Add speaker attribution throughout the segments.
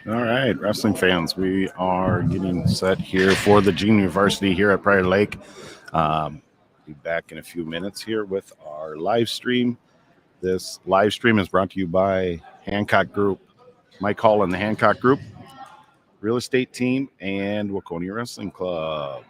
Speaker 1: All right, wrestling fans, we are getting set here for the junior varsity here at Prior Lake. Be back in a few minutes here with our live stream. This live stream is brought to you by Hancock Group, Mike Hall and the Hancock Group, Real Estate Team, and Waconia Wrestling Club.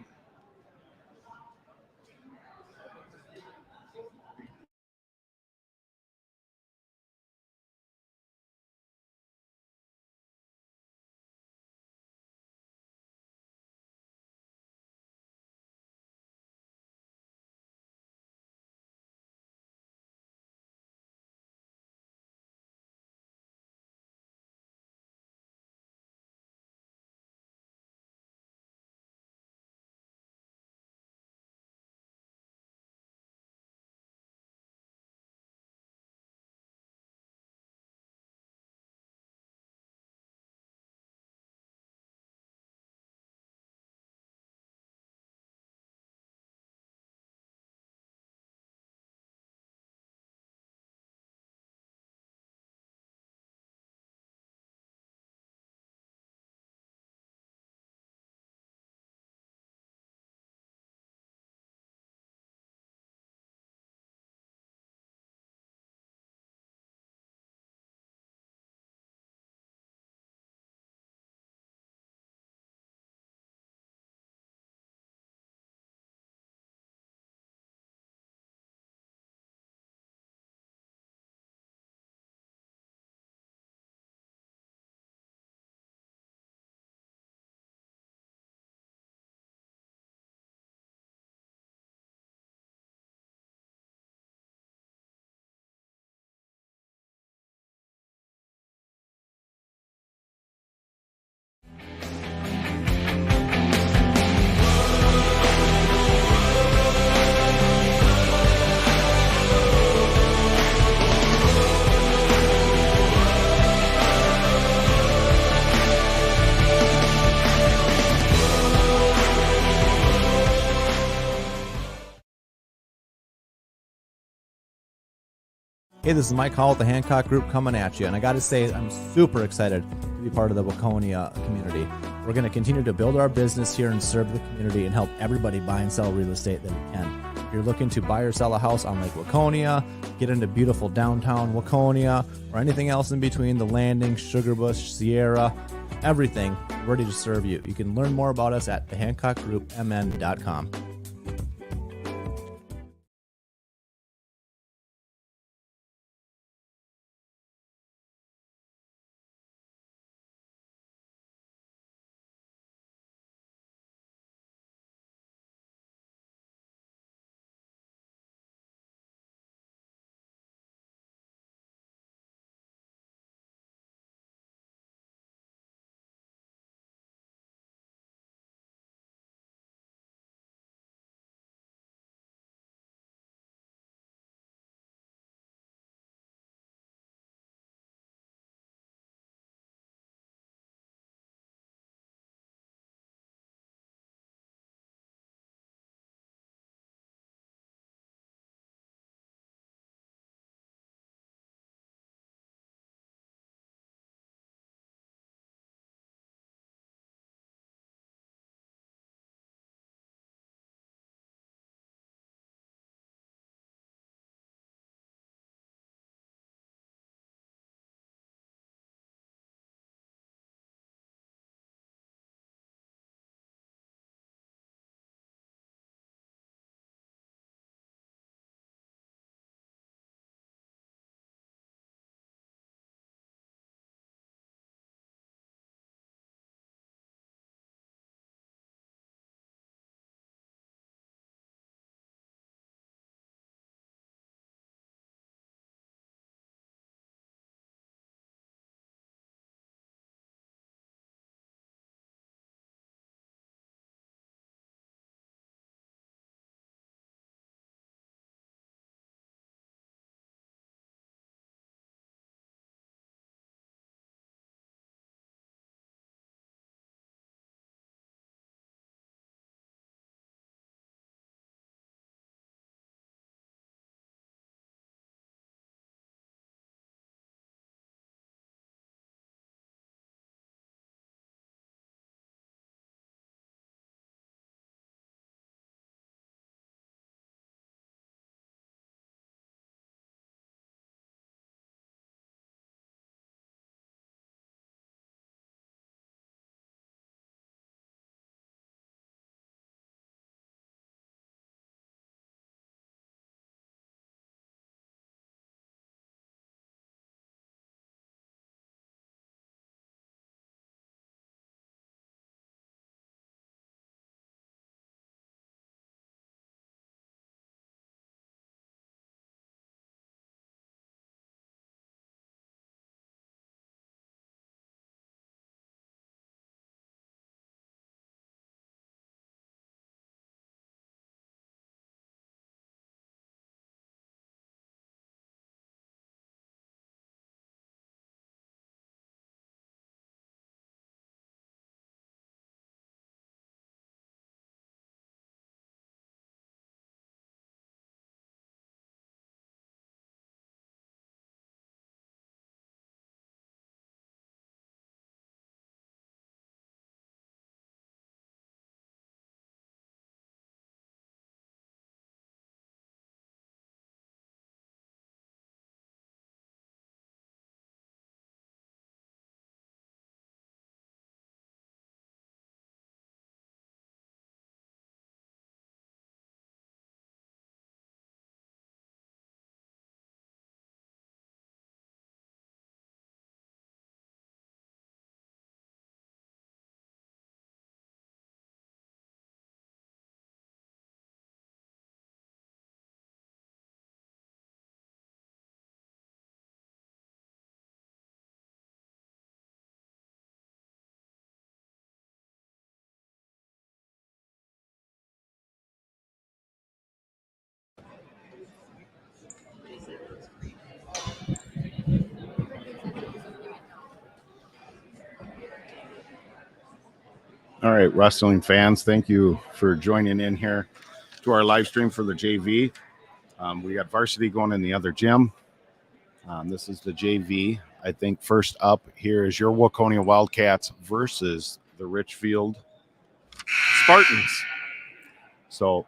Speaker 2: Hey, this is Mike Hall with the Hancock Group coming at you, and I got to say, I'm super excited to be part of the Waconia community. We're going to continue to build our business here and serve the community and help everybody buy and sell real estate that we can. If you're looking to buy or sell a house on Lake Waconia, get into beautiful downtown Waconia, or anything else in between, the Landing, Sugarbush, Sierra, everything ready to serve you. You can learn more about us at thehancockgroupmn.com.
Speaker 1: All right, wrestling fans, thank you for joining in here to our live stream for the JV. We got Varsity going in the other gym. This is the JV. I think first up here is your Waconia Wildcats versus the Richfield Spartans. So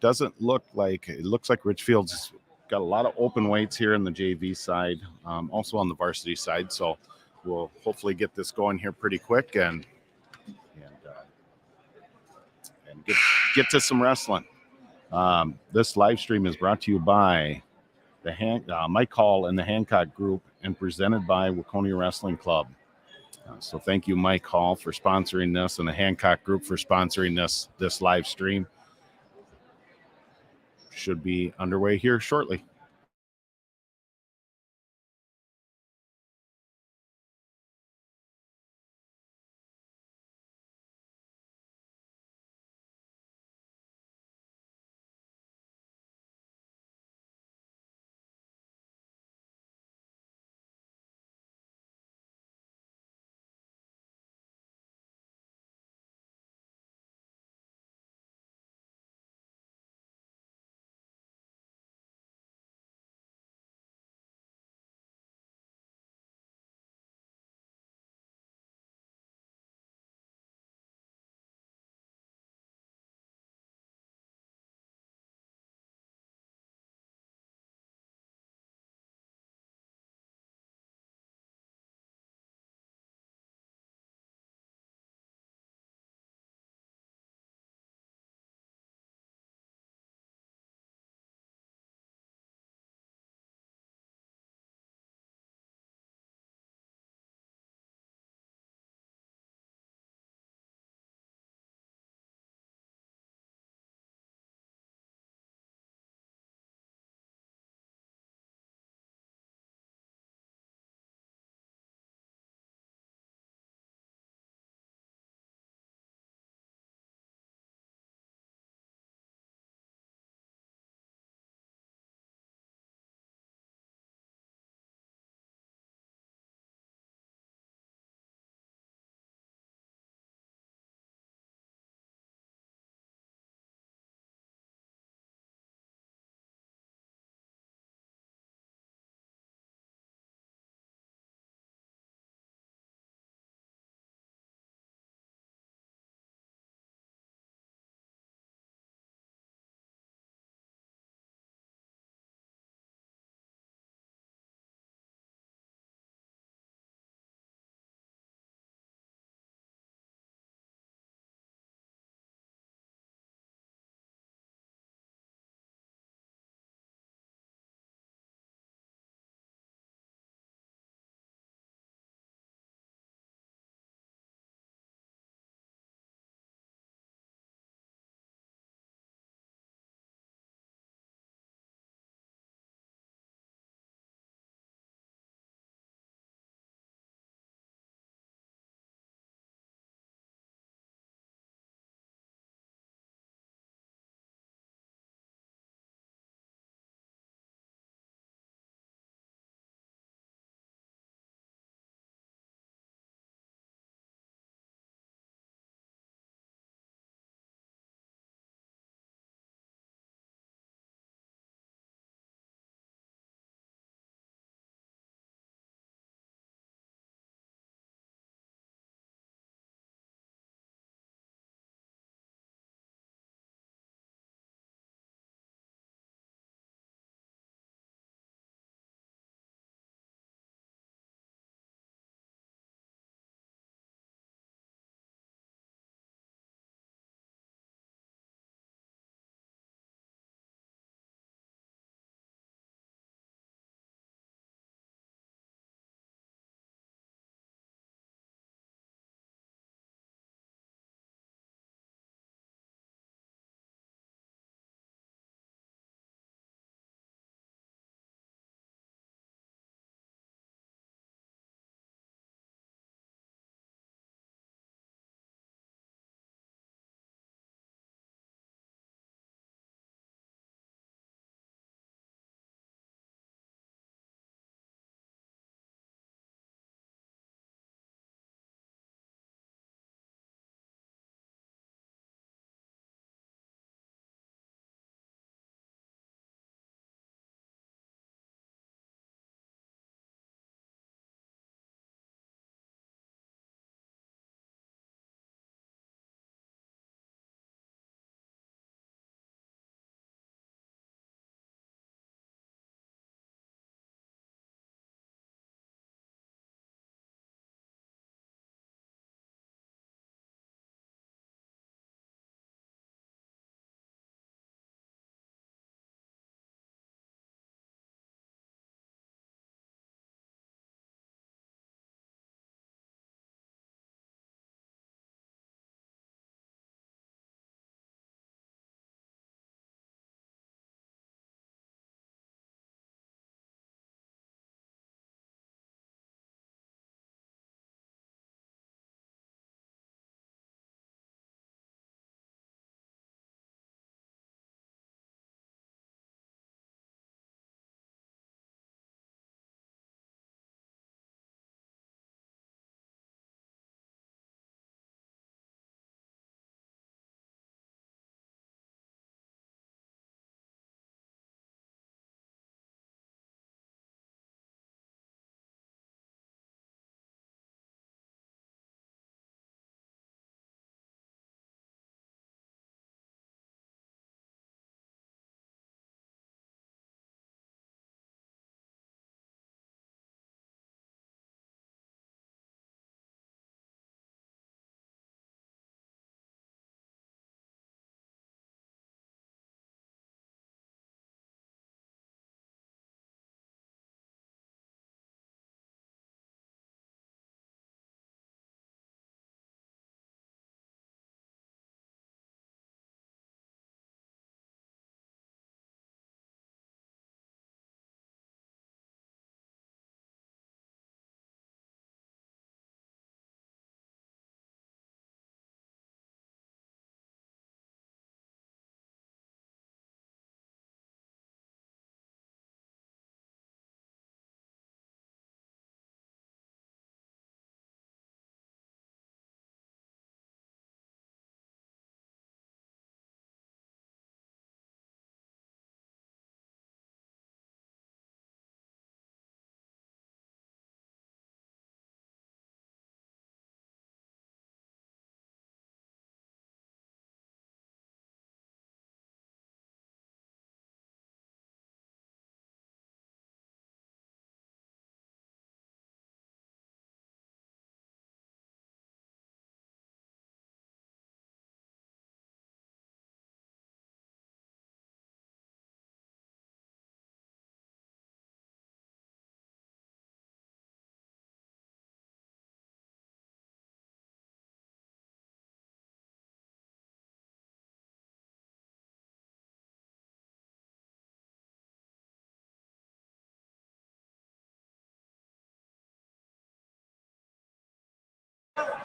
Speaker 1: doesn't look like it looks like Richfield's got a lot of open weights here in the JV side, also on the varsity side. So we'll hopefully get this going here pretty quick and get to some wrestling. This live stream is brought to you by the Mike Hall and the Hancock Group and presented by Waconia Wrestling Club. So thank you, Mike Hall, for sponsoring this and the Hancock Group for sponsoring this live stream. Should be underway here shortly.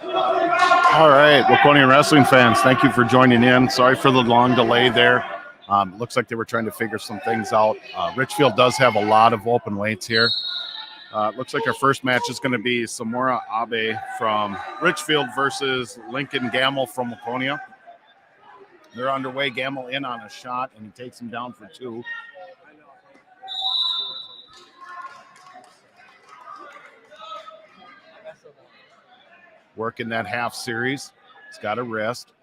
Speaker 1: All right, Waconia wrestling fans, thank you for joining in. Sorry for the long delay there. Looks like they were trying to figure some things out. Richfield does have a lot of open weights here. Looks like our first match is going to be Samora Abe from Richfield versus Lincoln Gamble from Waconia. They're underway. Gamble in on a shot, and he takes him down for 2. Working that half series. He's got a wrist.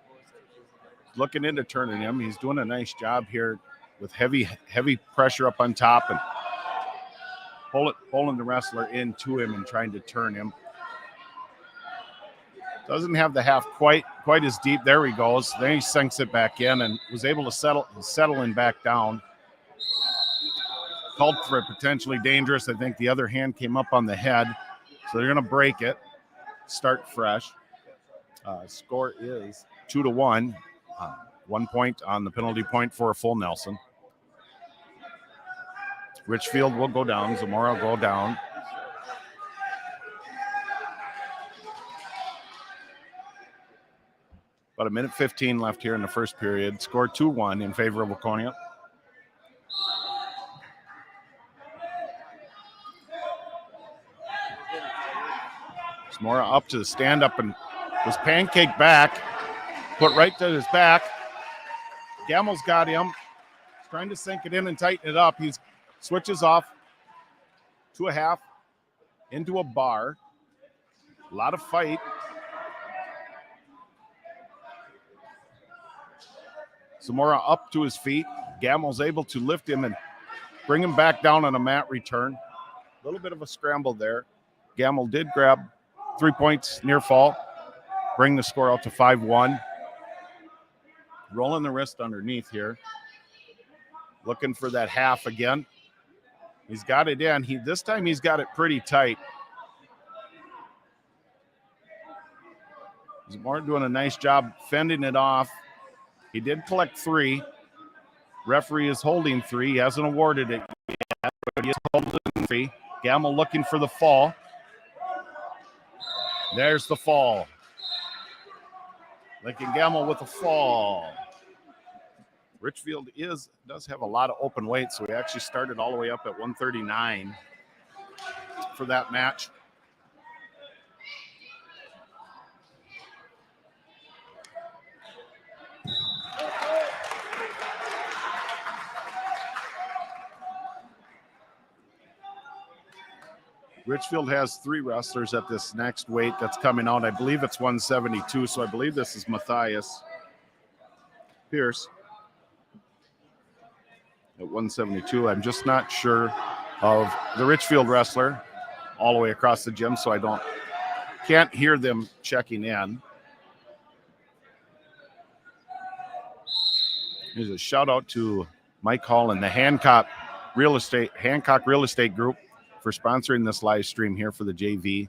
Speaker 1: Looking into turning him. He's doing a nice job here with heavy pressure up on top and pulling the wrestler into him and trying to turn him. Doesn't have the half quite as deep. There he goes. Then he sinks it back in and was able to settle in back down. Called for it potentially dangerous. I think the other hand came up on the head. So they're going to break it. Start fresh. Score is 2-1. 1 point on the penalty point for a full Nelson. Richfield will go down. Zamora will go down. About 1:15 left here in the first period. Score 2-1 in favor of Waconia. Zamora up to the stand-up and was pancaked back. Put right to his back. Gamble's got him. He's trying to sink it in and tighten it up. He switches off to a half into a bar. A lot of fight. Zamora up to his feet. Gamble's able to lift him and bring him back down on a mat return. A little bit of a scramble there. Gamble did grab 3 points near fall. Bring the score out to 5-1. Rolling the wrist underneath here. Looking for that half again. He's got it in. This time he's got it pretty tight. Zamora doing a nice job fending it off. He did collect 3. Referee is holding 3. He hasn't awarded it yet, but he is holding 3. Gamble looking for the fall. There's the fall. Lincoln Gamble with a fall. Richfield does have a lot of open weight, so we actually started all the way up at 139 for that match. Richfield has 3 wrestlers at this next weight that's coming out. I believe it's 172, so I believe this is Matthias Pierce at 172. I'm just not sure of the Richfield wrestler all the way across the gym, so I can't hear them checking in. Here's a shout out to Mike Hall and the Hancock Real Estate Group for sponsoring this live stream here for the JV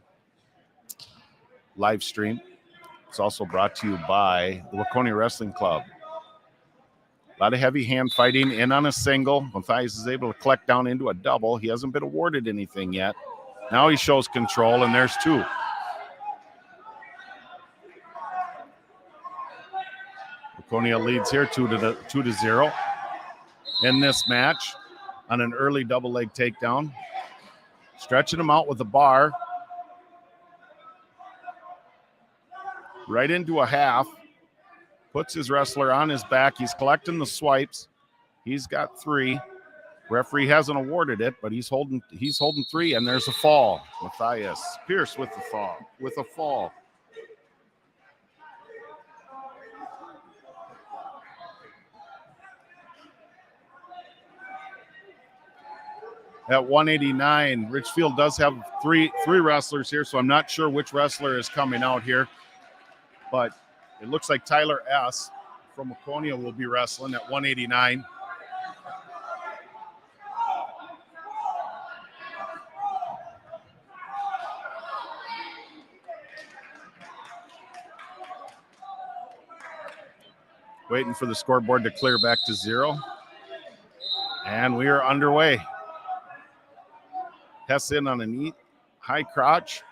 Speaker 1: live stream. It's also brought to you by the Waconia Wrestling Club. A lot of heavy hand fighting in on a single. Matthias is able to collect down into a double. He hasn't been awarded anything yet. Now he shows control, and there's 2. Waconia leads here 2-0 in this match on an early double leg takedown. Stretching him out with a bar. Right into a half. Puts his wrestler on his back. He's collecting the swipes. He's got 3. Referee hasn't awarded it, but he's holding 3, and there's a fall. Matthias Pierce with a fall. At 189, Richfield does have three wrestlers here, so I'm not sure which wrestler is coming out here. But it looks like Tyler S. from Waconia will be wrestling at 189. Waiting for the scoreboard to clear back to 0. And we are underway. Hess in on a neat high crotch.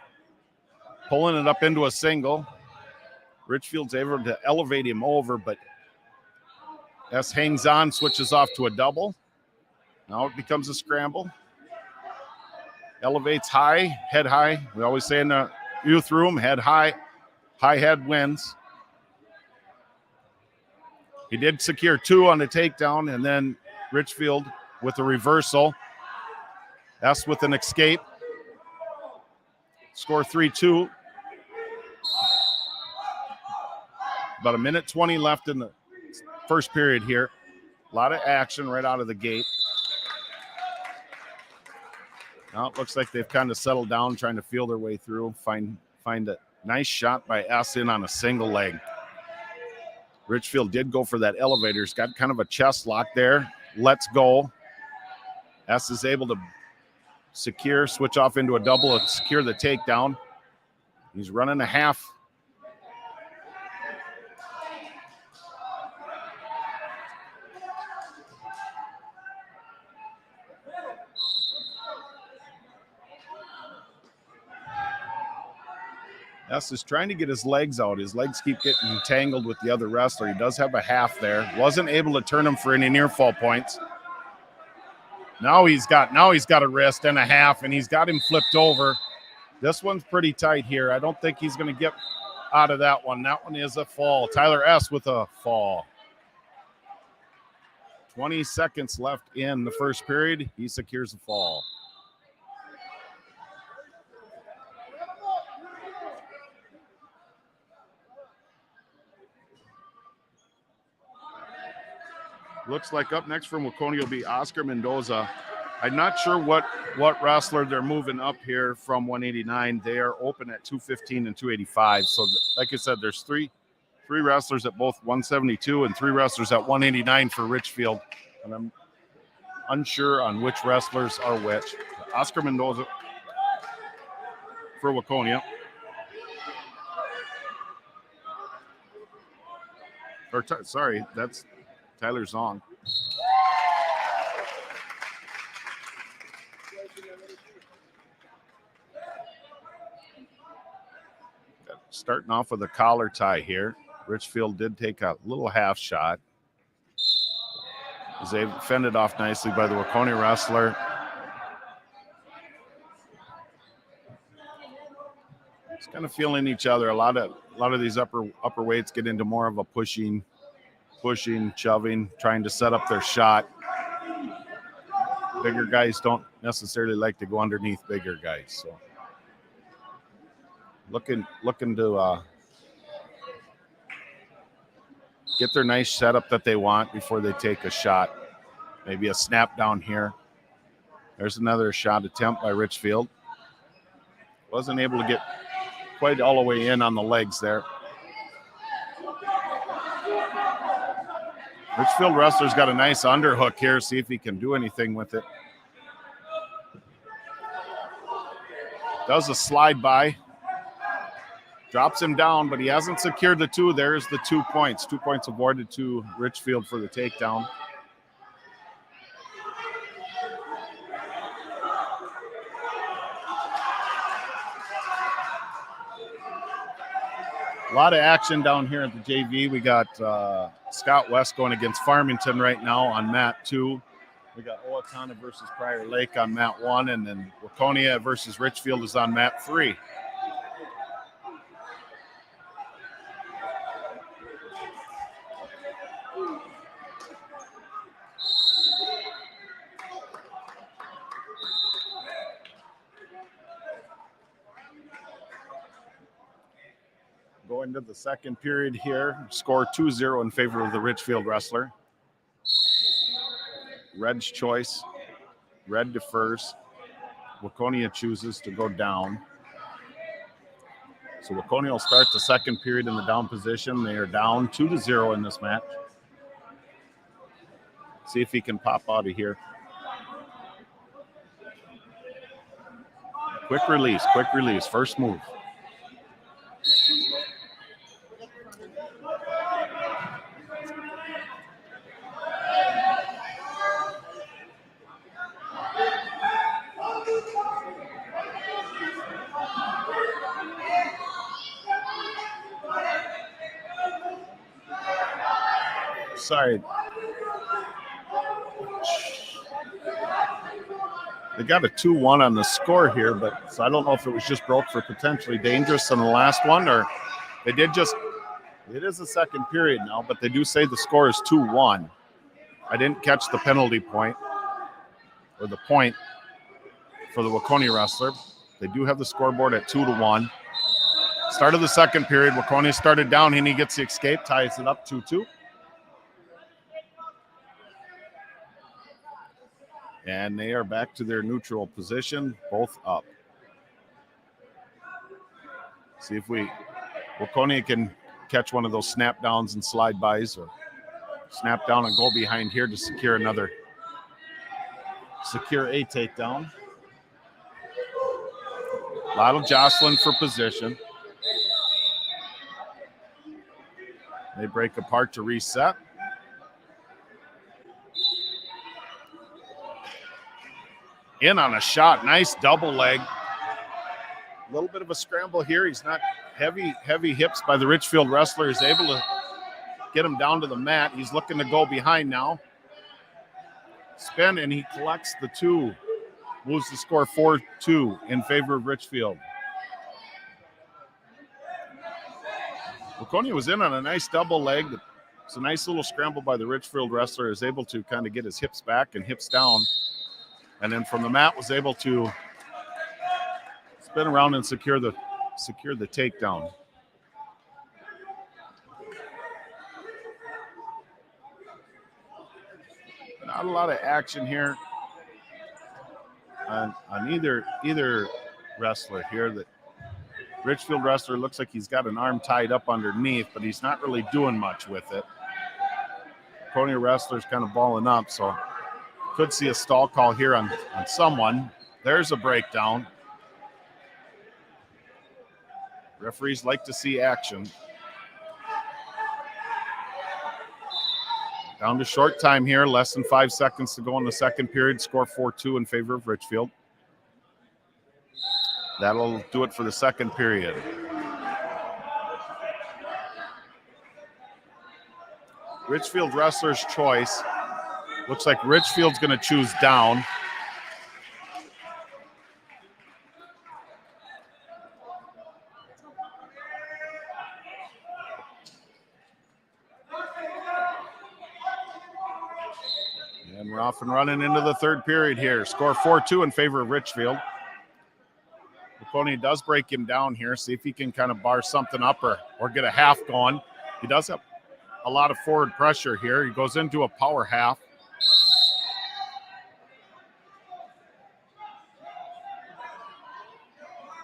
Speaker 1: pulling it up into a single. Richfield's able to elevate him over, but S hangs on, switches off to a double. Now it becomes a scramble. Elevates high, head high. We always say in the youth room, head high, high head wins. He did secure 2 on the takedown, and then Richfield with a reversal. S with an escape. Score 3-2. About a minute 20 left in the first period here. A lot of action right out of the gate. Now it looks like they've kind of settled down, trying to feel their way through. Find a nice shot by S in on a single leg. Richfield did go for that elevator. He's got kind of a chest lock there. Let's go. S is able to secure, switch off into a double and secure the takedown. He's running a half. S is trying to get his legs out. His legs keep getting tangled with the other wrestler. He does have a half there. Wasn't able to turn him for any near fall points. Now he's got a wrist and a half, and he's got him flipped over. This one's pretty tight here. I don't think he's going to get out of that one. That one is a fall. Tyler S with a fall. 20 seconds left in the first period. He secures a fall. Looks like up next from Waconia will be Oscar Mendoza. I'm not sure what wrestler they're moving up here from 189. They are open at 215 and 285. So, like I said, there's three wrestlers at both 172 and 3 wrestlers at 189 for Richfield. And I'm unsure on which wrestlers are which. Oscar Mendoza for Waconia. Sorry, that's Tyler Zong. Starting off with a collar tie here. Richfield did take a little half shot. They fended off nicely by the Waconia wrestler. It's kind of feeling each other. A lot of these upper weights get into more of a pushing, shoving, trying to set up their shot. Bigger guys don't necessarily like to go underneath bigger guys. So looking to get their nice setup that they want before they take a shot. Maybe a snap down here. There's another shot attempt by Richfield. Wasn't able to get quite all the way in on the legs there. Richfield wrestler's got a nice underhook here. See if he can do anything with it. Does a slide by. Drops him down, but he hasn't secured the 2. There's the 2 points. 2 points awarded to Richfield for the takedown. A lot of action down here at the JV. We got Scott West going against Farmington right now on mat 2. We got Owatonna versus Prior Lake on mat 1, and then Waconia versus Richfield is on mat 3. Going to the second period here. Score 2-0 in favor of the Richfield wrestler. Red's choice. Red defers. Waconia chooses to go down. So Waconia will start the second period in the down position. They are down 2-0 in this match. See if he can pop out of here. Quick release. First move. side. They got a 2-1 on the score here, but so I don't know if it was just broke for potentially dangerous on the last one, or they did just. It is the second period now, but they do say the score is 2-1. I didn't catch the penalty point or the point for the Waconia wrestler. They do have the scoreboard at 2-1. Start of the second period, Waconia started down, and he gets the escape, ties it up 2-2. And they are back to their neutral position, both up. See if Waconia can catch one of those snap downs and slide bys, or snap down and go behind here to secure a takedown. A lot of jostling for position. They break apart to reset. In on a shot, nice double leg. A little bit of a scramble here. He's not heavy hips by the Richfield wrestler. He's able to get him down to the mat. He's looking to go behind now. Spin, and he collects the 2. Moves the score 4-2 in favor of Richfield. Waconia was in on a nice double leg. It's a nice little scramble by the Richfield wrestler. Is able to kind of get his hips back and hips down. And then from the mat was able to spin around and secure the takedown. Not a lot of action here on either wrestler here. The Richfield wrestler looks like he's got an arm tied up underneath, but he's not really doing much with it. Waconia wrestler's kind of balling up, so could see a stall call here on someone. There's a breakdown. Referees like to see action. Down to short time here, less than 5 seconds to go in the second period. Score 4-2 in favor of Richfield. That'll do it for the second period. Richfield wrestler's choice. Looks like Richfield's going to choose down. And we're off and running into the third period here. Score 4-2 in favor of Richfield. Waconia does break him down here. See if he can kind of bar something up or get a half going. He does have a lot of forward pressure here. He goes into a power half.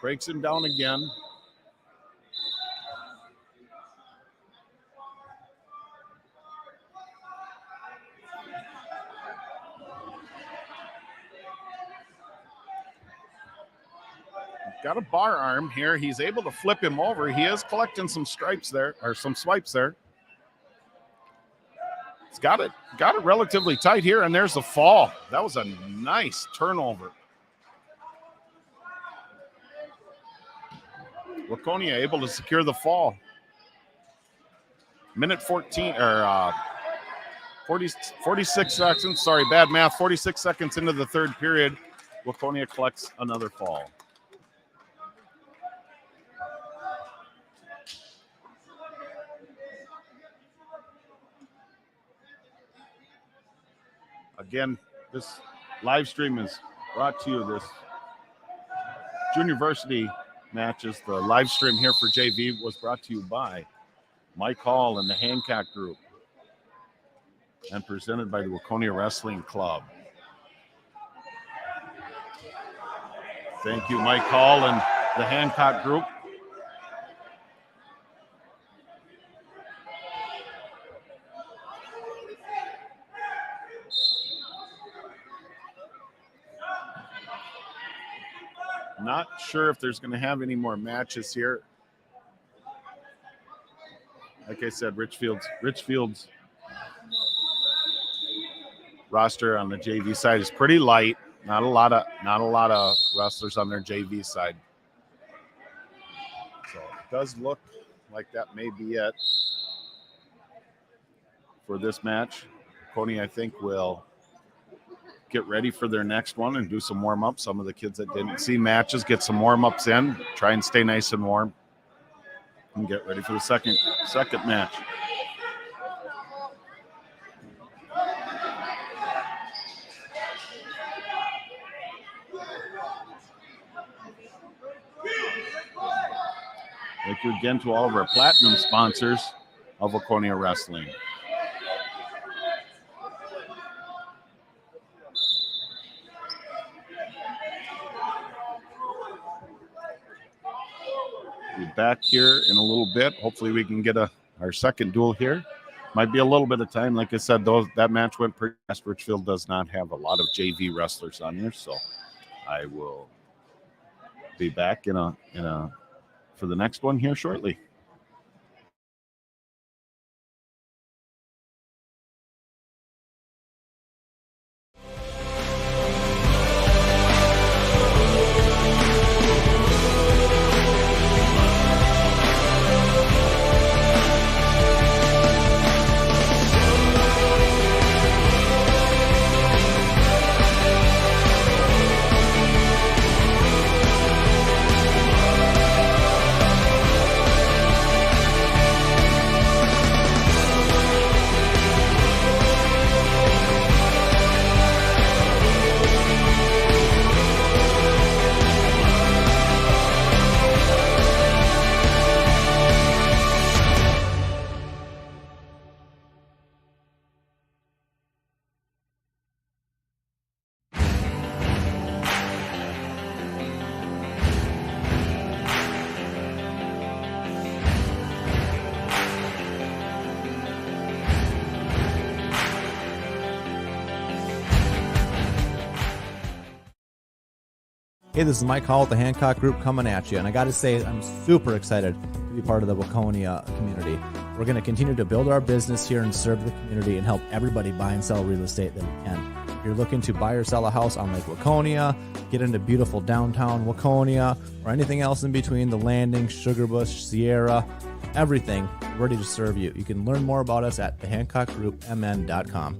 Speaker 1: Breaks him down again. Got a bar arm here. He's able to flip him over. He is collecting some stripes there, or some swipes there. He's got it relatively tight here, and there's the fall. That was a nice turnover. Waconia able to secure the fall. Minute 14 or 46 seconds. Sorry, bad math. 46 seconds into the third period, Waconia collects another fall. Again, this live stream is brought to you. This Junior Varsity matches, the live stream here for JV was brought to you by Mike Hall and the Hancock Group and presented by the Waconia Wrestling Club. Thank you, Mike Hall and the Hancock Group. Not sure if there's going to have any more matches here. Like I said, Richfield's roster on the JV side is pretty light. Not a lot of wrestlers on their JV side. So it does look like that may be it for this match. Waconia, I think, will get ready for their next one and do some warm-ups. Some of the kids that didn't see matches get some warm-ups in, try and stay nice and warm, and get ready for the second match. Thank you again to all of our platinum sponsors of Waconia Wrestling. Be back here in a little bit. Hopefully we can get our second duel here. Might be a little bit of time. Like I said, that match went pretty fast. Richfield does not have a lot of JV wrestlers on here, so I will be back for the next one here shortly.
Speaker 2: Hey, this is Mike Hall with the Hancock Group coming at you, and I got to say, I'm super excited to be part of the Waconia community. We're going to continue to build our business here and serve the community and help everybody buy and sell real estate that we can. If you're looking to buy or sell a house on Lake Waconia, get into beautiful downtown Waconia, or anything else in between, the Landing, Sugarbush, Sierra, everything, we're ready to serve you. You can learn more about us at thehancockgroupmn.com.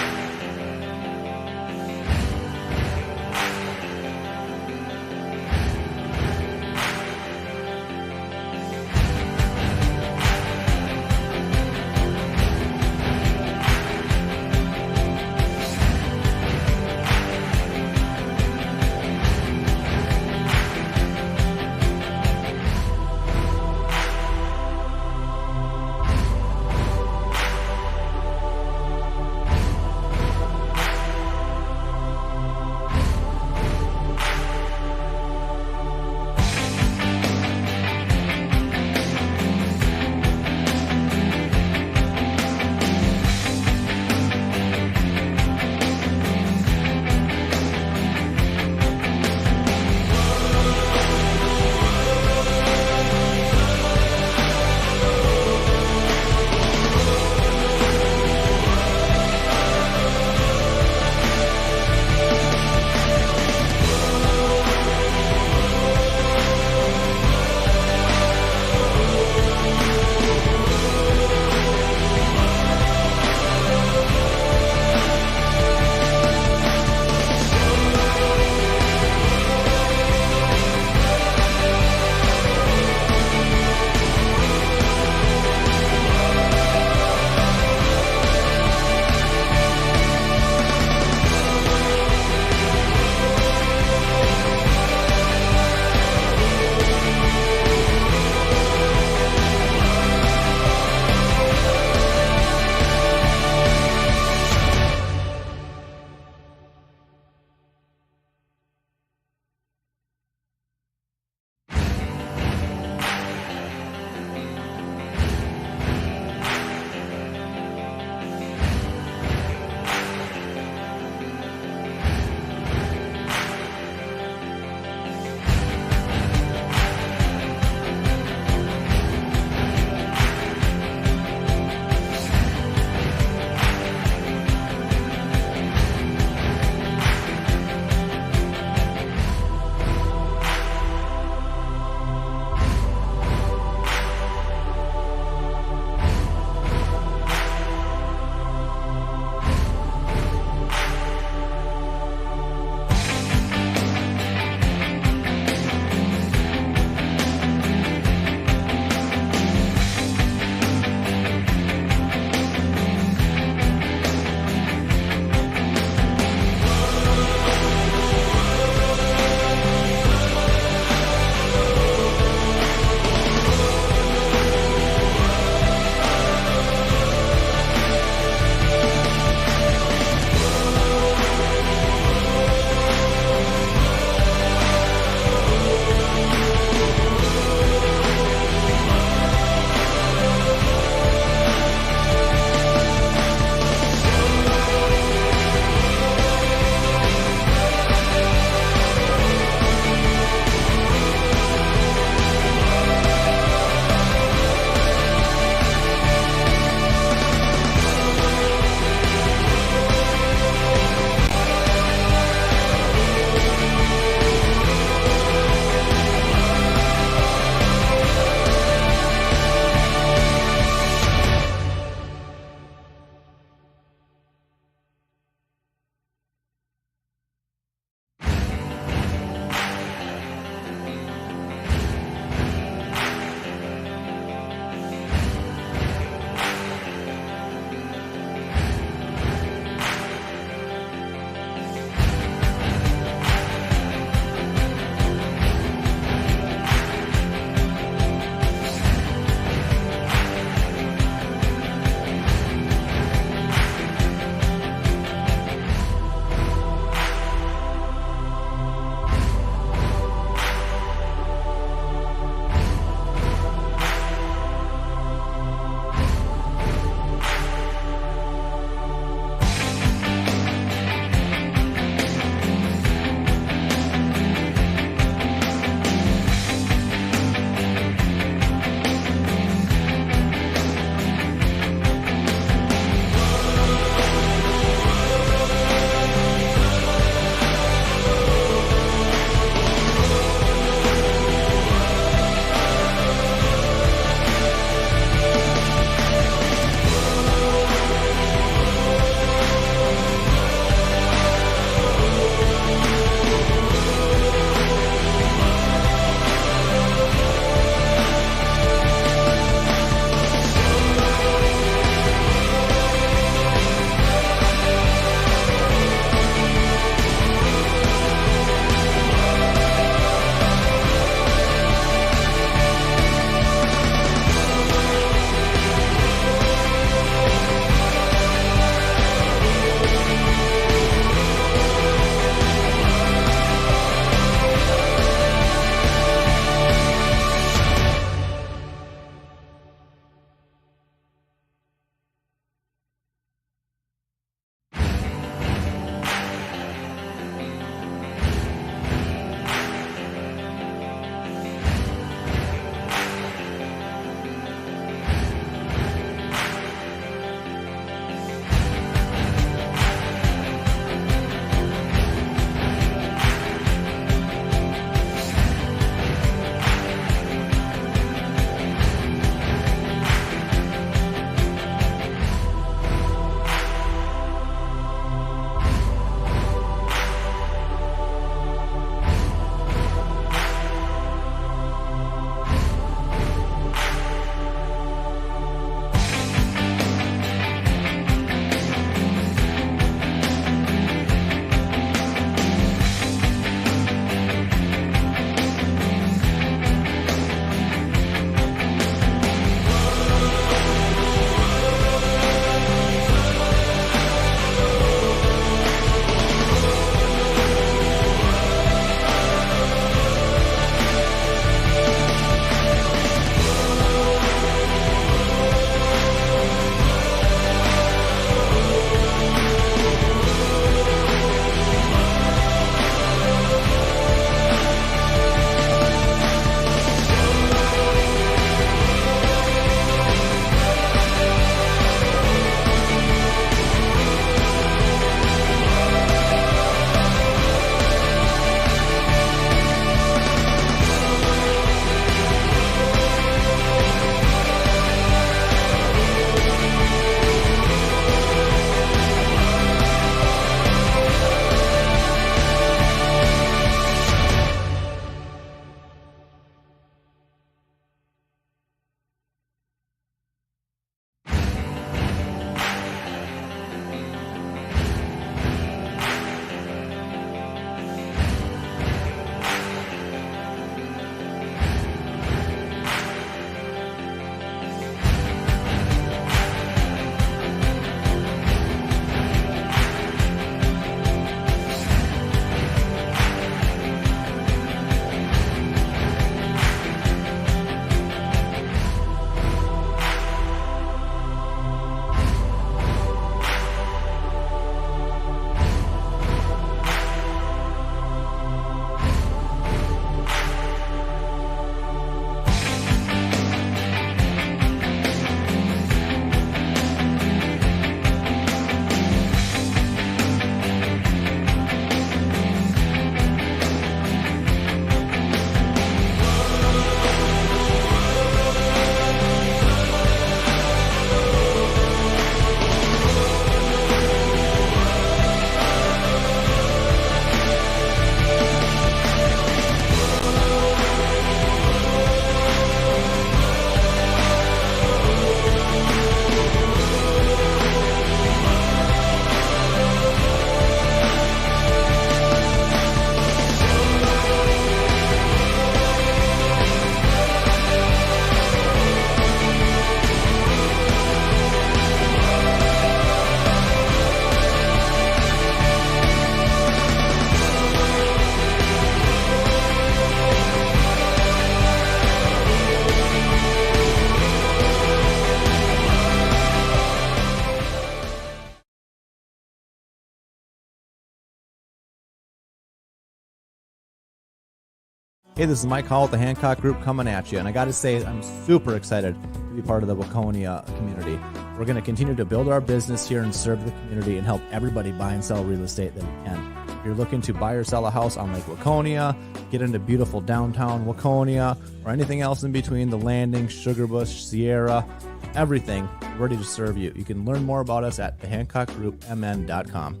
Speaker 2: Hey, this is Mike Hall with the Hancock Group coming at you, and I got to say, I'm super excited to be part of the Waconia community. We're going to continue to build our business here and serve the community and help everybody buy and sell real estate that we can. If you're looking to buy or sell a house on Lake Waconia, get into beautiful downtown Waconia, or anything else in between, the Landing, Sugarbush, Sierra, everything, ready to serve you. You can learn more about us at thehancockgroupmn.com.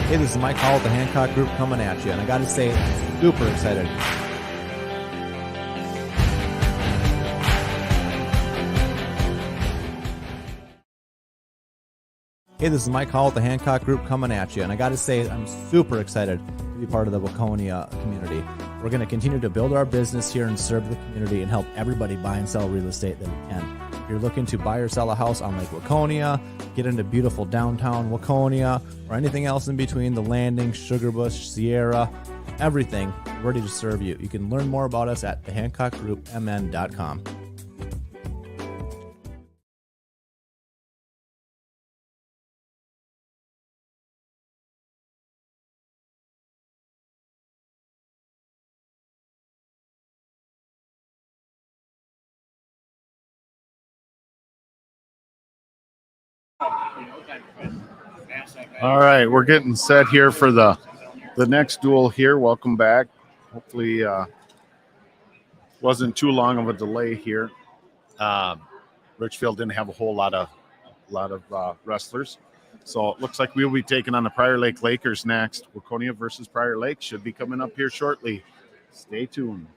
Speaker 2: Hey, this is Mike Hall with the Hancock Group coming at you, and I got to say, I'm super excited. Hey, this is Mike Hall with the Hancock Group coming at you, and I got to say, I'm super excited to be part of the Waconia community. We're going to continue to build our business here and serve the community and help everybody buy and sell real estate that we can. If you're looking to buy or sell a house on Lake Waconia, get into beautiful downtown Waconia, or anything else in between, the Landing, Sugarbush, Sierra, everything, ready to serve you. You can learn more about us at thehancockgroupmn.com.
Speaker 1: All right, we're getting set here for the next duel here. Welcome back. Hopefully, wasn't too long of a delay here. Richfield didn't have a whole lot of wrestlers, so it looks like we'll be taking on the Prior Lake Lakers next. Waconia versus Prior Lake should be coming up here shortly. Stay tuned.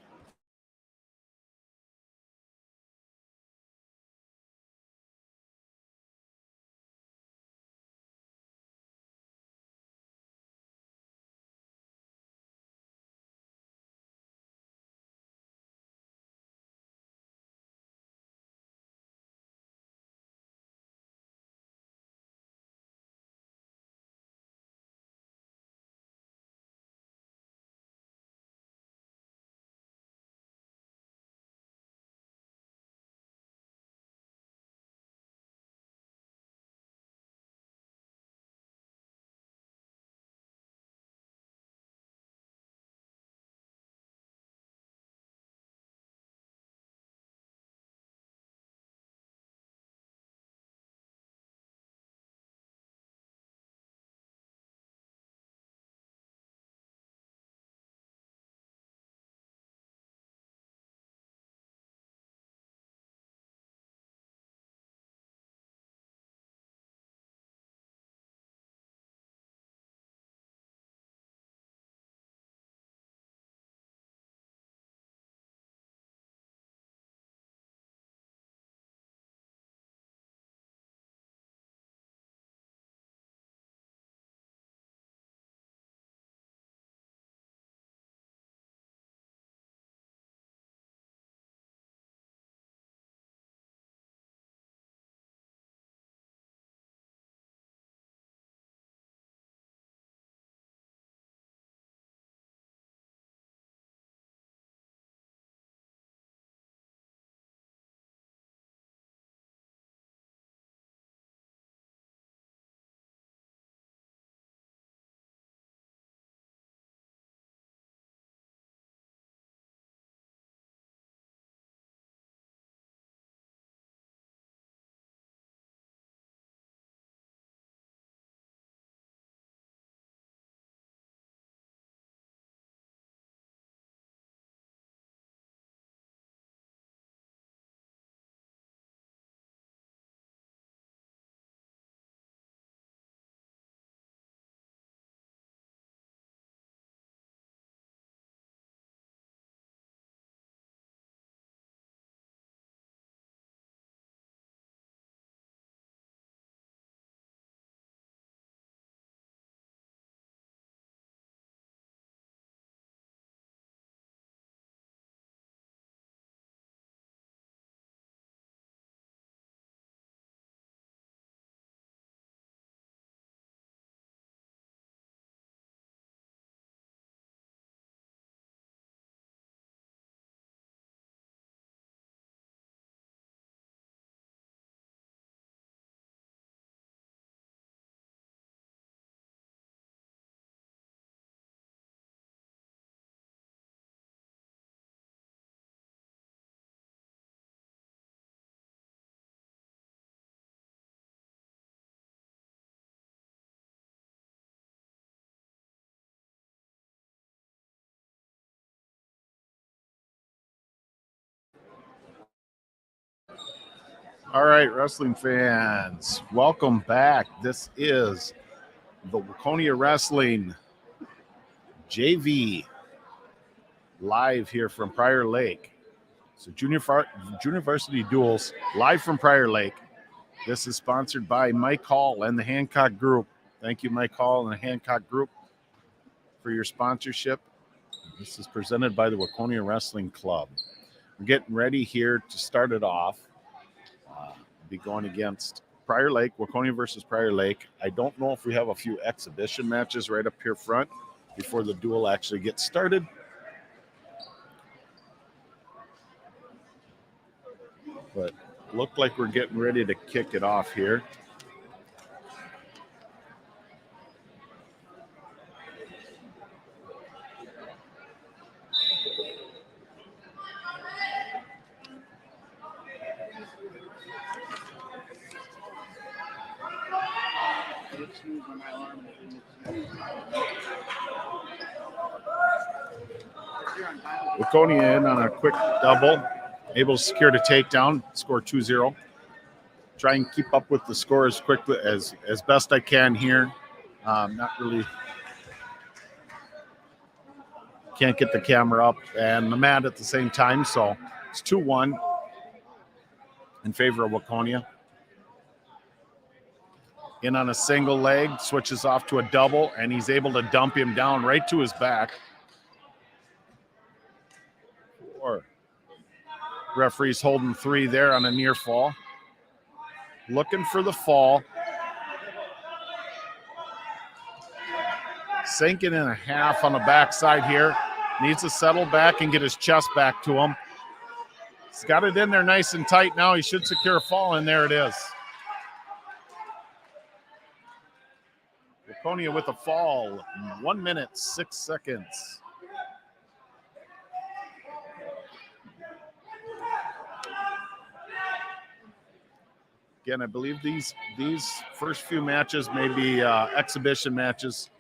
Speaker 1: All right, wrestling fans, welcome back. This is the Waconia Wrestling JV live here from Prior Lake. So Junior Varsity Duels live from Prior Lake. This is sponsored by Mike Hall and the Hancock Group. Thank you, Mike Hall and the Hancock Group, for your sponsorship. This is presented by the Waconia Wrestling Club. We're getting ready here to start it off. Be going against Prior Lake, Waconia versus Prior Lake. I don't know if we have a few exhibition matches right up here front before the duel actually gets started. But look like we're getting ready to kick it off here. Waconia in on a quick double, able to secure the takedown, score 2-0. Try and keep up with the score as quickly as best I can here. Not really, can't get the camera up and the mat at the same time, so it's 2-1 in favor of Waconia. In on a single leg, switches off to a double, and he's able to dump him down right to his back. Referee's holding 3 there on a near fall. Looking for the fall. Sinking in a half on the backside here. Needs to settle back and get his chest back to him. He's got it in there nice and tight now. He should secure a fall, and there it is. Waconia with a fall. 1 minute, 6 seconds. Again, I believe these first few matches may be exhibition matches,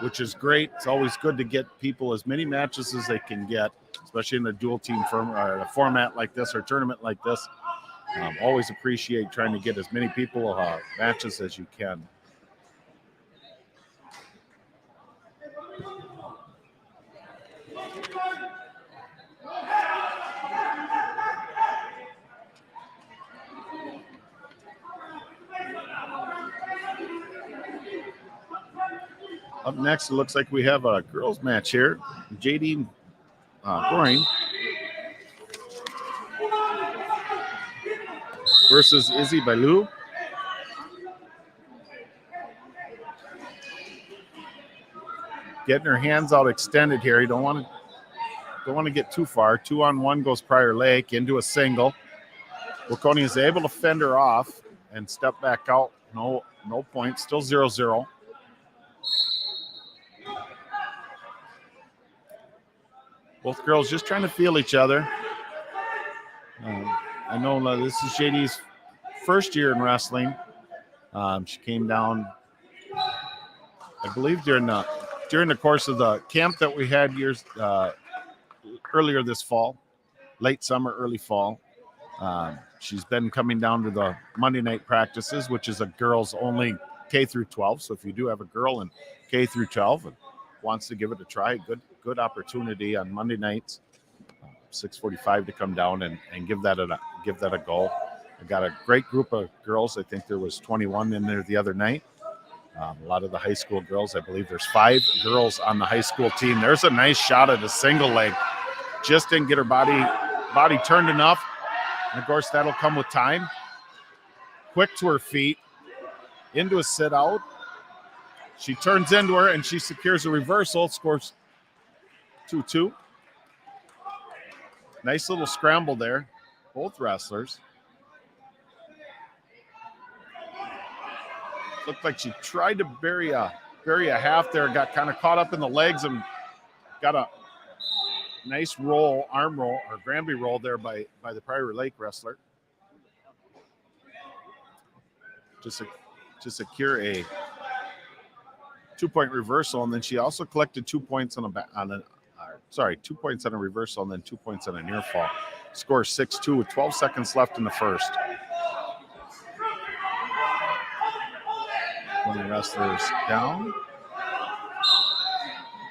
Speaker 1: which is great. It's always good to get people as many matches as they can get, especially in a dual team or a format like this or tournament like this. Always appreciate trying to get as many people matches as you can. Up next, it looks like we have a girls match here. JD Groin versus Izzy Bailu. Getting her hands out extended here. You don't want to get too far. 2-on-1 goes Prior Lake into a single. Waconia is able to fend her off and step back out. No points. Still 0-0. Both girls just trying to feel each other. I know this is JD's first year in wrestling. She came down, I believe, during the course of the camp that we had years earlier this fall, late summer, early fall. She's been coming down to the Monday night practices, which is a girls only K through 12. So if you do have a girl in K through 12 and wants to give it a try, good opportunity on Monday nights, 6:45 to come down and give that a go. I got a great group of girls. I think there was 21 in there the other night. A lot of the high school girls. I believe there's 5 girls on the high school team. There's a nice shot at a single leg. Just didn't get her body turned enough. And of course, that'll come with time. Quick to her feet, into a sit out. She turns into her and she secures a reversal, scores 2-2. Nice little scramble there, both wrestlers. Looked like she tried to bury a half there, got kind of caught up in the legs and got a nice roll, arm roll, or Granby roll there by the Prior Lake wrestler to secure a 2-point reversal, and then she also collected 2 points 2 points on a reversal and then 2 points on a near fall. Score 6-2 with 12 seconds left in the first. Waconia wrestlers down.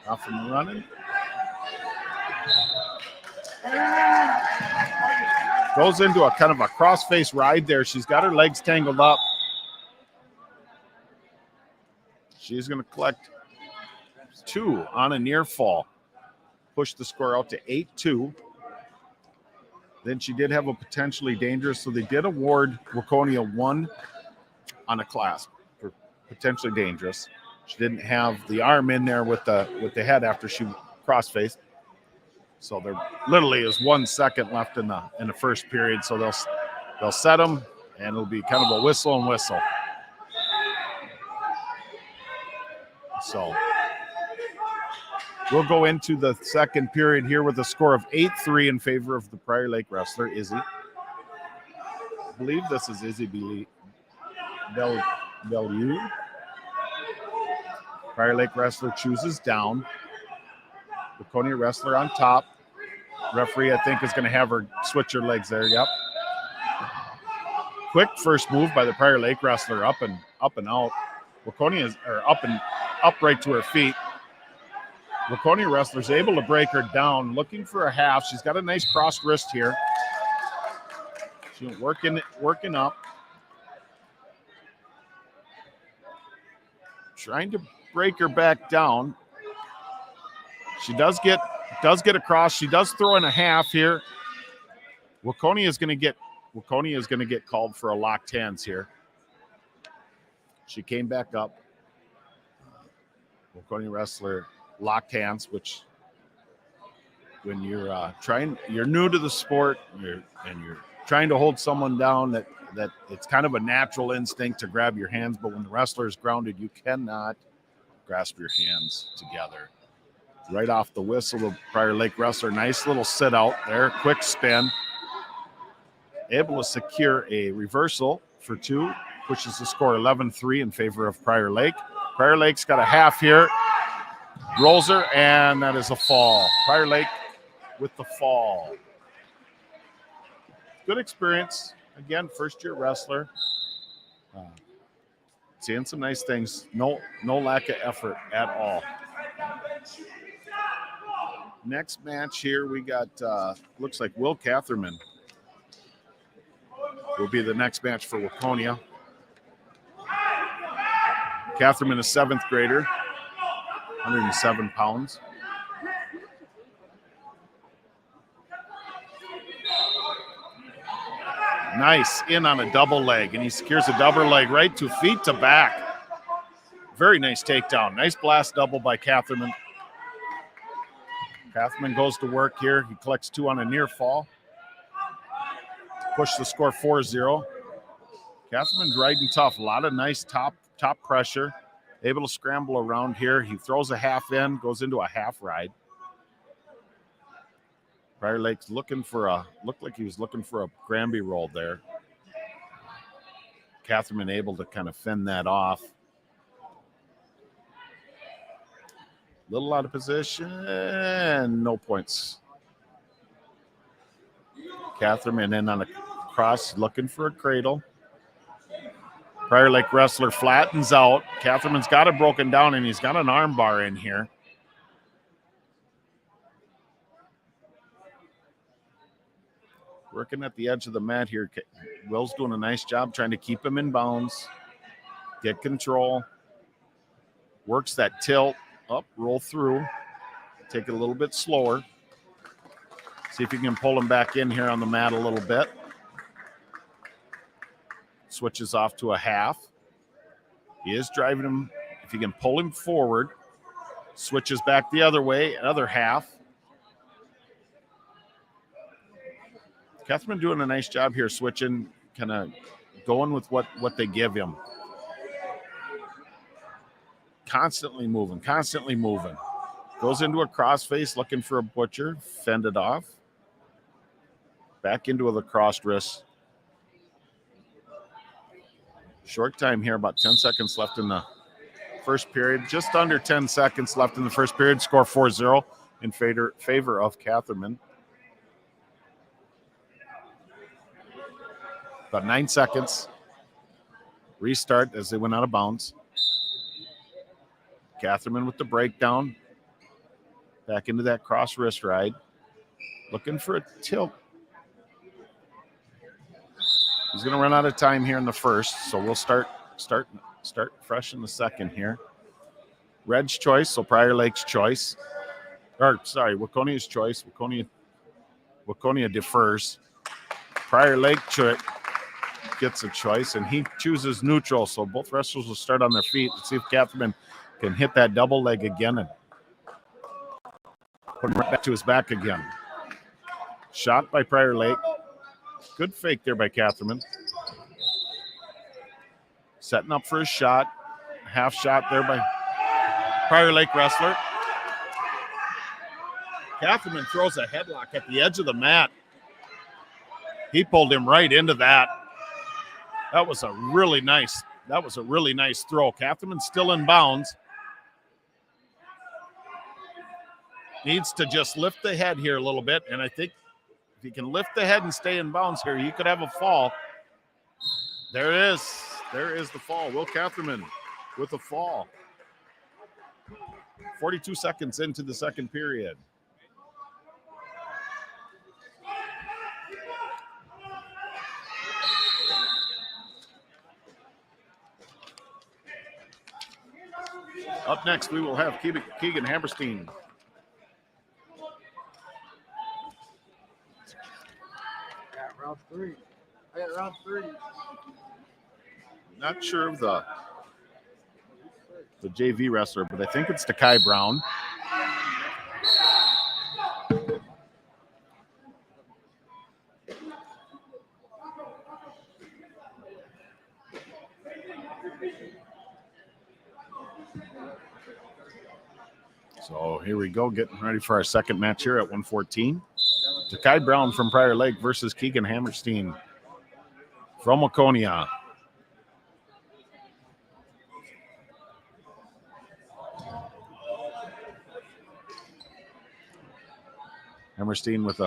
Speaker 1: Off and running. Goes into a kind of a cross-face ride there. She's got her legs tangled up. She's going to collect 2 on a near fall. Push the score out to 8-2. Then she did have a potentially dangerous, so they did award Waconia 1 on a clasp for potentially dangerous. She didn't have the arm in there with the head after she cross-faced. So there literally is 1 second left in the first period. So they'll set them, and it'll be kind of a whistle and whistle. So we'll go into the second period here with a score of 8-3 in favor of the Prior Lake wrestler, Izzy. I believe this is Izzy Bellew. Prior Lake wrestler chooses down. Waconia wrestler on top. Referee, I think, is going to have her switch her legs there. Yep. Quick first move by the Prior Lake wrestler, up and out. Waconia is up right to her feet. Waconia wrestler is able to break her down, looking for a half. She's got a nice crossed wrist here. She's working up. Trying to break her back down. She does get across. She does throw in a half here. Waconia is going to get called for a locked hands here. She came back up. Waconia wrestler locked hands, which when you're new to the sport, you're trying to hold someone down, that it's kind of a natural instinct to grab your hands, but when the wrestler is grounded, you cannot grasp your hands together. Right off the whistle, the Prior Lake wrestler, nice little sit out there, quick spin. Able to secure a reversal for 2, pushes the score 11-3 in favor of Prior Lake. Prior Lake's got a half here, rolls her, and that is a fall. Prior Lake with the fall. Good experience. Again, first-year wrestler. Seeing some nice things. No lack of effort at all. Next match here, we got, looks like Will Catherman will be the next match for Waconia. Catherman is 7th grader, 107 pounds. Nice, in on a double leg, and he secures a double leg right to feet to back. Very nice takedown. Nice blast double by Catherman. Catherman goes to work here. He collects 2 on a near fall. Push the score 4-0. Catherman's riding tough. A lot of nice top pressure. Able to scramble around here. He throws a half in, goes into a half ride. Prior Lake's looked like he was looking for a Granby roll there. Catherman able to kind of fend that off. Little out of position, no points. Catherman in on a cross, looking for a cradle. Prior Lake wrestler flattens out. Catherman's got it broken down, and he's got an arm bar in here. Working at the edge of the mat here. Will's doing a nice job trying to keep him in bounds, get control. Works that tilt, up, roll through. Take it a little bit slower. See if you can pull him back in here on the mat a little bit. Switches off to a half. He is driving him. If you can pull him forward, switches back the other way, another half. Catherman doing a nice job here, switching, kind of going with what they give him. Constantly moving. Goes into a crossface, looking for a butcher, fended off. Back into the crossed wrist. Short time here, about 10 seconds left in the first period. Just under 10 seconds left in the first period. Score 4-0 in favor of Catherman. About 9 seconds. Restart as they went out of bounds. Catherman with the breakdown. Back into that cross wrist ride. Looking for a tilt. He's going to run out of time here in the first, so we'll start fresh in the second here. Red's choice, so Prior Lake's choice. Waconia's choice. Waconia defers. Prior Lake gets a choice, and he chooses neutral, so both wrestlers will start on their feet. Let's see if Catherman can hit that double leg again and put him right back to his back again. Shot by Prior Lake. Good fake there by Catherman. Setting up for a shot. Half shot there by Prior Lake wrestler. Catherman throws a headlock at the edge of the mat. He pulled him right into that. That was a really nice throw. Catherman's still in bounds. Needs to just lift the head here a little bit, and I think if he can lift the head and stay in bounds here, he could have a fall. There it is. There is the fall. Will Catherman with a fall. 42 seconds into the second period. Up next, we will have Keegan Hammerstein.
Speaker 3: Round three.
Speaker 1: Not sure of the JV wrestler, but I think it's Takai Brown. So here we go, getting ready for our second match here at 114. Takai Brown from Prior Lake versus Keegan Hammerstein from Waconia. Hammerstein with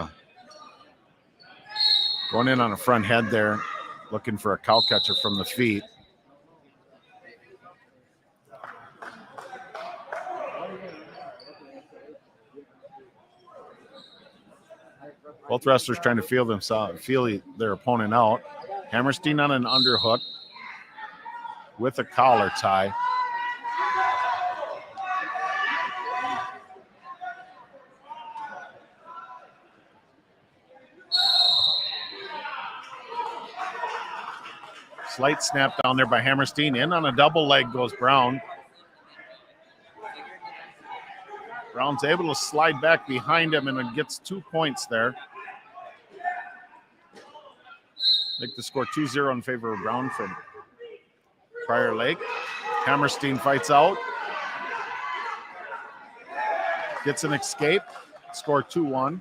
Speaker 1: going in on a front head there, looking for a cow catcher from the feet. Both wrestlers trying to feel their opponent out. Hammerstein on an underhook with a collar tie. Slight snap down there by Hammerstein. In on a double leg goes Brown. Brown's able to slide back behind him and then gets 2 points there. Make the score 2-0 in favor of Brown from Prior Lake. Hammerstein fights out. Gets an escape. Score 2-1.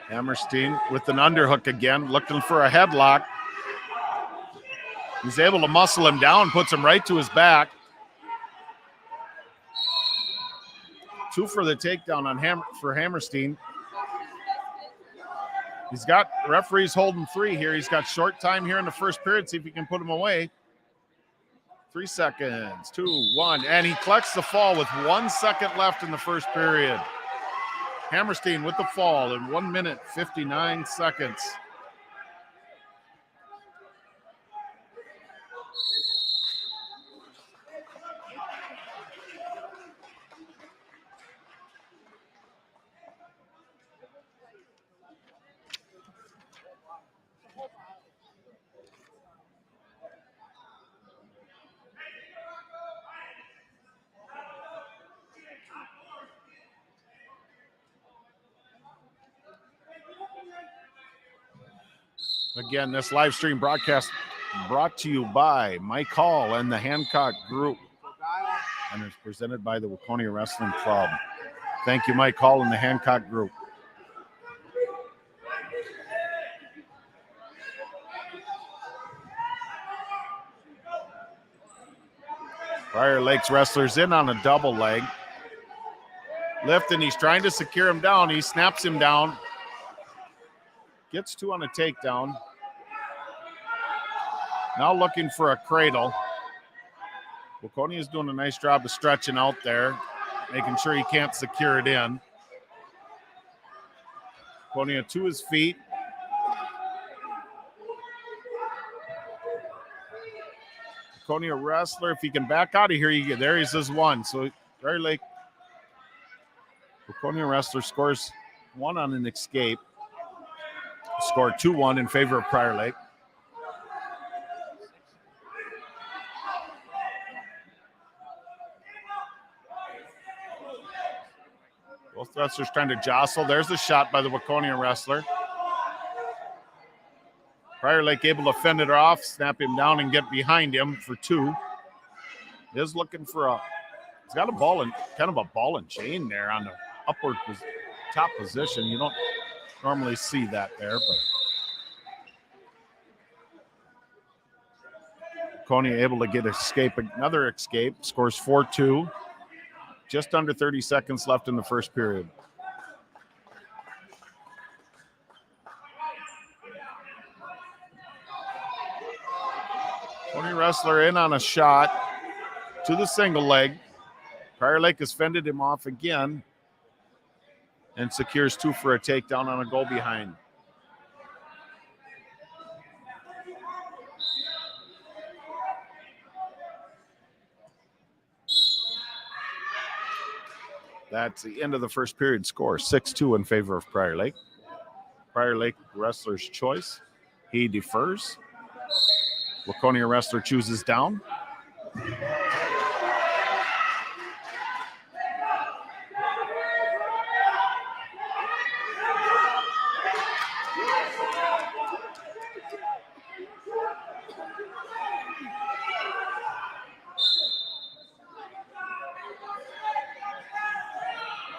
Speaker 1: Hammerstein with an underhook again, looking for a headlock. He's able to muscle him down, puts him right to his back. 2 for the takedown for Hammerstein. He's got referees holding 3 here. He's got short time here in the first period. See if he can put him away. 3 seconds, 2, 1, and he collects the fall with 1 second left in the first period. Hammerstein with the fall in 1 minute, 59 seconds. Again, this live stream broadcast brought to you by Mike Hall and the Hancock Group, and it's presented by the Waconia Wrestling Club. Thank you, Mike Hall and the Hancock Group. Prior Lake's wrestler's in on a double leg. Lifting, he's trying to secure him down. He snaps him down. Gets 2 on a takedown. Now looking for a cradle. Waconia is doing a nice job of stretching out there, making sure he can't secure it in. Waconia to his feet. Waconia wrestler, if he can back out of here, there he says 1. So Prior Lake, Waconia wrestler scores 1 on an escape. Scored 2-1 in favor of Prior Lake. Both wrestlers trying to jostle. There's a shot by the Waconia wrestler. Prior Lake able to fend it off, snap him down, and get behind him for 2. Is looking for he's got a ball and kind of a ball and chain there on the upward top position. You don't normally see that there, but Waconia able to get another escape, scores 4-2. Just under 30 seconds left in the first period. Waconia wrestler in on a shot to the single leg. Prior Lake has fended him off again and secures 2 for a takedown on a goal behind. That's the end of the first period score, 6-2 in favor of Prior Lake. Prior Lake wrestler's choice. He defers. Waconia wrestler chooses down.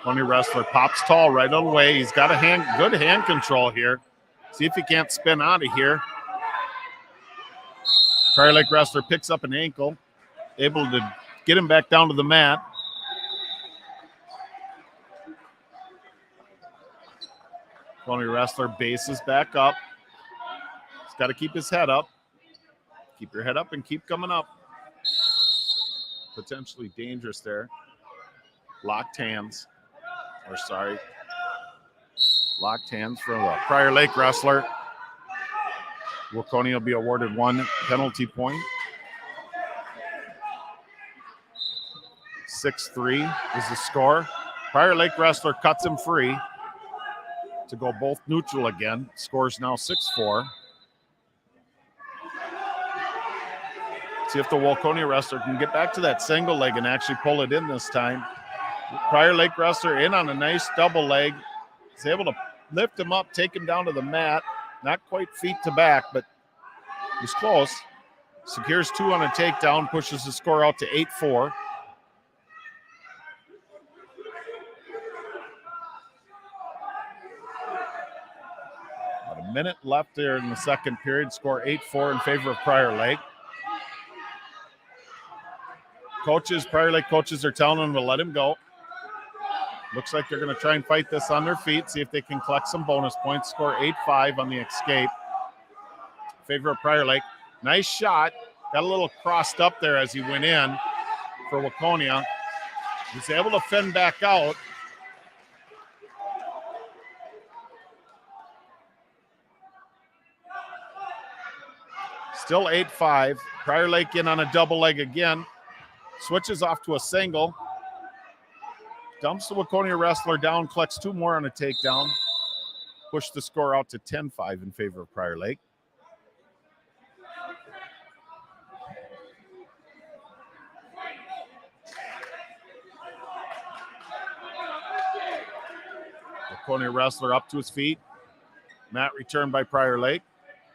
Speaker 1: Waconia wrestler pops tall right on the way. He's got good hand control here. See if he can't spin out of here. Prior Lake wrestler picks up an ankle, able to get him back down to the mat. Waconia wrestler bases back up. He's got to keep his head up. Keep your head up and keep coming up. Potentially dangerous there. Locked hands. Locked hands from the Prior Lake wrestler. Waconia will be awarded 1 penalty point. 6-3 is the score. Prior Lake wrestler cuts him free to go both neutral again. Scores now 6-4. See if the Waconia wrestler can get back to that single leg and actually pull it in this time. Prior Lake wrestler in on a nice double leg. He's able to lift him up, take him down to the mat. Not quite feet to back, but he's close. Secures 2 on a takedown, pushes the score out to 8-4. About a minute left there in the second period. Score 8-4 in favor of Prior Lake. Prior Lake coaches are telling him to let him go. Looks like they're going to try and fight this on their feet, see if they can collect some bonus points. Score 8-5 on the escape. In favor of Prior Lake. Nice shot. Got a little crossed up there as he went in for Waconia. He's able to fend back out. Still 8-5. Prior Lake in on a double leg again. Switches off to a single. Dumps the Waconia wrestler down, collects 2 more on a takedown. Push the score out to 10-5 in favor of Prior Lake. Waconia wrestler up to his feet. Mat return by Prior Lake.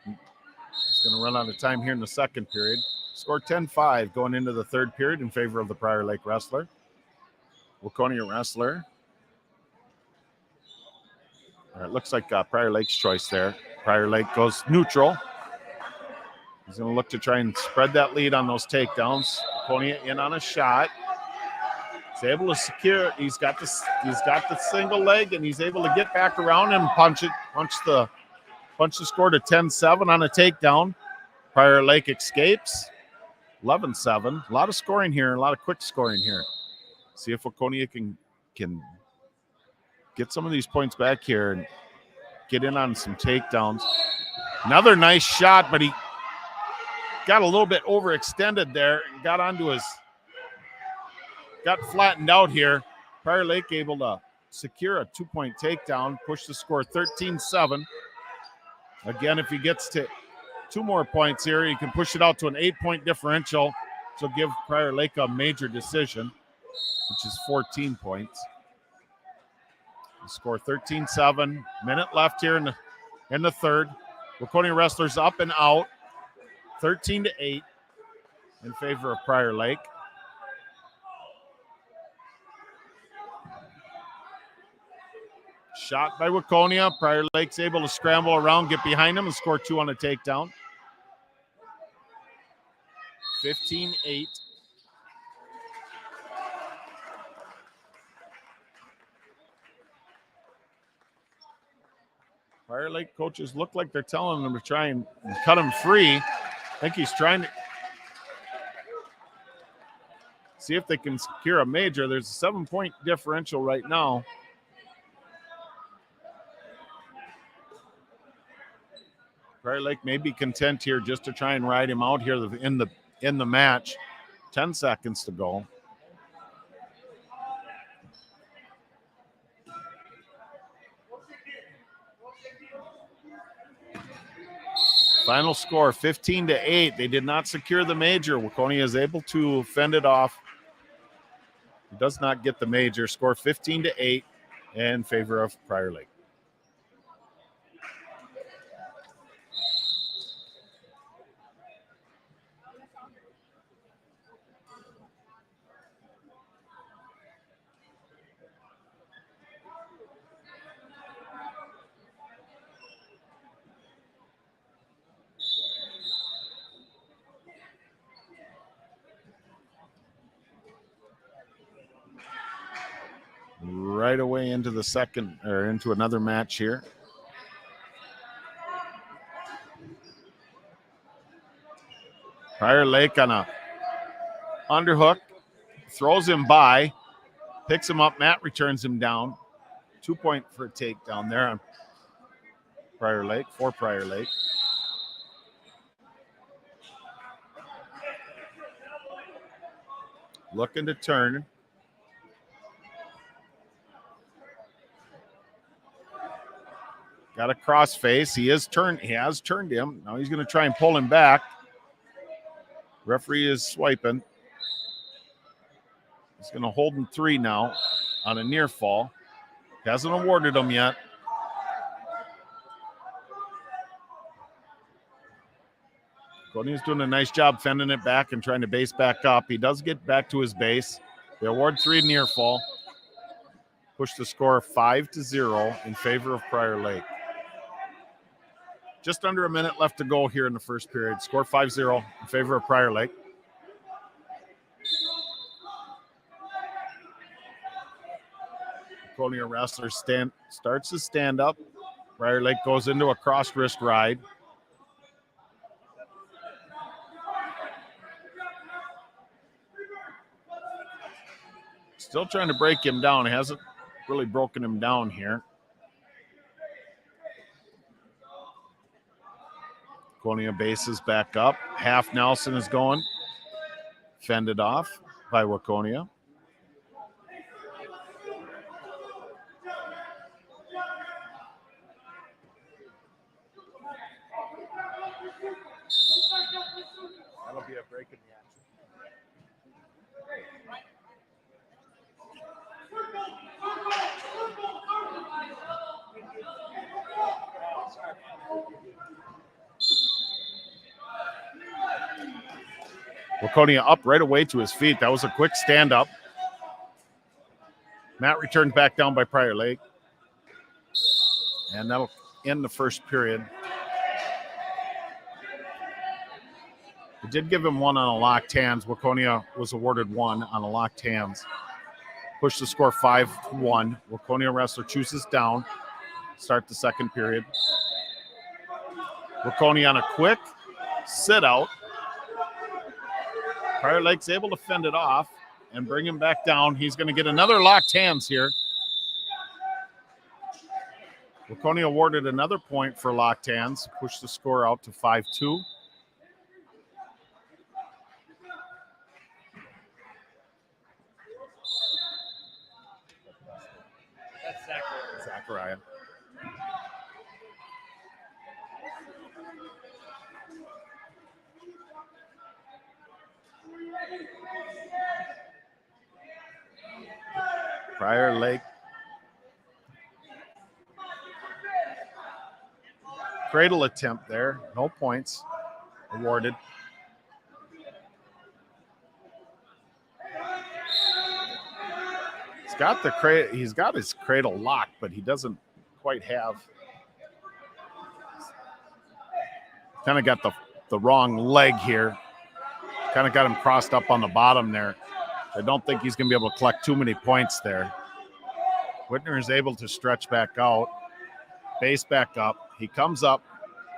Speaker 1: He's going to run out of time here in the second period. Score 10-5 going into the third period in favor of the Prior Lake wrestler. Waconia wrestler. All right, looks like Prior Lake's choice there. Prior Lake goes neutral. He's going to look to try and spread that lead on those takedowns. Waconia in on a shot. He's able to secure it. He's got the single leg, and he's able to get back around and punch the score to 10-7 on a takedown. Prior Lake escapes. 11-7. A lot of scoring here, a lot of quick scoring here. See if Waconia can get some of these points back here and get in on some takedowns. Another nice shot, but he got a little bit overextended there and got flattened out here. Prior Lake able to secure a 2-point takedown, push the score 13-7. Again, if he gets to 2 more points here, he can push it out to an 8-point differential, which will give Prior Lake a major decision, which is 14 points. The score 13-7. Minute left here in the third. Waconia wrestlers up and out. 13-8 in favor of Prior Lake. Shot by Waconia. Prior Lake's able to scramble around, get behind him, and score 2 on a takedown. 15-8. Prior Lake coaches look like they're telling him to try and cut him free. I think he's trying to see if they can secure a major. There's a 7-point differential right now. Prior Lake may be content here just to try and ride him out here in the match. 10 seconds to go. Final score 15-8. They did not secure the major. Waconia is able to fend it off. He does not get the major. Score 15-8 in favor of Prior Lake. Right away into the second, or into another match here. Prior Lake on a underhook, throws him by, picks him up. Matt returns him down. 2-point for a takedown there on Prior Lake, for Prior Lake. Looking to turn. Got a cross face. He has turned him. Now he's going to try and pull him back. Referee is swiping. He's going to hold him 3 now on a near fall. Hasn't awarded him yet. Waconia's doing a nice job fending it back and trying to base back up. He does get back to his base. They award 3 near fall. Push the score 5-0 in favor of Prior Lake. Just under a minute left to go here in the first period. Score 5-0 in favor of Prior Lake. Waconia wrestler starts to stand up. Prior Lake goes into a cross wrist ride. Still trying to break him down. He hasn't really broken him down here. Waconia bases back up. Half Nelson is going. Fended off by Waconia. That'll be a break in the action. Waconia up right away to his feet. That was a quick stand-up. Matt returned back down by Prior Lake. And that'll end the first period. It did give him one on a locked hands. Waconia was awarded one on a locked hands. Push the score 5-1. Waconia wrestler chooses down. Start the second period. Waconia on a quick sit out. Prior Lake's able to fend it off and bring him back down. He's going to get another locked hands here. Waconia awarded another point for locked hands. Push the score out to 5-2. Zachariah. Prior Lake. Cradle attempt there. No points awarded. He's got his cradle locked, but he doesn't quite have. Kind of got the wrong leg here. Kind of got him crossed up on the bottom there. I don't think he's going to be able to collect too many points there. Whitner is able to stretch back out, base back up. He comes up,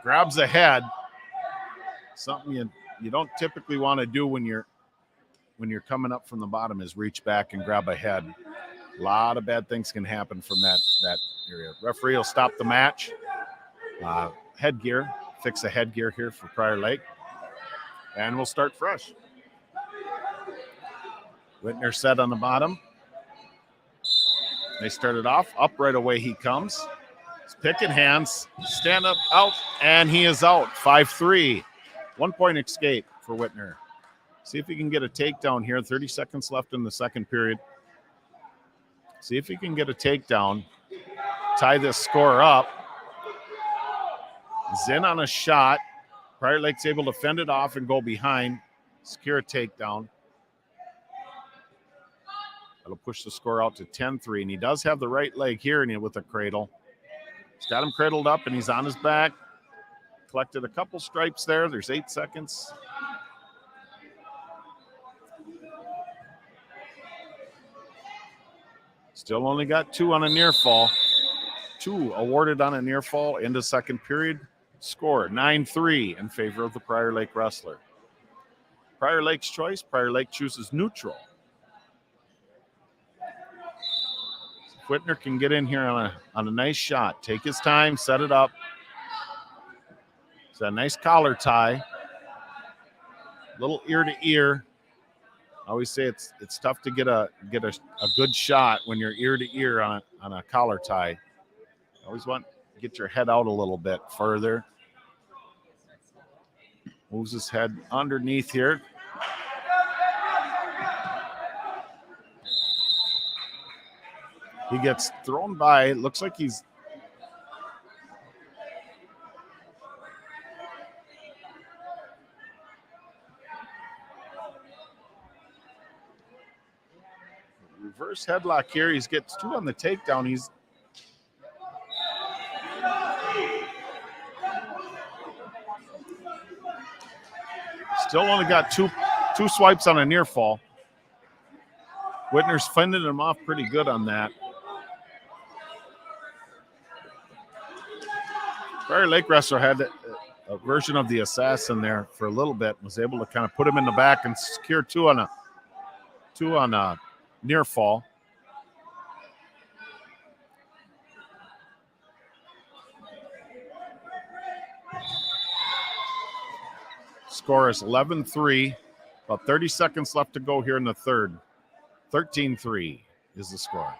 Speaker 1: grabs a head. Something you don't typically want to do when you're coming up from the bottom is reach back and grab a head. A lot of bad things can happen from that area. Referee will stop the match. Headgear, fix a headgear here for Prior Lake. And we'll start fresh. Whitner set on the bottom. They started off. Up right away he comes. He's picking hands. Stand up, out, and he is out. 5-3. 1 point escape for Whitner. See if he can get a takedown here. 30 seconds left in the second period. See if he can get a takedown. Tie this score up. He's in on a shot. Prior Lake's able to fend it off and go behind. Secure a takedown. That'll push the score out to 10-3. And he does have the right leg here with a cradle. He's got him cradled up and he's on his back. Collected a couple stripes there. There's 8 seconds. Still only got 2 on a near fall. 2 awarded on a near fall into second period. Score 9-3 in favor of the Prior Lake wrestler. Prior Lake's choice. Prior Lake chooses neutral. Whitner can get in here on a nice shot. Take his time, set it up. It's a nice collar tie. Little ear to ear. I always say it's tough to get a good shot when you're ear to ear on a collar tie. Always want to get your head out a little bit further. Moves his head underneath here. He gets thrown by. Looks like he's reverse headlock here. He gets 2 on the takedown. He's still only got two swipes on a near fall. Whitner's fending him off pretty good on that. Prior Lake wrestler had a version of the assassin there for a little bit. Was able to kind of put him in the back and secure 2 on a near fall. Score is 11-3. About 30 seconds left to go here in the third. 13-3 is the score.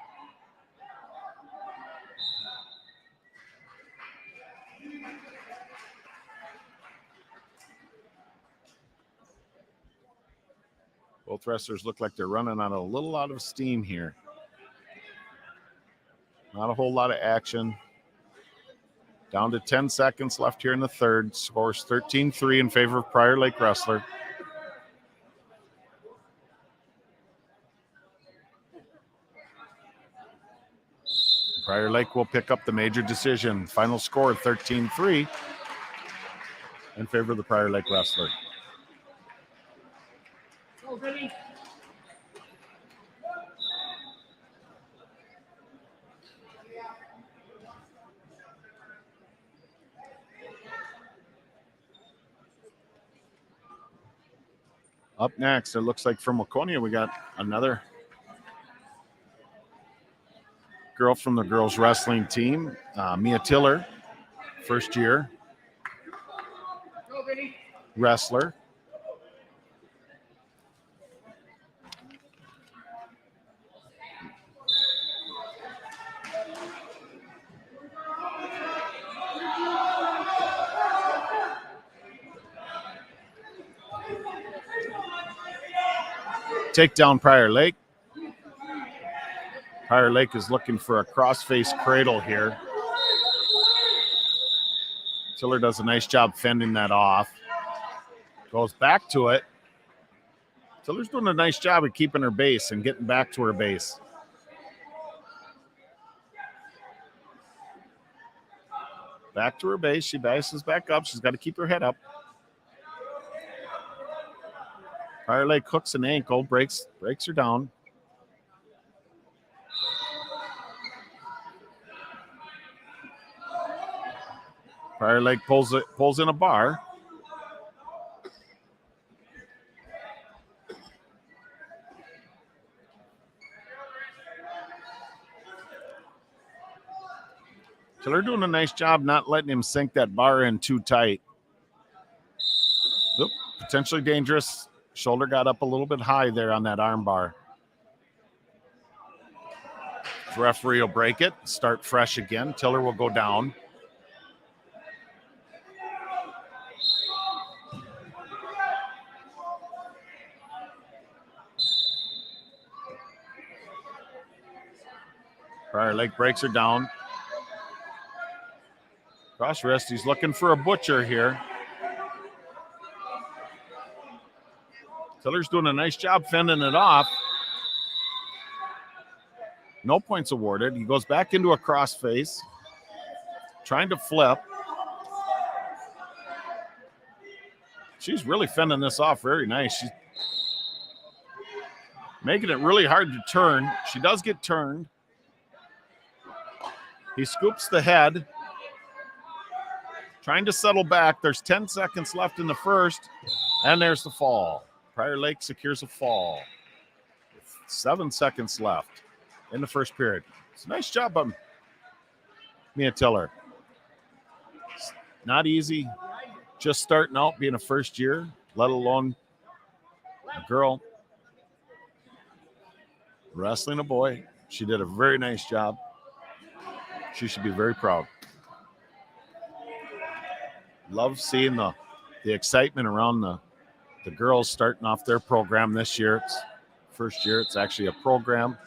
Speaker 1: Both wrestlers look like they're running on a little out of steam here. Not a whole lot of action. Down to 10 seconds left here in the third. Scores 13-3 in favor of Prior Lake wrestler. Prior Lake will pick up the major decision. Final score 13-3 in favor of the Prior Lake wrestler. Up next, it looks like from Waconia, we got another girl from the girls wrestling team, Mia Tiller, first year wrestler. Take down Prior Lake. Prior Lake is looking for a cross-face cradle here. Tiller does a nice job fending that off. Goes back to it. Tiller's doing a nice job of keeping her base and getting back to her base. Back to her base. She bases back up. She's got to keep her head up. Prior Lake hooks an ankle, breaks her down. Prior Lake pulls in a bar. Tiller doing a nice job not letting him sink that bar in too tight. Oop, potentially dangerous. Shoulder got up a little bit high there on that arm bar. The referee will break it, start fresh again. Tiller will go down. Prior Lake breaks her down. Cross wrist, he's looking for a butcher here. Tiller's doing a nice job fending it off. No points awarded. He goes back into a crossface, trying to flip. She's really fending this off very nice. She's making it really hard to turn. She does get turned. He scoops the head, trying to settle back. There's 10 seconds left in the first, and there's the fall. Prior Lake secures a fall with 7 seconds left in the first period. It's a nice job by Mia Tiller. It's not easy just starting out being a first year, let alone a girl wrestling a boy. She did a very nice job. She should be very proud. Love seeing the excitement around the girls starting off their program this year. It's first year. It's actually a program.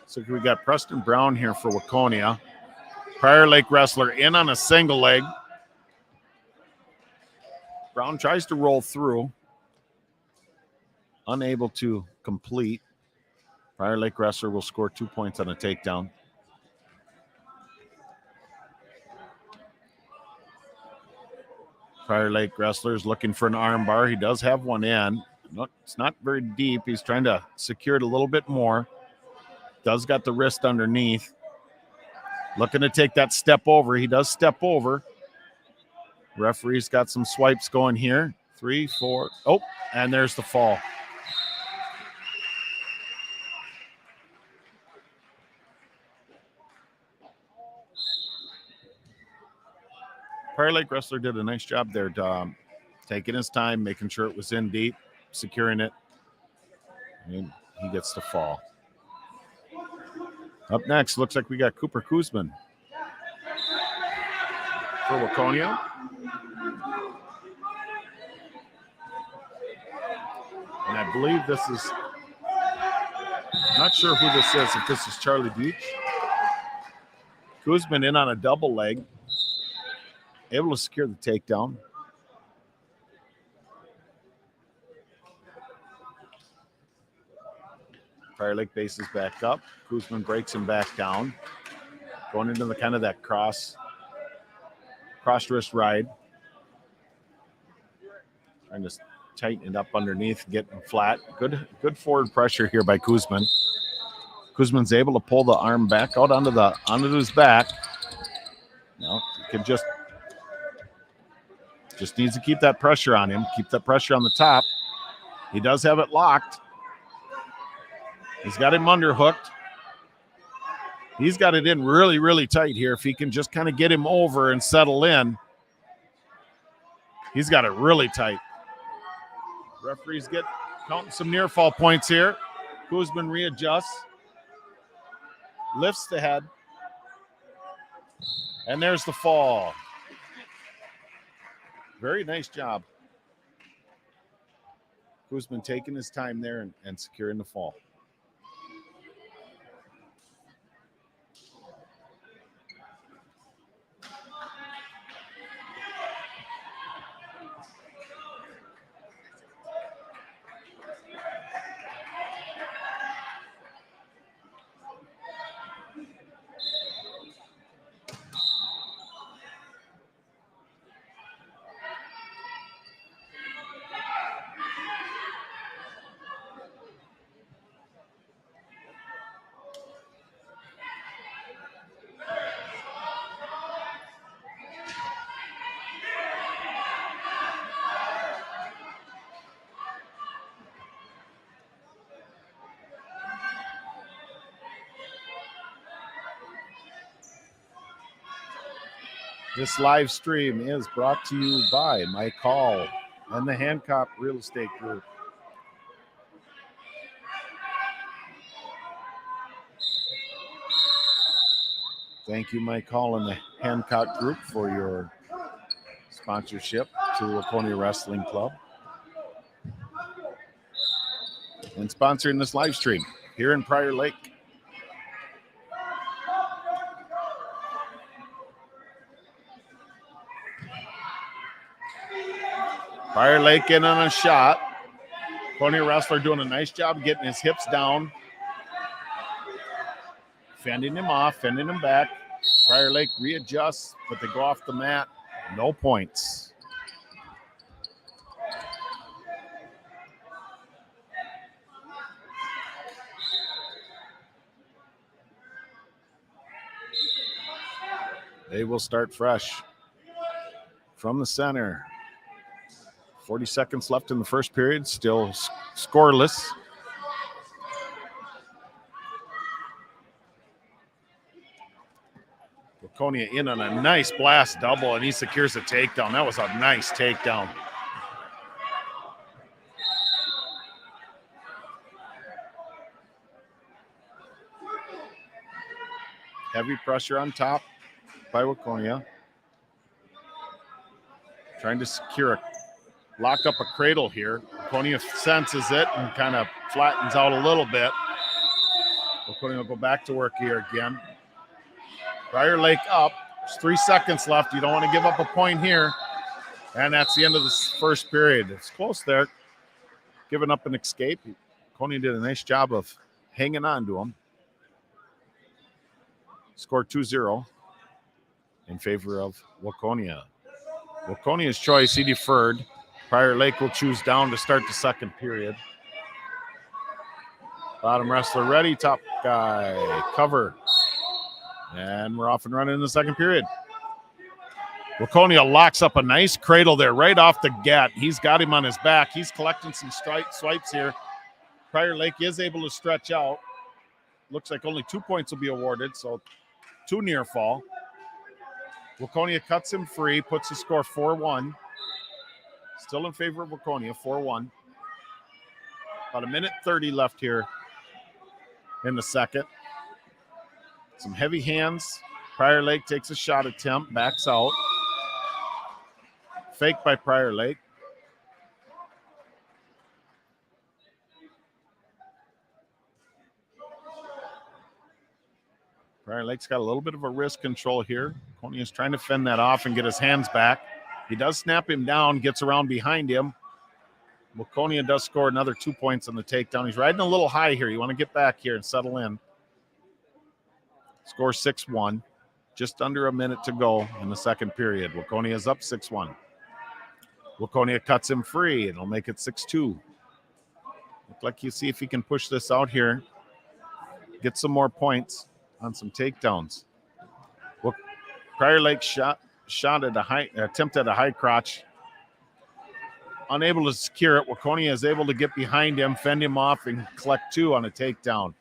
Speaker 1: So we got Preston Brown here for Waconia. Prior Lake wrestler in on a single leg. Brown tries to roll through. Unable to complete. Prior Lake wrestler will score 2 points on a takedown. Prior Lake wrestler is looking for an arm bar. He does have one in. It's not very deep. He's trying to secure it a little bit more. Does got the wrist underneath. Looking to take that step over. He does step over. Referee's got some swipes going here. 3, 4. Oh, and there's the fall. Prior Lake wrestler did a nice job there, taking his time, making sure it was in deep, securing it. And he gets the fall. Up next, looks like we got Cooper Kuzman. for Waconia. And I believe this is, not sure who this is, if this is Charlie Beach. Kuzman in on a double leg, able to secure the takedown. Prior Lake bases back up. Kuzman breaks him back down. Going into the kind of that cross wrist ride. Trying to tighten it up underneath, getting flat. Good forward pressure here by Kuzman. Kuzman's able to pull the arm back out onto his back. No, he can just needs to keep that pressure on him, keep that pressure on the top. He does have it locked. He's got him underhooked. He's got it in really, really tight here. If he can just kind of get him over and settle in, he's got it really tight. Referees counting some near fall points here. Kuzman readjusts, lifts the head, and there's the fall. Very nice job. Kuzman taking his time there and securing the fall. This live stream is brought to you by Mike Hall and the Hancock Real Estate Group. Thank you, Mike Hall and the Hancock Group, for your sponsorship to Waconia Wrestling Club and sponsoring this live stream here in Prior Lake. Prior Lake in on a shot. Waconia wrestler doing a nice job getting his hips down. Fending him off, fending him back. Prior Lake readjusts, but they go off the mat. No points. They will start fresh from the center. 40 seconds left in the first period, still scoreless. Waconia in on a nice blast double, and he secures a takedown. That was a nice takedown. Heavy pressure on top by Waconia. Trying to lock up a cradle here. Waconia senses it and kind of flattens out a little bit. Waconia will go back to work here again. Prior Lake up. There's 3 seconds left. You don't want to give up a point here. And that's the end of this first period. It's close there. Giving up an escape. Waconia did a nice job of hanging on to him. Score 2-0 in favor of Waconia. Waconia's choice, he deferred. Prior Lake will choose down to start the second period. Bottom wrestler ready, top guy, cover. And we're off and running in the second period. Waconia locks up a nice cradle there right off the get. He's got him on his back. He's collecting some swipes here. Prior Lake is able to stretch out. Looks like only 2 points will be awarded, so 2 near fall. Waconia cuts him free, puts the score 4-1. Still in favor of Waconia, 4-1. About a minute 30 left here in the second. Some heavy hands. Prior Lake takes a shot attempt, backs out. Fake by Prior Lake. Prior Lake's got a little bit of a wrist control here. Waconia is trying to fend that off and get his hands back. He does snap him down, gets around behind him. Waconia does score another 2 points on the takedown. He's riding a little high here. You want to get back here and settle in. Score 6-1. Just under a minute to go in the second period. Waconia is up 6-1. Waconia cuts him free, and it'll make it 6-2. Look like you see if he can push this out here. Get some more points on some takedowns. Prior Lake shot at a high, attempt at a high crotch. Unable to secure it. Waconia is able to get behind him, fend him off, and collect 2 on a takedown.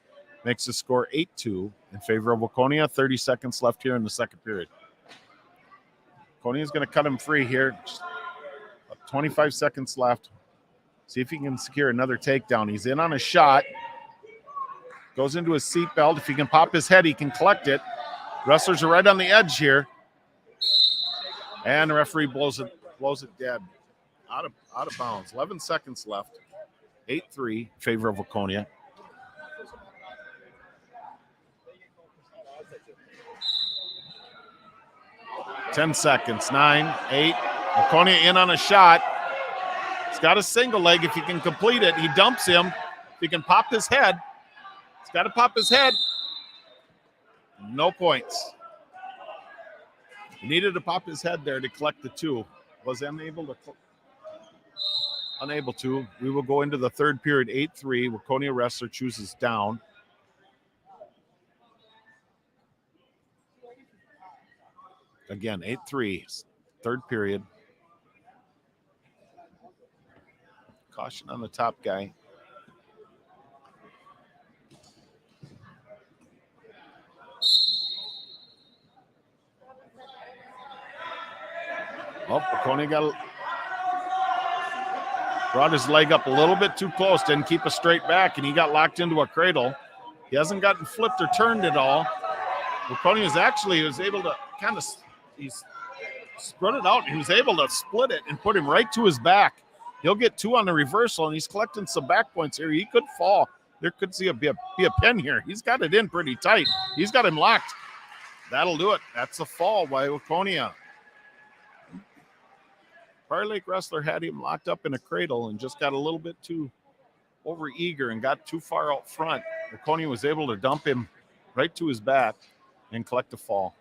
Speaker 1: Makes the score 8-2 in favor of Waconia. 30 seconds left here in the second period. Waconia is going to cut him free here. 25 seconds left. See if he can secure another takedown. He's in on a shot. Goes into his seatbelt. If he can pop his head, he can collect it. Wrestlers are right on the edge here. And the referee blows it dead. Out of bounds. 11 seconds left. 8-3 in favor of Waconia. Ten seconds. 9, 8. Waconia in on a shot. He's got a single leg. If he can complete it, he dumps him. If he can pop his head, he's got to pop his head. No points. He needed to pop his head there to collect the 2. Was unable to. We will go into the third period, 8-3. Waconia wrestler chooses down. Again, 8-3, third period. Caution on the top guy. Oh, Waconia brought his leg up a little bit too close, didn't keep a straight back, and he got locked into a cradle. He hasn't gotten flipped or turned at all. Waconia was able to he's spread it out. He was able to split it and put him right to his back. He'll get 2 on the reversal, and he's collecting some back points here. He could fall. There could be a pin here. He's got it in pretty tight. He's got him locked. That'll do it. That's a fall by Waconia. Prior Lake wrestler had him locked up in a cradle and just got a little bit too over-eager and got too far out front. Waconia was able to dump him right to his back and collect a fall.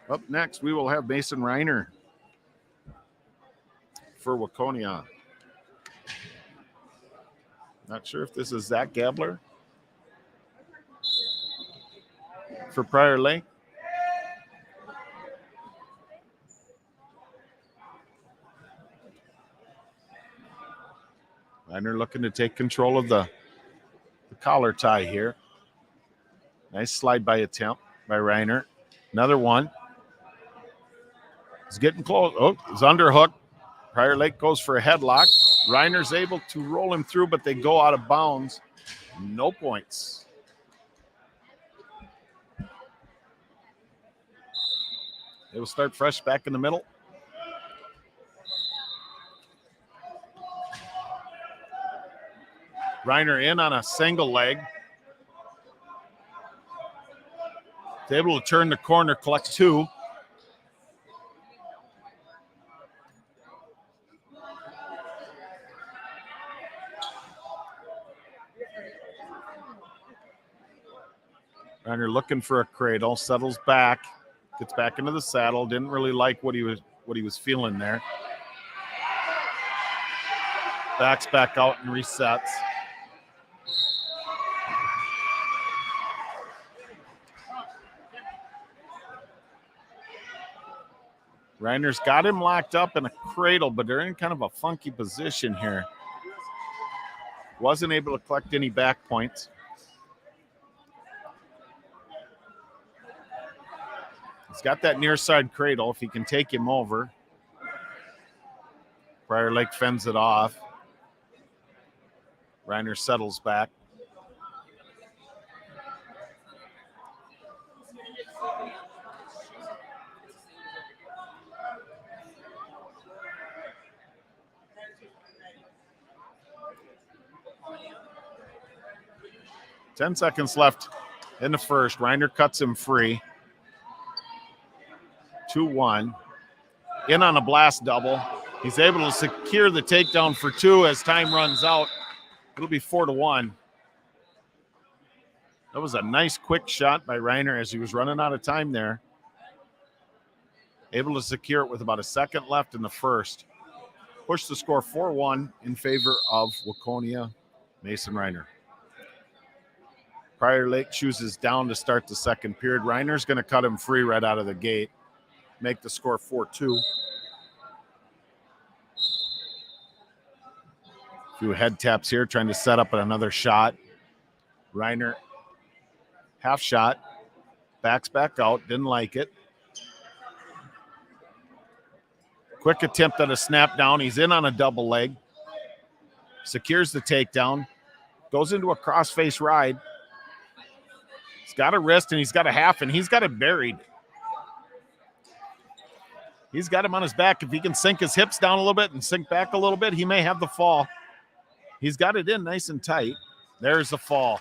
Speaker 1: Up next, we will have Mason Reiner for Waconia. Not sure if this is Zach Gabler for Prior Lake. Reiner looking to take control of the collar tie here. Nice slide by attempt by Reiner. Another one. He's getting close. Oh, he's underhooked. Prior Lake goes for a headlock. Reiner's able to roll him through, but they go out of bounds. No points. They will start fresh back in the middle. Reiner in on a single leg. He's able to turn the corner, collect 2. Reiner looking for a cradle, settles back, gets back into the saddle. Didn't really like what he was feeling there. Backs back out and resets. Reiner's got him locked up in a cradle, but they're in kind of a funky position here. Wasn't able to collect any back points. He's got that near side cradle if he can take him over. Prior Lake fends it off. Reiner settles back. 10 seconds left in the first. Reiner cuts him free. 2-1. In on a blast double. He's able to secure the takedown for 2 as time runs out. It'll be 4-1. That was a nice quick shot by Reiner as he was running out of time there. Able to secure it with about a second left in the first. Push the score 4-1 in favor of Waconia, Mason Reiner. Prior Lake chooses down to start the second period. Reiner's going to cut him free right out of the gate. Make the score 4-2. A few head taps here, trying to set up another shot. Reiner, half shot, backs back out, didn't like it. Quick attempt at a snap down. He's in on a double leg. Secures the takedown. Goes into a cross-face ride. He's got a wrist and he's got a half and he's got it buried. He's got him on his back. If he can sink his hips down a little bit and sink back a little bit, he may have the fall. He's got it in nice and tight. There's the fall.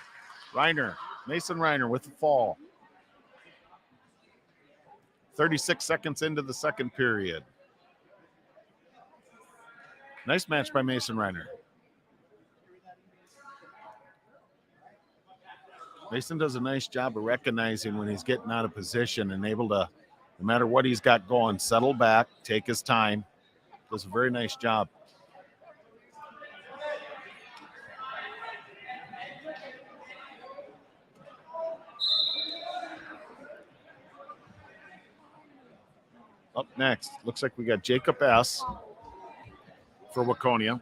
Speaker 1: Reiner, Mason Reiner with the fall. 36 seconds into the second period. Nice match by Mason Reiner. Mason does a nice job of recognizing when he's getting out of position and able to, no matter what he's got going, settle back, take his time. Does a very nice job. Up next, looks like we got Jacob S. for Waconia.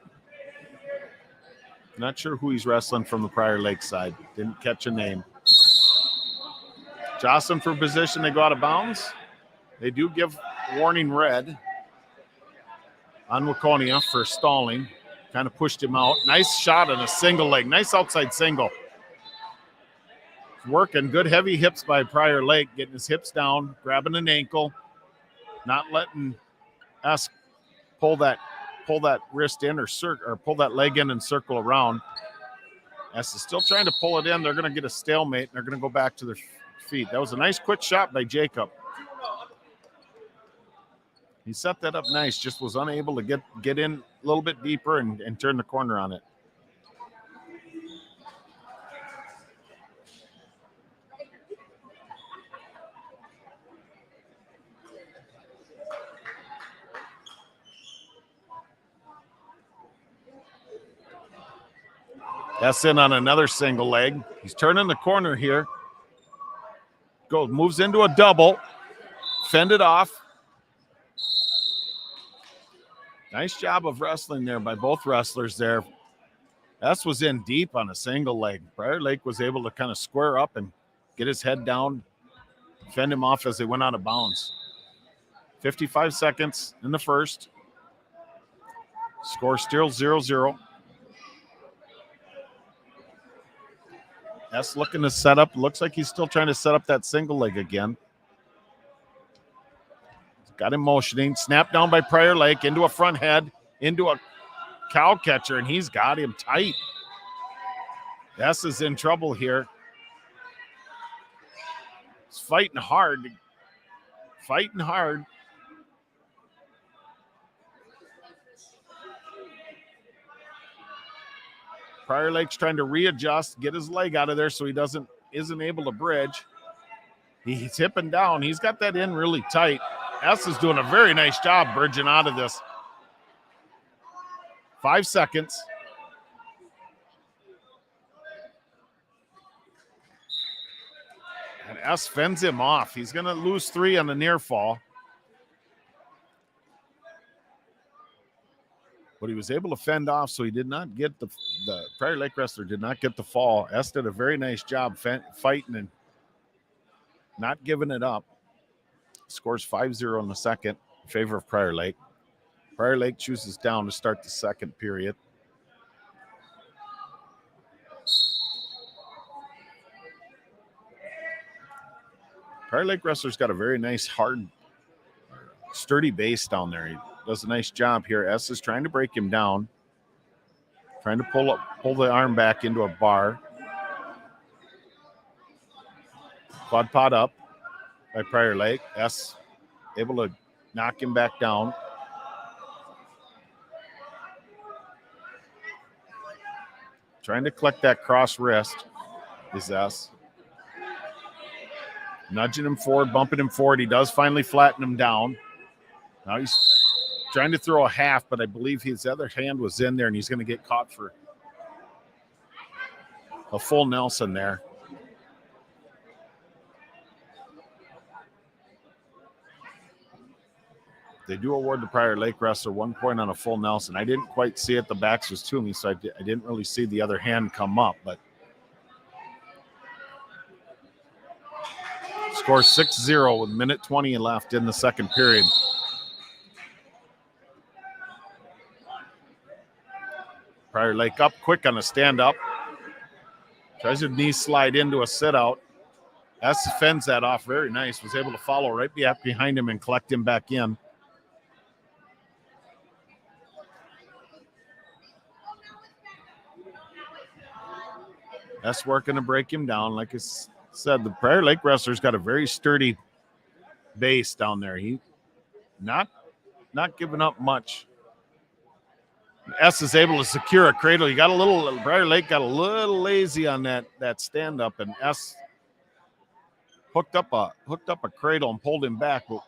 Speaker 1: Not sure who he's wrestling from the Prior Lake side. Didn't catch a name. Jocelyn for position. They go out of bounds. They do give warning red on Waconia for stalling. Kind of pushed him out. Nice shot on a single leg. Nice outside single. Working. Good heavy hips by Prior Lake. Getting his hips down. Grabbing an ankle. Not letting us pull that wrist in or pull that leg in and circle around. S is still trying to pull it in. They're going to get a stalemate, and they're going to go back to their feet. That was a nice quick shot by Jacob. He set that up nice, just was unable to get in a little bit deeper and turn the corner on it. That's in on another single leg. He's turning the corner here. Moves into a double. Fended off. Nice job of wrestling there by both wrestlers there. S was in deep on a single leg. Prior Lake was able to kind of square up and get his head down, fend him off as they went out of bounds. 55 seconds in the first. Score still 0-0. S looking to set up. Looks like he's still trying to set up that single leg again. Got him motioning. Snap down by Prior Lake into a front head, into a cow catcher, and he's got him tight. S is in trouble here. He's fighting hard. Fighting hard. Prior Lake's trying to readjust, get his leg out of there so he isn't able to bridge. He's hipping down. He's got that in really tight. S is doing a very nice job bridging out of this. 5 seconds. And S fends him off. He's going to lose 3 on the near fall. But he was able to fend off, so he did not get the Prior Lake wrestler did not get the fall. S did a very nice job fighting and not giving it up. Scores 5-0 in the second in favor of Prior Lake. Prior Lake chooses down to start the second period. Prior Lake wrestler's got a very nice, hard, sturdy base down there. He does a nice job here. S is trying to break him down. Trying to pull the arm back into a bar. Quad pot up by Prior Lake. S able to knock him back down. Trying to collect that cross wrist is S. Nudging him forward, bumping him forward. He does finally flatten him down. Now he's trying to throw a half, but I believe his other hand was in there, and he's going to get caught for a full Nelson there. They do award the Prior Lake wrestler 1 point on a full Nelson. I didn't quite see it. The backs was to me, so I didn't really see the other hand come up. But score 6-0 with 1:20 left in the second period. Prior Lake up quick on a stand-up. Tries to knee slide into a sit-out. S fends that off very nice. Was able to follow right behind him and collect him back in. S working to break him down. Like I said, the Prior Lake wrestler's got a very sturdy base down there. He not giving up much. S is able to secure a cradle. Prior Lake got a little lazy on that stand up, and S hooked up a cradle and pulled him back, but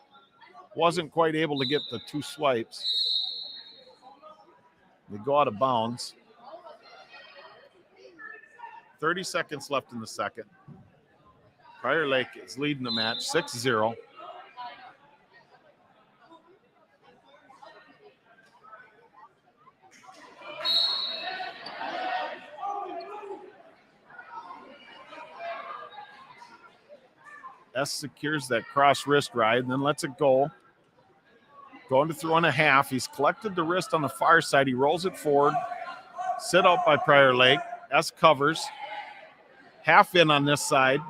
Speaker 1: wasn't quite able to get the 2 swipes. They go out of bounds. 30 seconds left in the second. Prior Lake is leading the match 6-0. S secures that cross wrist ride and then lets it go. Going to throw in a half. He's collected the wrist on the far side. He rolls it forward. Sit out by Prior Lake. S covers. Half in on this side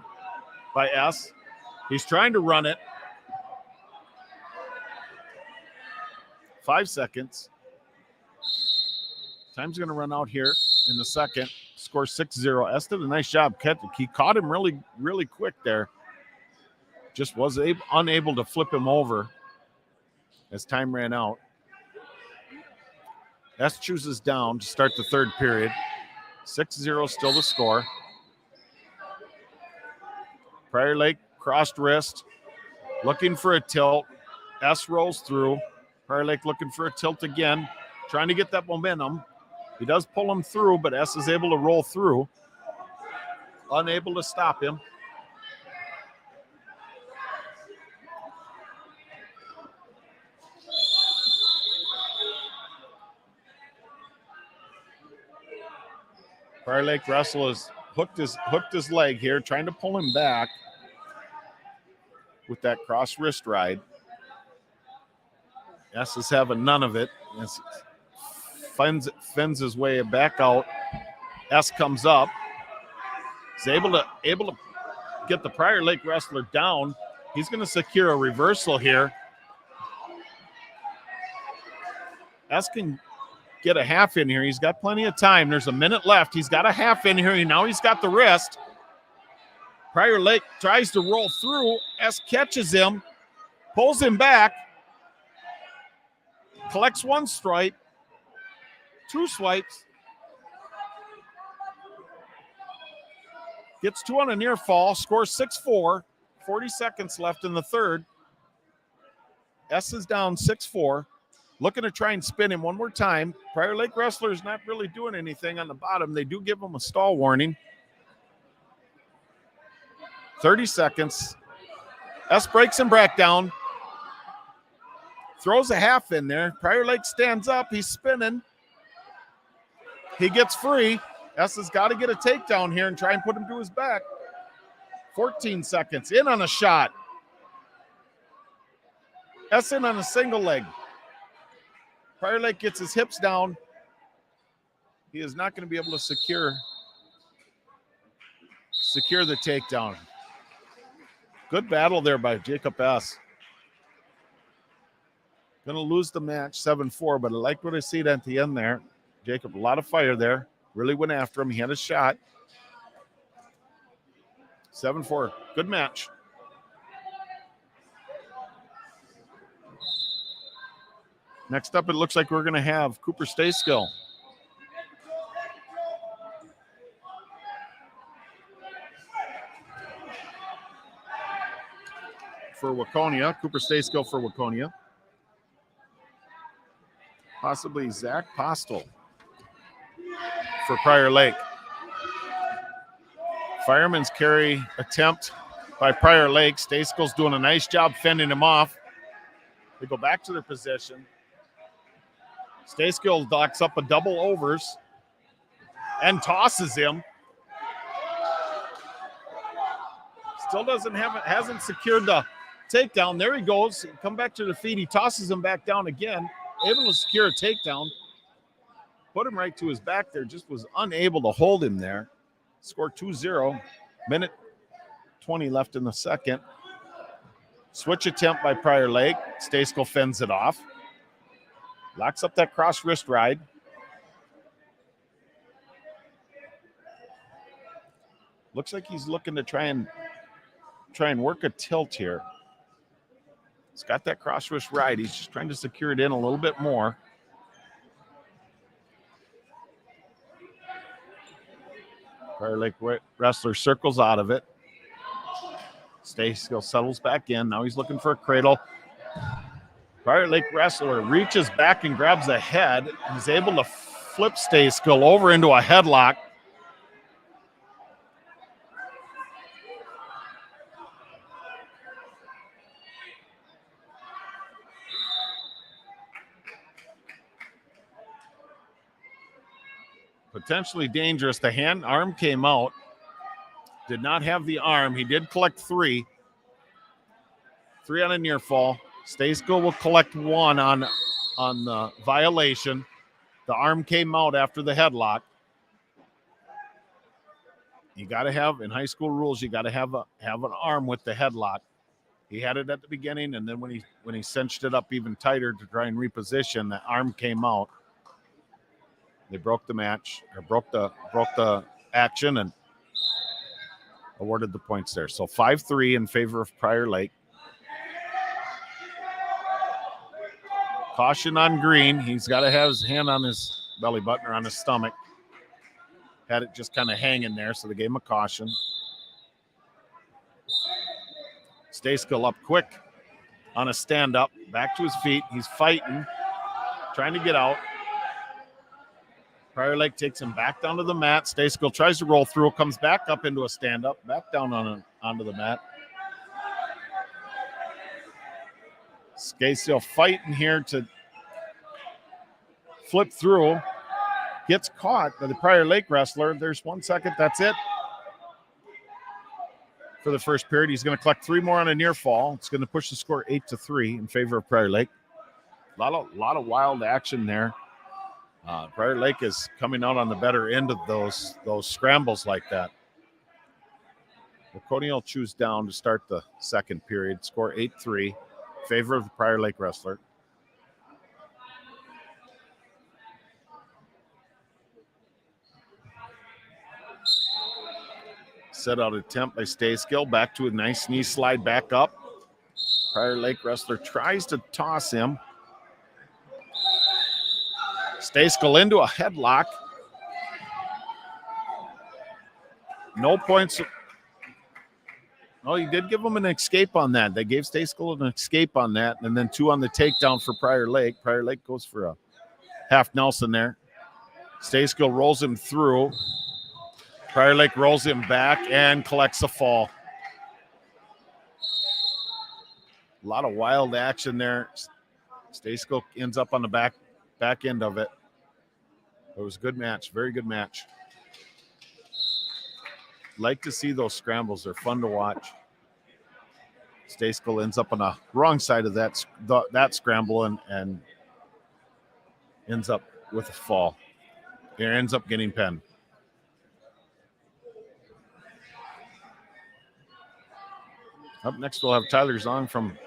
Speaker 1: by S. He's trying to run it. 5 seconds. Time's going to run out here in the second. Score 6-0. S did a nice job. He caught him really, really quick there. Just was unable to flip him over as time ran out. S chooses down to start the third period. 6-0 still the score. Prior Lake crossed wrist, looking for a tilt. S rolls through. Prior Lake looking for a tilt again, trying to get that momentum. He does pull him through, but S is able to roll through. Unable to stop him. Prior Lake wrestler has hooked his leg here, trying to pull him back with that cross wrist ride. S is having none of it. S fends his way back out. S comes up. He's able to get the Prior Lake wrestler down. He's going to secure a reversal here. S can get a half in here. He's got plenty of time. There's a minute left. He's got a half in here. Now he's got the wrist. Prior Lake tries to roll through. S catches him, pulls him back, collects 1 strike, 2 swipes, gets 2 on a near fall, scores 6-4, 40 seconds left in the third. S is down 6-4. Looking to try and spin him one more time. Prior Lake wrestler's not really doing anything on the bottom. They do give him a stall warning. 30 seconds. S breaks him back down. Throws a half in there. Prior Lake stands up. He's spinning. He gets free. S has got to get a takedown here and try and put him to his back. 14 seconds. In on a shot. S in on a single leg. Prior Lake gets his hips down. He is not going to be able to secure the takedown. Good battle there by Jacob S. Going to lose the match 7-4, but I like what I see at the end there. Jacob, a lot of fire there. Really went after him. He had a shot. 7-4. Good match. Next up, it looks like we're going to have Cooper Stayskill. For Waconia, Cooper Stayskill for Waconia. Possibly Zach Postel for Prior Lake. Fireman's carry attempt by Prior Lake. Stayskill's doing a nice job fending him off. They go back to their position. Stayskill docks up a double overs and tosses him. Still hasn't secured the takedown. There he goes. Come back to the feet. He tosses him back down again. Able to secure a takedown. Put him right to his back there. Just was unable to hold him there. Score 2-0. Minute 20 left in the second. Switch attempt by Prior Lake. Stayskill fends it off. Locks up that cross wrist ride. Looks like he's looking to try and work a tilt here. He's got that cross wrist ride. He's just trying to secure it in a little bit more. Prior Lake wrestler circles out of it. Stayskill settles back in. Now he's looking for a cradle. Prior Lake wrestler reaches back and grabs a head and is able to flip Stayskill over into a headlock. Potentially dangerous. The arm came out. Did not have the arm. He did collect 3. 3 on a near fall. Stayskill will collect 1 on the violation. The arm came out after the headlock. You got to have, in high school rules, you got to have an arm with the headlock. He had it at the beginning, and then when he cinched it up even tighter to try and reposition, the arm came out. They broke the match, or broke the action, and awarded the points there. So 5-3 in favor of Prior Lake. Caution on Green. He's got to have his hand on his belly button or on his stomach. Had it just kind of hanging there, so they gave him a caution. Stayskill up quick on a stand-up. Back to his feet. He's fighting, trying to get out. Prior Lake takes him back down to the mat. Stayskill tries to roll through, comes back up into a stand-up, back down onto the mat. Stayskill fighting here to flip through. Gets caught by the Prior Lake wrestler. There's 1 second. That's it for the first period. He's going to collect 3 more on a near fall. It's going to push the score 8-3 in favor of Prior Lake. A lot of wild action there. Prior Lake is coming out on the better end of those scrambles like that. Waconia will choose down to start the second period. Score 8-3 in favor of the Prior Lake wrestler. Set out attempt by Stayskill. Back to a nice knee slide back up. Prior Lake wrestler tries to toss him. Stayskill into a headlock. No points. Oh, he did give him an escape on that. They gave Stayskill an escape on that, and then 2 on the takedown for Prior Lake. Prior Lake goes for a half Nelson there. Stayskill rolls him through. Prior Lake rolls him back and collects a fall. A lot of wild action there. Stayskill ends up on the back end of it. It was a good match, very good match. Like to see those scrambles. They're fun to watch. Stayskill ends up on the wrong side of that scramble and ends up with a fall. He ends up getting pinned. Up next, we'll have Tyler Zong from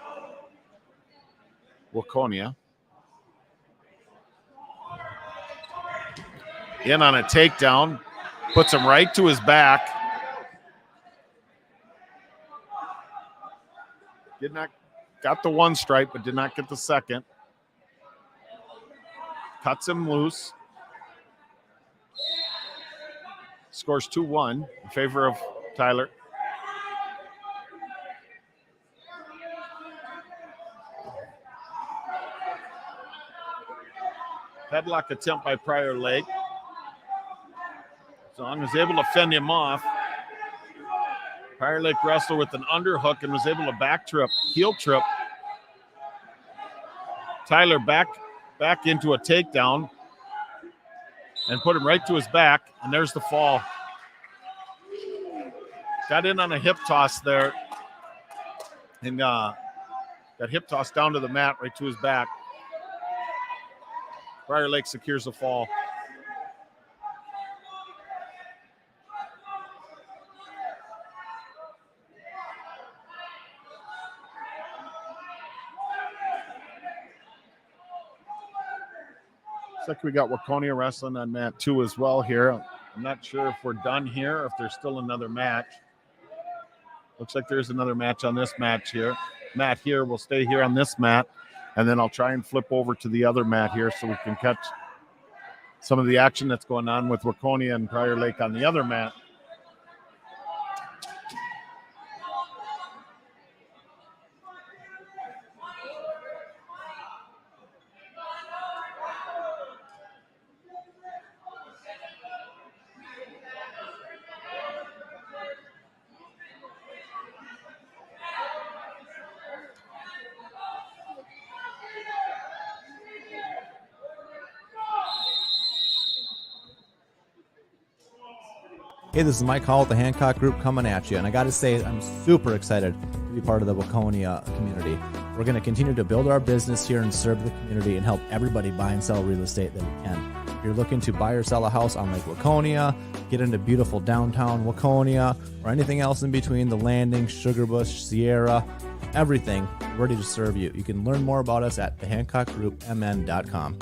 Speaker 1: Waconia. In on a takedown, puts him right to his back. got the one strike, but did not get the second. Cuts him loose. Scores 2-1 in favor of Tyler. Headlock attempt by Prior Lake. Zong was able to fend him off. Prior Lake wrestled with an underhook and was able to back trip, heel trip. Tyler back into a takedown and put him right to his back, and there's the fall. Got in on a hip toss there and got hip toss down to the mat right to his back. Prior Lake secures the fall. Looks like we got Waconia wrestling on mat 2 as well here. I'm not sure if we're done here or if there's still another match. Looks like there's another match on this match here. Mat here will stay here on this mat, and then I'll try and flip over to the other mat here so we can catch some of the action that's going on with Waconia and Prior Lake on the other mat.
Speaker 2: Hey, this is Mike Hall with the Hancock Group coming at you, and I got to say I'm super excited to be part of the Waconia community. We're going to continue to build our business here and serve the community and help everybody buy and sell real estate that we can. If you're looking to buy or sell a house on Lake Waconia, get into beautiful downtown Waconia, or anything else in between, the Landing, Sugarbush, Sierra, everything, we're ready to serve you. You can learn more about us at thehancockgroupmn.com.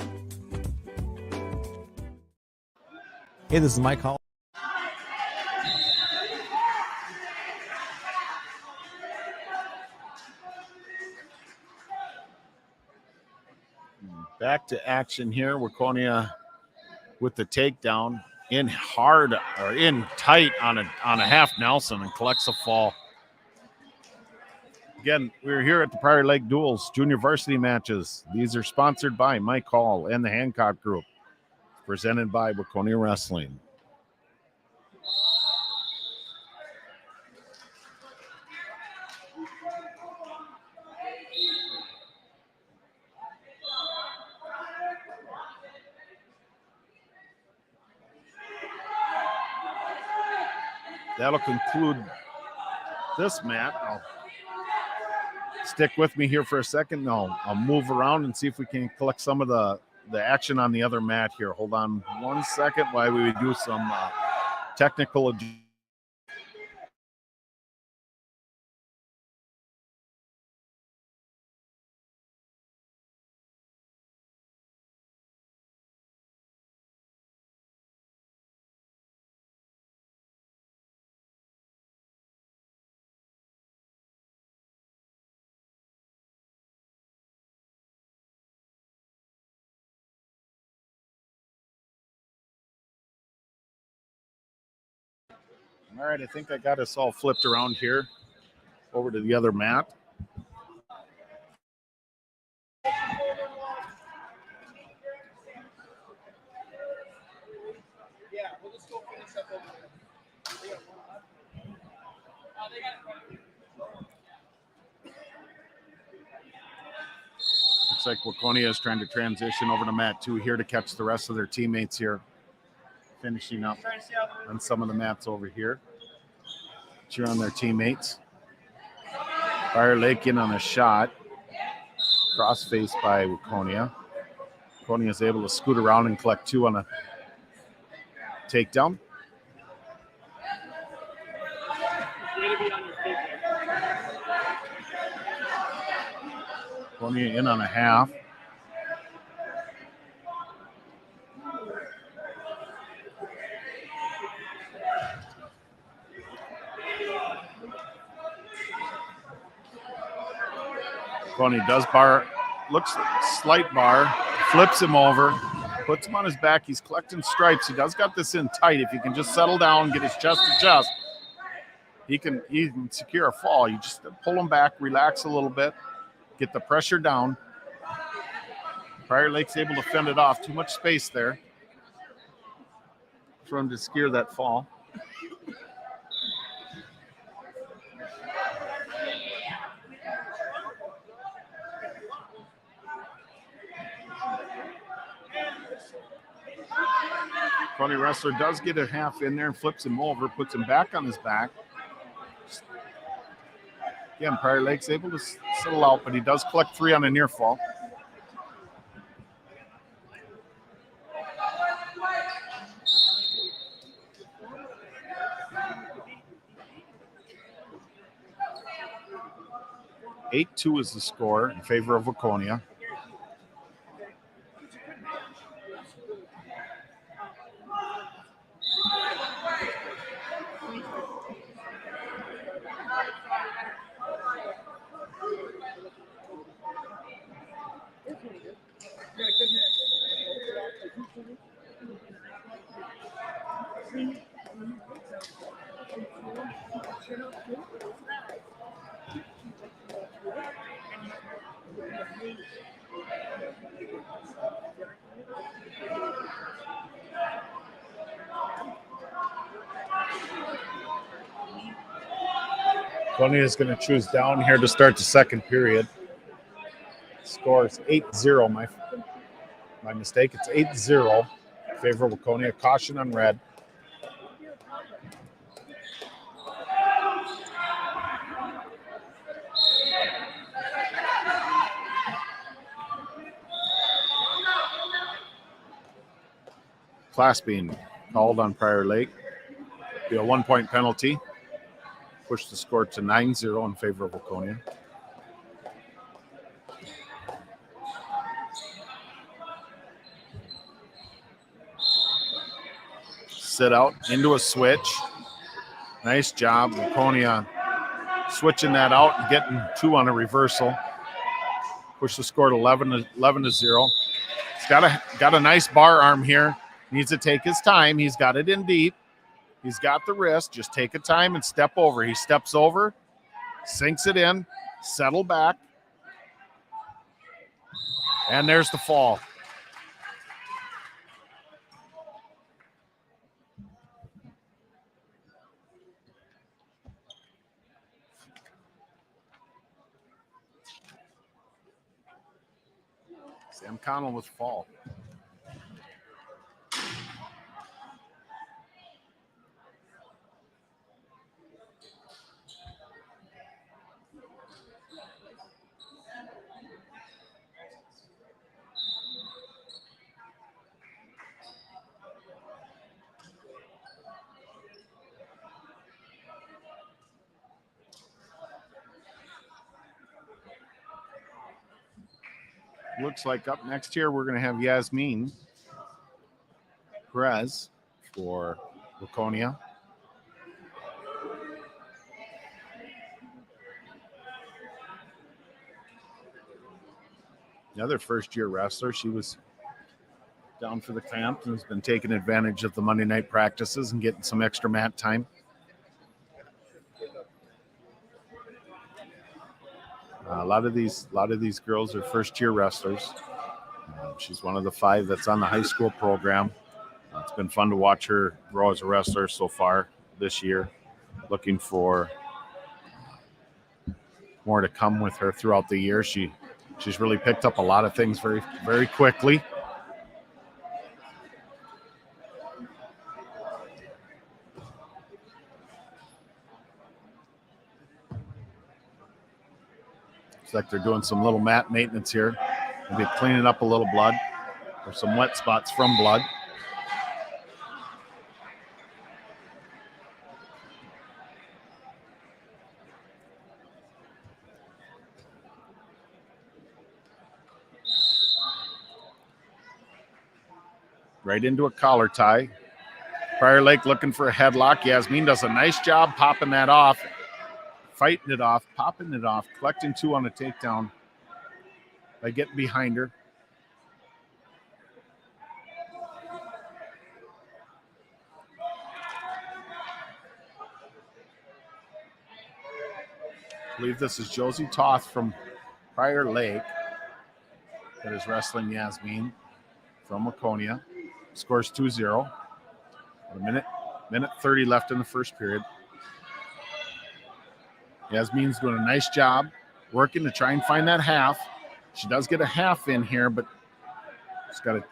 Speaker 2: Hey, this is Mike Hall.
Speaker 1: Back to action here. Waconia with the takedown in hard or in tight on a half Nelson and collects a fall. Again, we're here at the Prior Lake Duels Junior Varsity matches. These are sponsored by Mike Hall and the Hancock Group. Presented by Waconia Wrestling. That'll conclude this mat. Stick with me here for a second. I'll move around and see if we can collect some of the action on the other mat here. Hold on 1 second while we do some technical. All right, I think I got us all flipped around here over to the other mat.
Speaker 3: Yeah, we'll just go finish up over there.
Speaker 1: Looks like Waconia is trying to transition over to mat 2 here to catch the rest of their teammates here. Finishing up on some of the mats over here. Cheer on their teammates. Prior Lake in on a shot. Crossface by Waconia. Waconia is able to scoot around and collect 2 on a takedown. Waconia in on a half. Waconia does bar, looks slight bar, flips him over, puts him on his back. He's collecting stripes. He does got this in tight. If he can just settle down, get his chest to chest, he can secure a fall. You just pull him back, relax a little bit, get the pressure down. Prior Lake's able to fend it off. Too much space there for him to secure that fall. Funny wrestler does get a half in there and flips him over, puts him back on his back. Again, Prior Lake's able to settle out, but he does collect 3 on a near fall. (8-2) is the score in favor of Waconia. Waconia is going to choose down here to start the second period. Score is 8-0. My mistake. It's 8-0 in favor of Waconia. Caution on red. Class being called on Prior Lake. Be a 1-point penalty. Push the score to 9-0 in favor of Waconia. Sit out into a switch. Nice job, Waconia, switching that out and getting 2 on a reversal. Push the score to 11-0. He's got a nice bar arm here. Needs to take his time. He's got it in deep. He's got the wrist. Just take a time and step over. He steps over, sinks it in, settle back, and there's the fall. Sam Connell with fall. Looks like up next here we're going to have Yasmin Perez for Waconia. Another first-year wrestler. She was down for the camp and has been taking advantage of the Monday night practices and getting some extra mat time. A lot of these girls are first-year wrestlers. She's one of the 5 that's on the high school program. It's been fun to watch her grow as a wrestler so far this year. Looking for more to come with her throughout the year. She's really picked up a lot of things very, very quickly. Looks like they're doing some little mat maintenance here. Maybe cleaning up a little blood or some wet spots from blood. Right into a collar tie. Prior Lake looking for a headlock. Yasmin does a nice job popping that off. Fighting it off, popping it off, collecting 2 on a takedown. by getting behind her. I believe this is Josie Toth from Prior Lake that is wrestling Yasmin from Waconia. Scores 2-0. A minute 30 left in the first period. Yasmin's doing a nice job working to try and find that half. She does get a half in here, but she's got a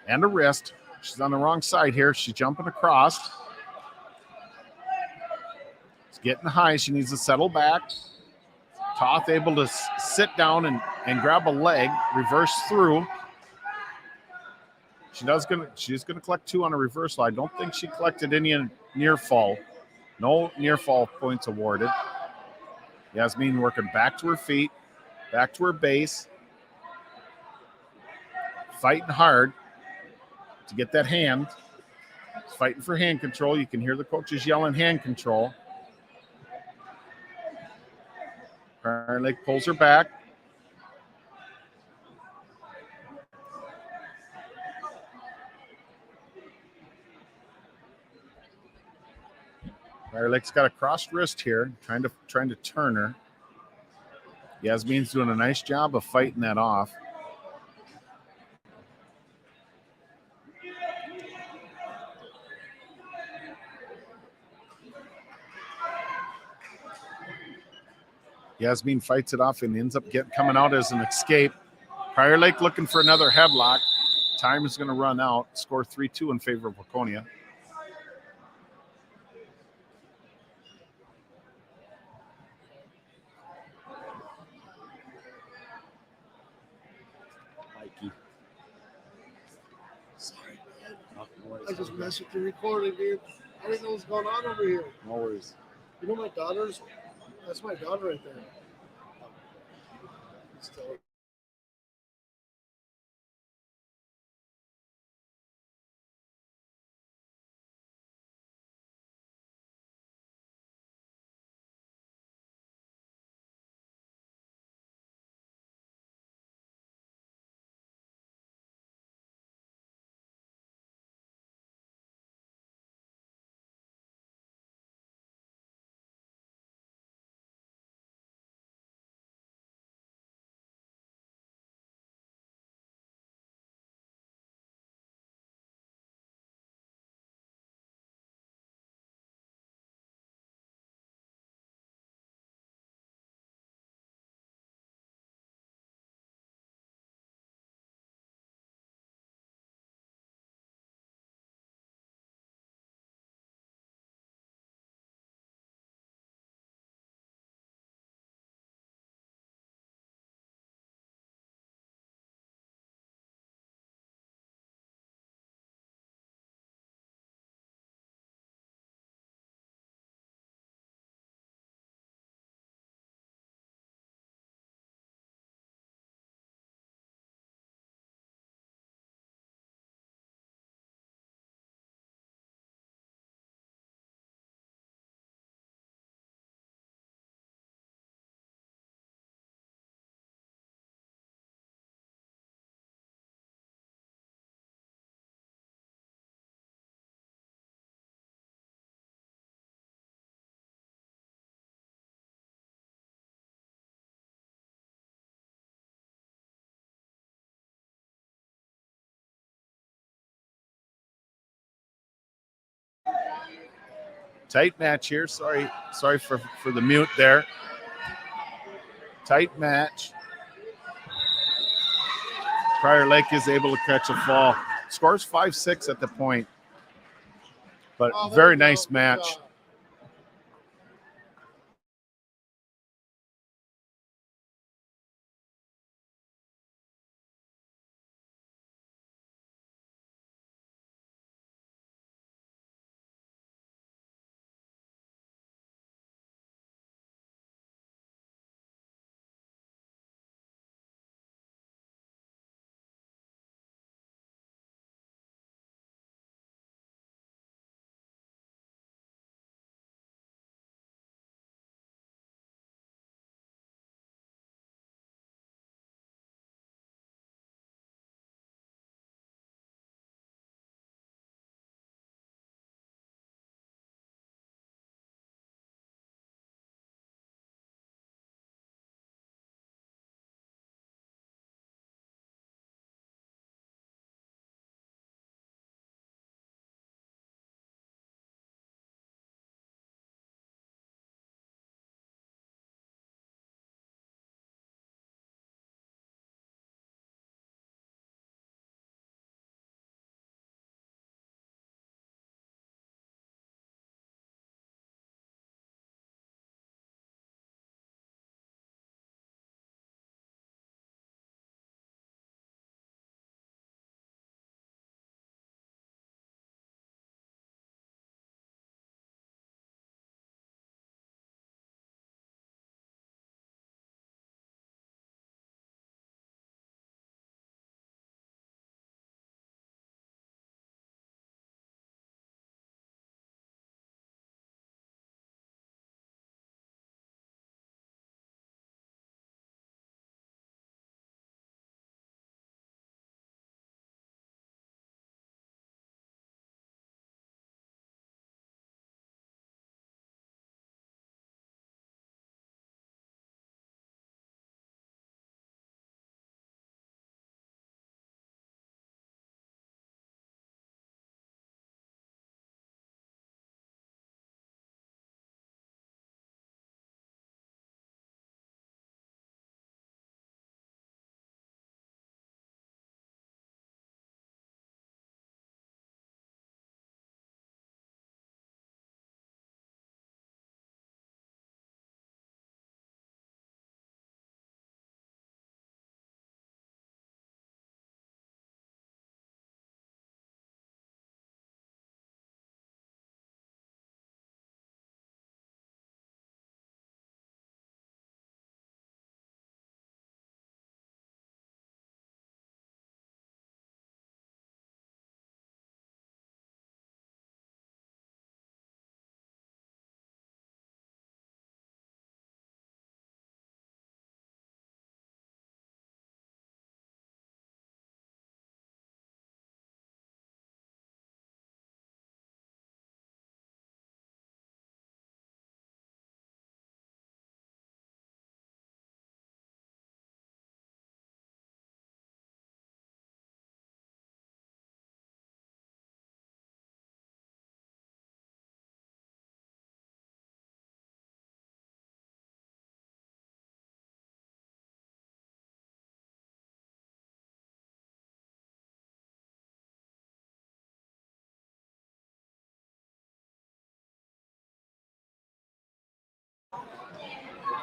Speaker 1: and a wrist. She's on the wrong side here. She's jumping across. It's getting high. She needs to settle back. Toth able to sit down and grab a leg, reverse through. She's gonna collect 2 on a reversal. I don't think she collected any near fall. No near fall points awarded. Yasmin working back to her feet, back to her base, fighting hard to get that hand. Fighting for hand control. You can hear the coaches yelling hand control. Prior Lake pulls her back. Prior Lake's got a crossed wrist here, trying to turn her. Yasmin's doing a nice job of fighting that off. Yasmin fights it off and ends up coming out as an escape. Prior Lake looking for another headlock. Time is going to run out. Score 3-2 in favor of Waconia. Mikey.
Speaker 3: Sorry, man. I just messed with the recording, dude. I didn't know what's going on over here.
Speaker 1: No worries.
Speaker 3: You know my daughter's? That's my daughter right there. Still.
Speaker 1: Tight match here. Sorry for the mute there. Tight match. Prior Lake is able to catch a fall. Scores 5-6 at the point. But very nice match.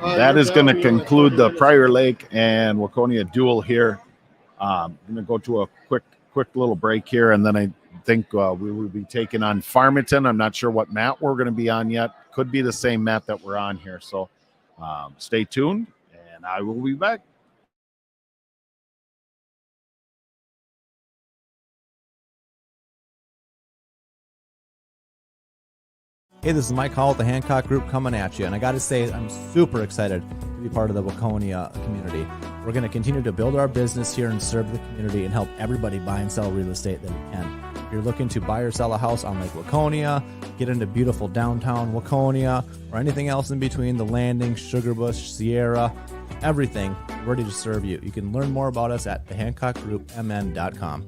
Speaker 1: that is going to conclude the Prior Lake and Waconia duel here. I'm going to go to a quick little break here, and then I think we will be taking on Farmington. I'm not sure what map we're going to be on yet. Could be the same map that we're on here. So stay tuned, and I will be back.
Speaker 2: Hey, this is Mike Hall with the Hancock Group coming at you, and I got to say, I'm super excited to be part of the Waconia community. We're going to continue to build our business here and serve the community and help everybody buy and sell real estate that we can. If you're looking to buy or sell a house on Lake Waconia, get into beautiful downtown Waconia, or anything else in between, the Landing, Sugarbush, Sierra, everything, we're ready to serve you. You can learn more about us at thehancockgroupmn.com.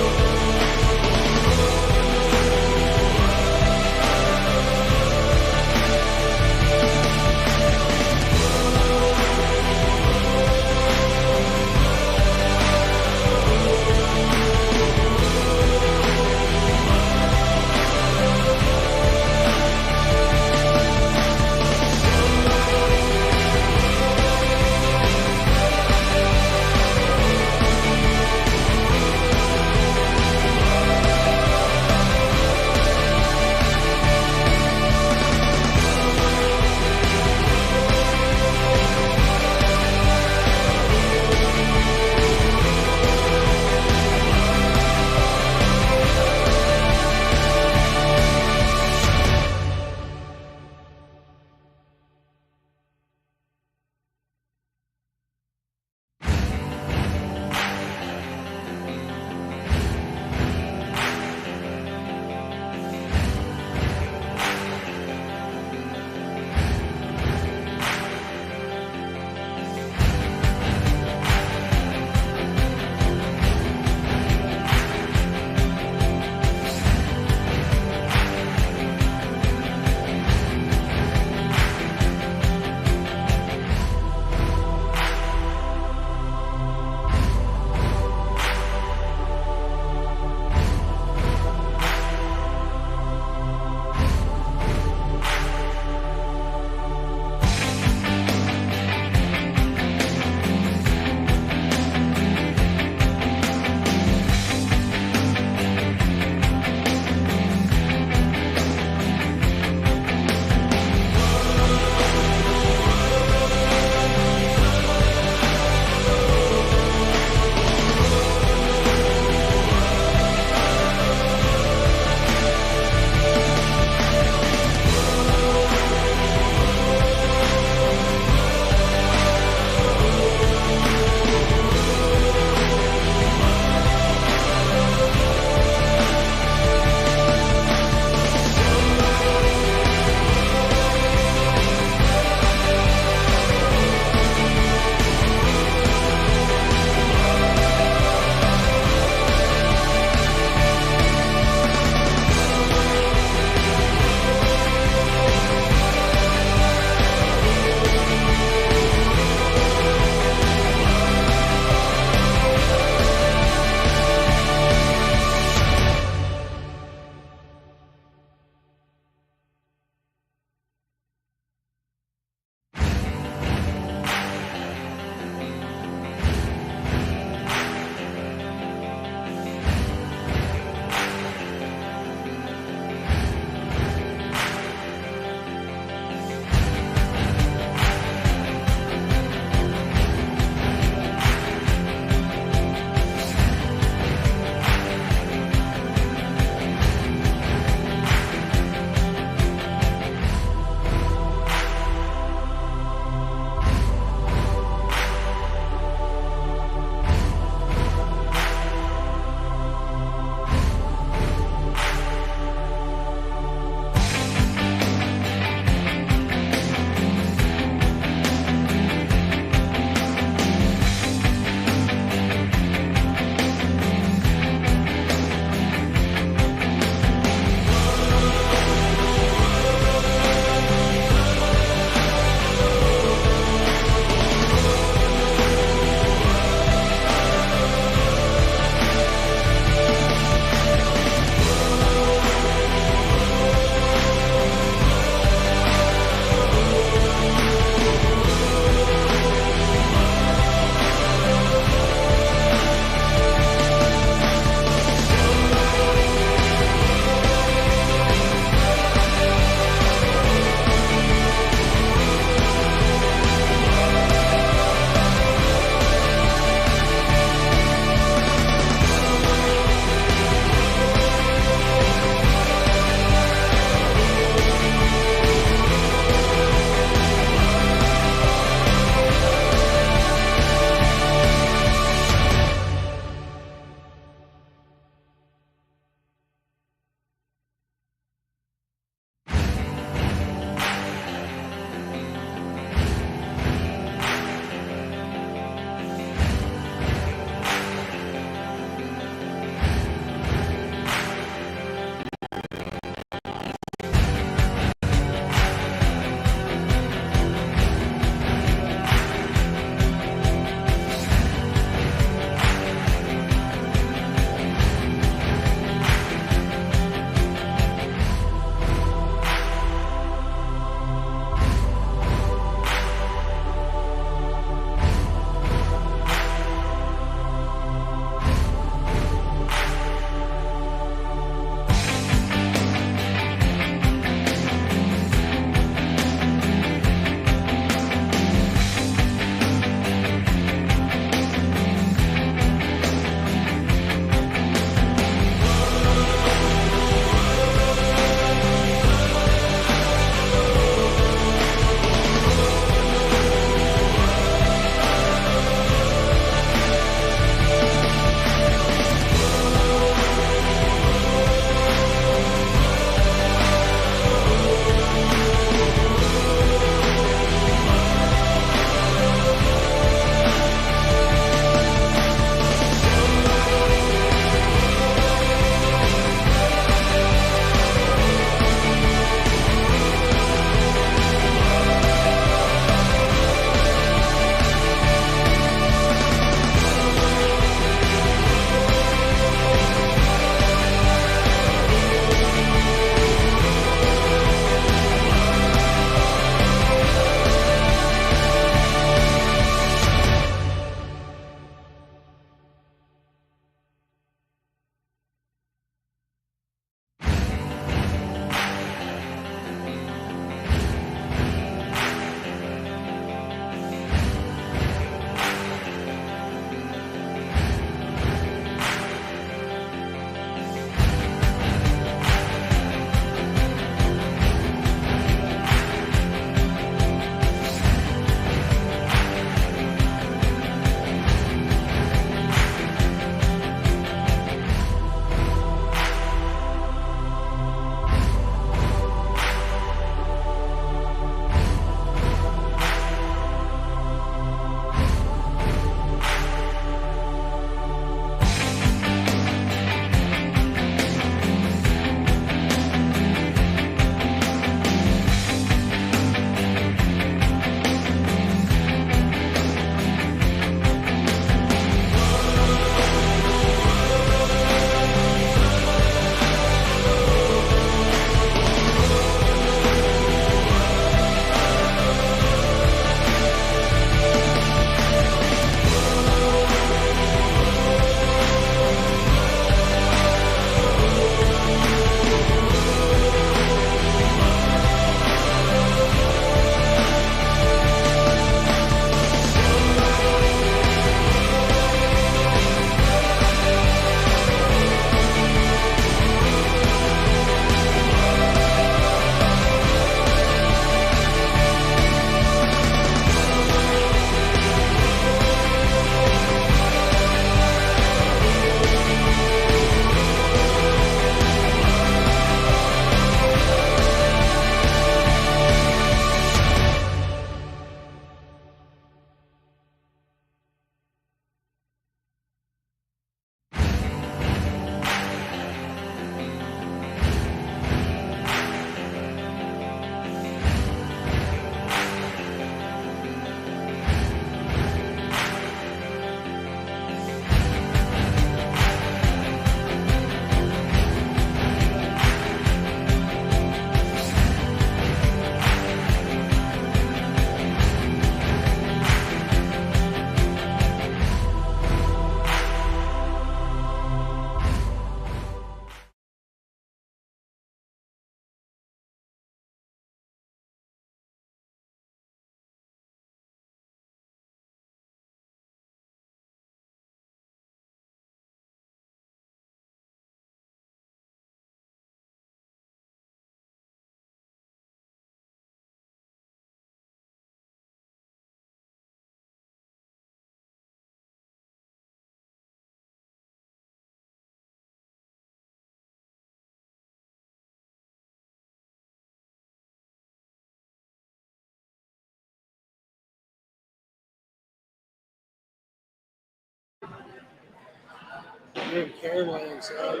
Speaker 3: Good camera inside.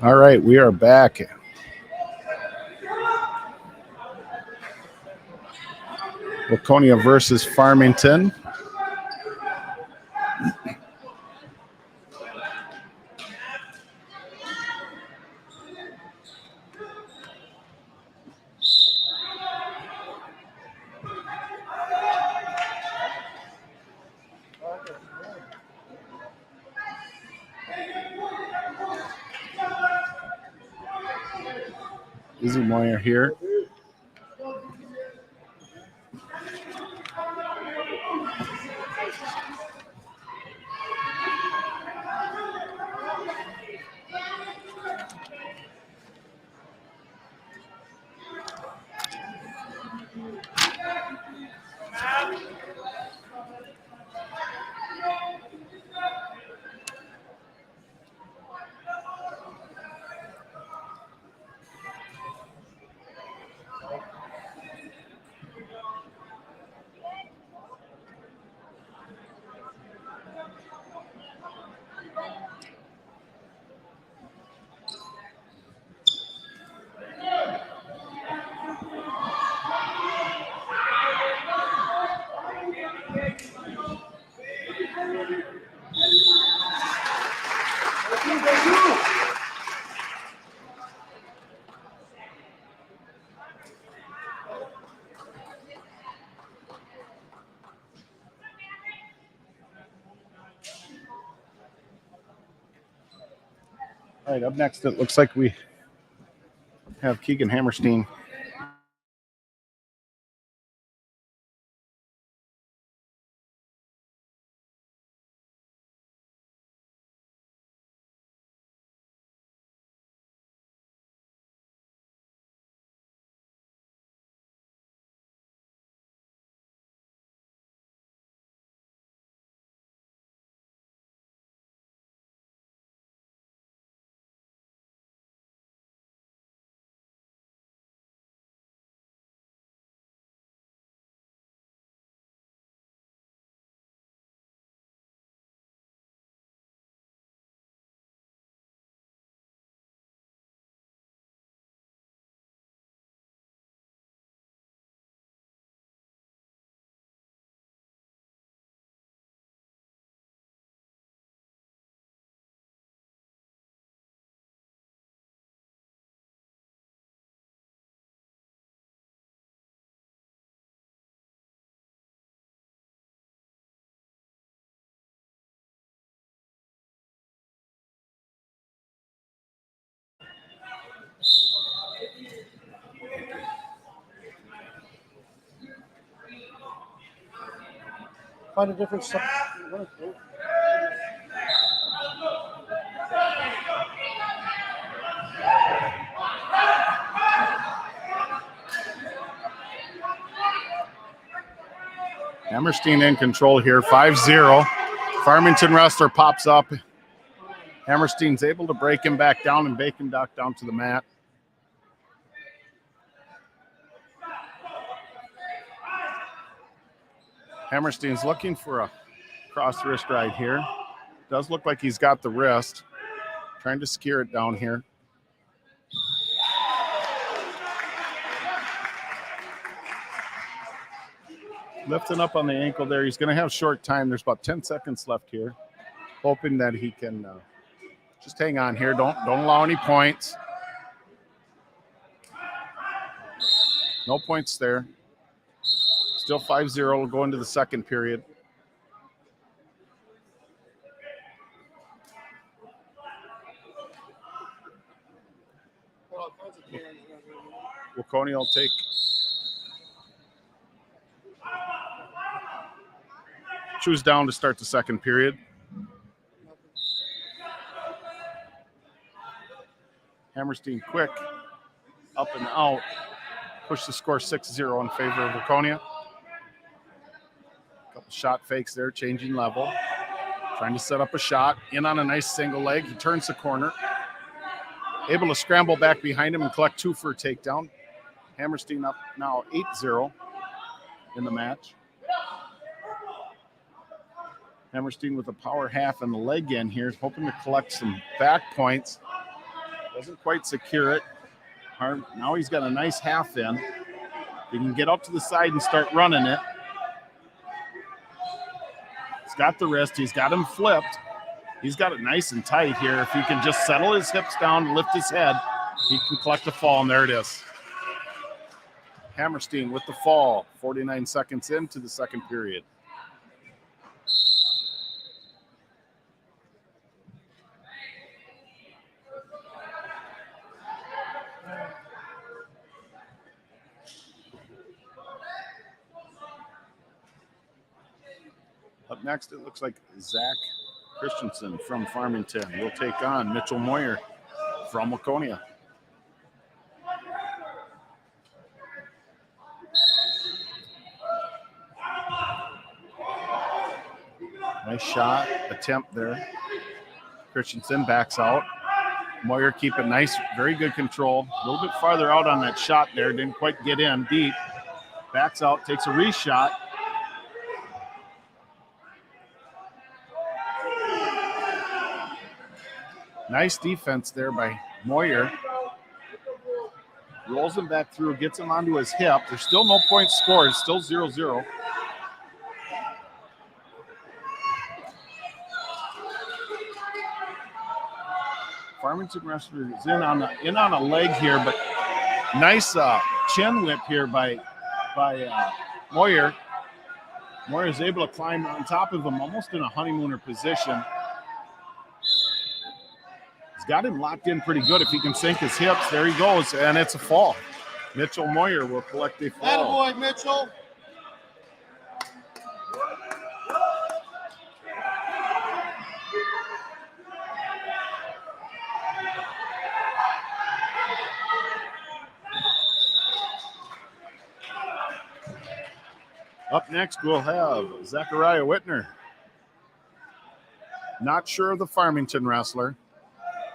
Speaker 1: All right, we are back. Waconia versus Farmington. Izzy Moyer here. All right, up next, it looks like we have Keegan Hammerstein.
Speaker 3: Find a different side.
Speaker 1: Hammerstein in control here, 5-0. Farmington wrestler pops up. Hammerstein's able to break him back down and bake him back down to the mat. Hammerstein's looking for a cross wrist ride here. Does look like he's got the wrist. Trying to secure it down here. Lifting up on the ankle there. He's going to have short time. There's about 10 seconds left here. Hoping that he can just hang on here. Don't allow any points. No points there. Still 5-0. We'll go into the second period. Waconia will take choose down to start the second period. Hammerstein quick, up and out. Push the score 6-0 in favor of Waconia. shot fakes there, changing level. Trying to set up a shot. In on a nice single leg. He turns the corner. Able to scramble back behind him and collect 2 for a takedown. Hammerstein up now 8-0 in the match. Hammerstein with a power half and the leg in here, hoping to collect some back points. Doesn't quite secure it. Now he's got a nice half in. He can get up to the side and start running it. He's got the wrist. He's got him flipped. He's got it nice and tight here. If he can just settle his hips down, lift his head, he can collect a fall, and there it is. Hammerstein with the fall, 49 seconds into the second period. Up next, it looks like Zach Christensen from Farmington will take on Mitchell Moyer from Waconia. Nice shot attempt there. Christensen backs out. Moyer keeping nice, very good control. A little bit farther out on that shot there. Didn't quite get in deep. Backs out, takes a reshot. Nice defense there by Moyer. Rolls him back through, gets him onto his hip. There's still no points scored, still 0-0. Farmington wrestler is in on a leg here, but nice chin whip here by Moyer. Moyer is able to climb on top of him, almost in a honeymooner position. He's got him locked in pretty good. If he can sink his hips, there he goes, and it's a fall. Mitchell Moyer will collect a fall.
Speaker 3: Attaboy, Mitchell.
Speaker 1: Up next, we'll have Zachariah Whitner. Not sure of the Farmington wrestler.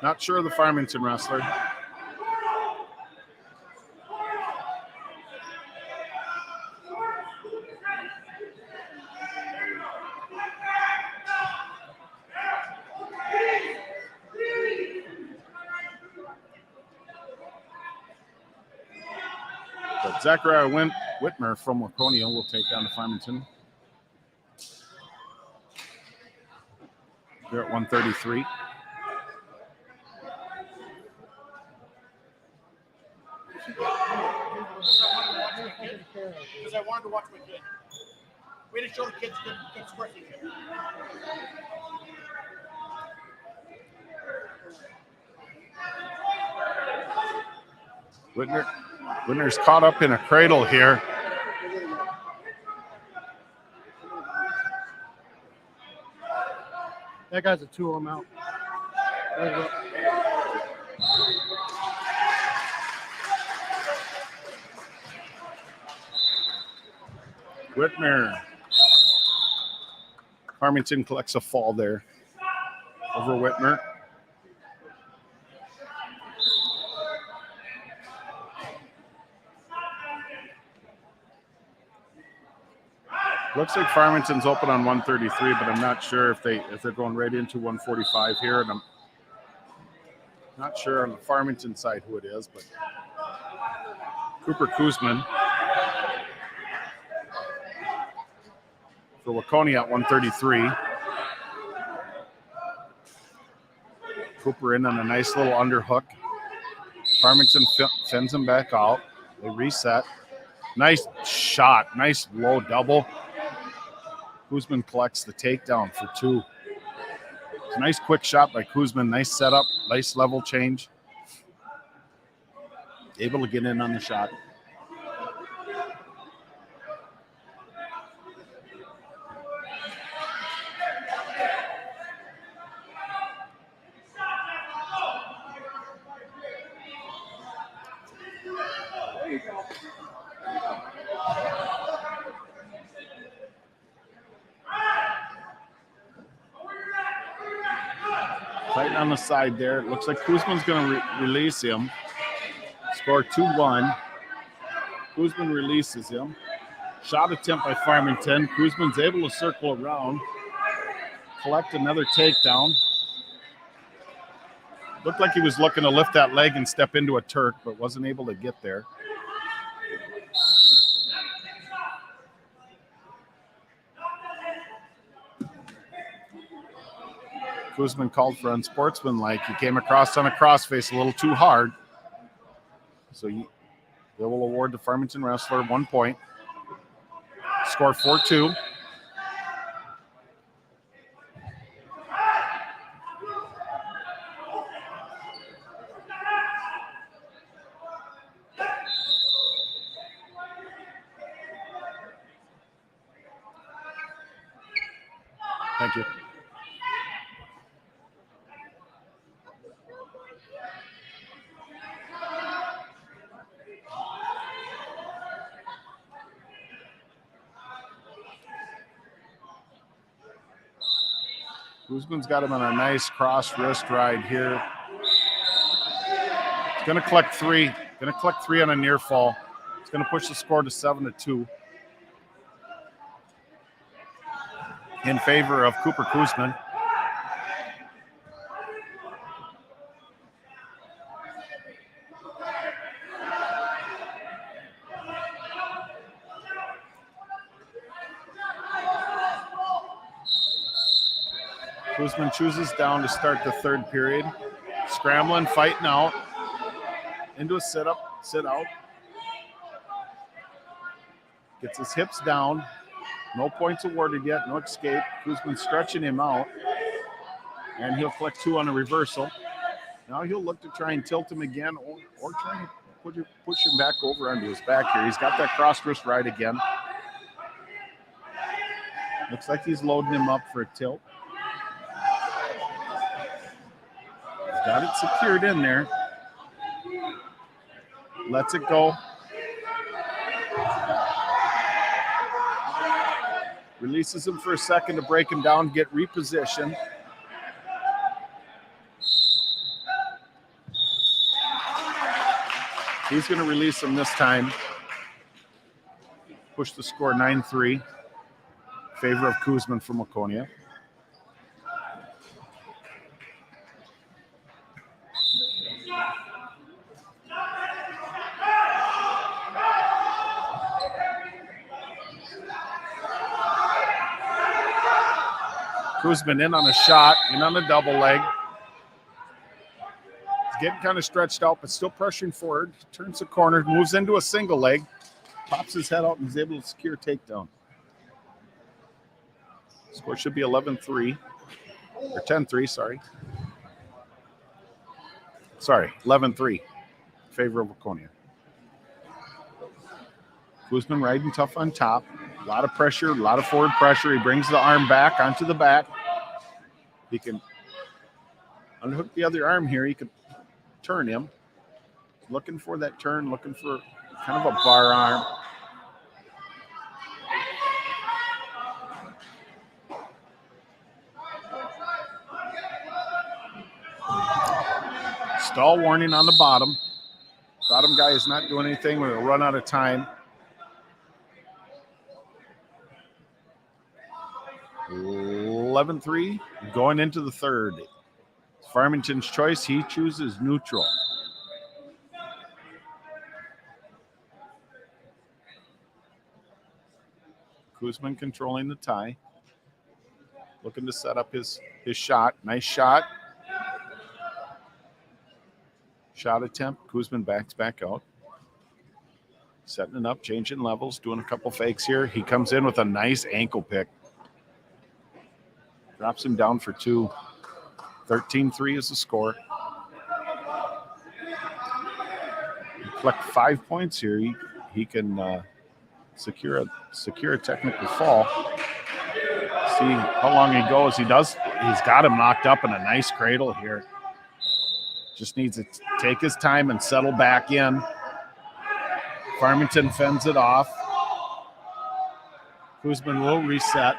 Speaker 1: Not sure of the Farmington wrestler. But Zachariah Whitmer from Waconia will take on the Farmington. They're at 133.
Speaker 3: Because I wanted to watch my kid. We had to show the kids good sports here.
Speaker 1: Whitner's caught up in a cradle here.
Speaker 3: That guy's a 2 I'm out.
Speaker 1: Whitmer. Farmington collects a fall there over Whitmer. Looks like Farmington's open on 133, but I'm not sure if they're going right into 145 here, and I'm not sure on the Farmington side who it is, but Cooper Kuzman for Waconia at 133. Cooper in on a nice little underhook. Farmington fends him back out. They reset. Nice shot. Nice low double. Kuzman collects the takedown for 2. It's a nice quick shot by Kuzman. Nice setup. Nice level change. Able to get in on the shot. Fighting on the side there. It looks like Kuzman's going to release him. Score 2-1. Kuzman releases him. Shot attempt by Farmington. Kuzman's able to circle around, collect another takedown. Looked like he was looking to lift that leg and step into a Turk, but wasn't able to get there. Kuzman called for unsportsmanlike. He came across on a crossface a little too hard. So they will award the Farmington wrestler 1 point. Score 4-2. Thank you. Kuzman's got him on a nice cross wrist ride here. He's going to collect three. Going to collect three on a near fall. It's going to push the score to 7-2 in favor of Cooper Kuzman. Kuzman chooses down to start the third period. Scrambling, fighting out. Into a sit-up, sit-out. Gets his hips down. No points awarded yet, no escape. Kuzman stretching him out. And he'll collect two on a reversal. Now he'll look to try and tilt him again or try to push him back over onto his back here. He's got that cross wrist right again. Looks like he's loading him up for a tilt. Got it secured in there. Lets it go. Releases him for a second to break him down, get repositioned. He's going to release him this time. Push the score 9-3. Favor of Kuzman from Waconia. Kuzman in on a shot, in on a double leg. He's getting kind of stretched out, but still pressuring forward. Turns the corner, moves into a single leg, pops his head out, and is able to secure a takedown. Score should be 11-3, or 10-3, sorry. Sorry, 11-3, favor of Waconia. Kuzman riding tough on top. A lot of pressure, a lot of forward pressure. He brings the arm back onto the back. He can unhook the other arm here. He can turn him. Looking for that turn, looking for kind of a bar arm. Stall warning on the bottom. Bottom guy is not doing anything. We're going to run out of time. 11-3 going into the third. Farmington's choice. He chooses neutral. Kuzman controlling the tie. Looking to set up his shot. Nice shot. Shot attempt. Kuzman backs back out. Setting it up, changing levels, doing a couple fakes here. He comes in with a nice ankle pick. Drops him down for two. 13-3 is the score. Collect 5 points here. He can secure a technical fall. See how long he goes. He's got him knocked up in a nice cradle here. Just needs to take his time and settle back in. Farmington fends it off. Kuzman will reset.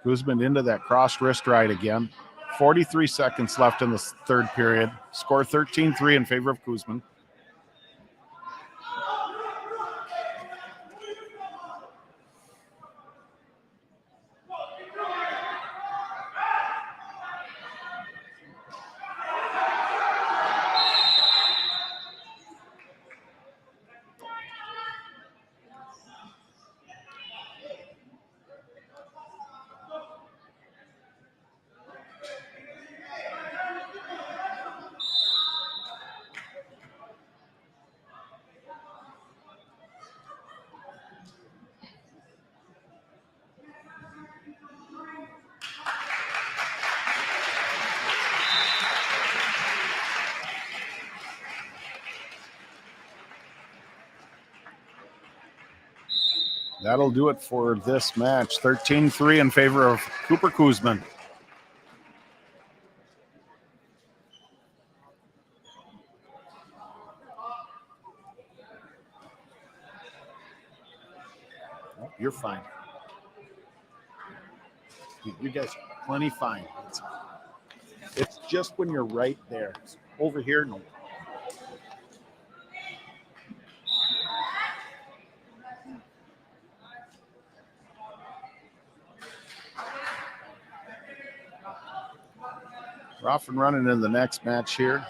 Speaker 1: Kuzman into that cross wrist right again. 43 seconds left in the third period. Score 13-3 in favor of Kuzman. That'll do it for this match. 13-3 in favor of Cooper Kuzman. You're fine. You guys are plenty fine. It's just when you're right there. Over here, no. We're off and running in the next match here.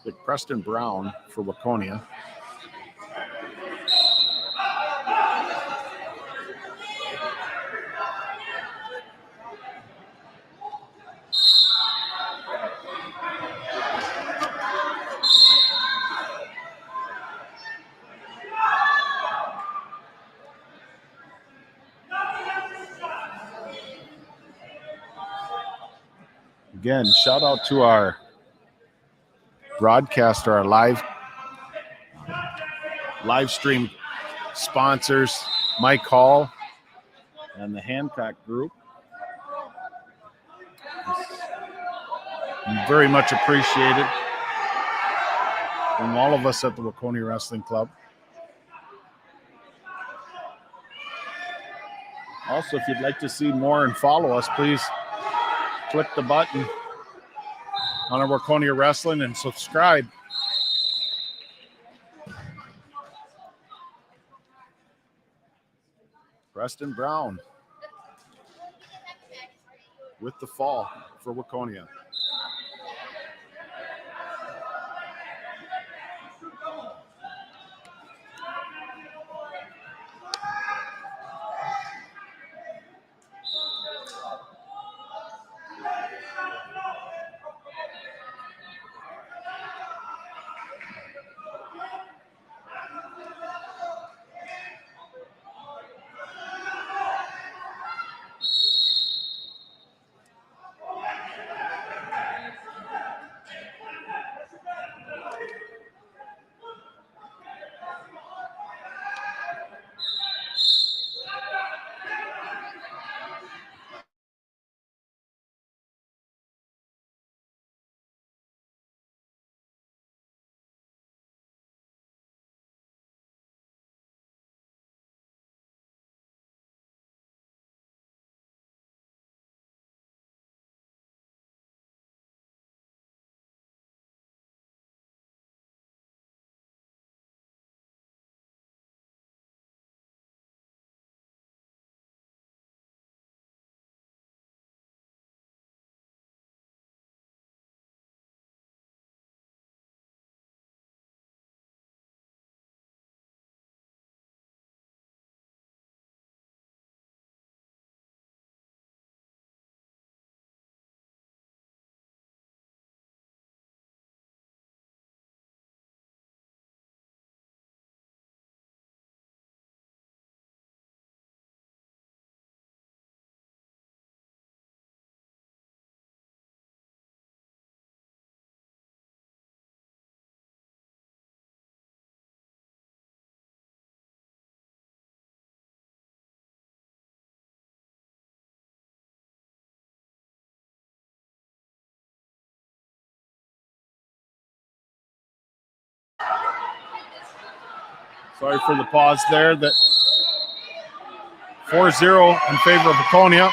Speaker 1: Like Preston Brown for Waconia. Again, shout out to our broadcaster, our live stream sponsors, Mike Hall and the Hancock Group. Very much appreciated from all of us at the Waconia Wrestling Club. Also, if you'd like to see more and follow us, please click the button on our Waconia Wrestling and subscribe. Preston Brown with the fall for Waconia. Sorry for the pause there. That 4-0 in favor of Waconia.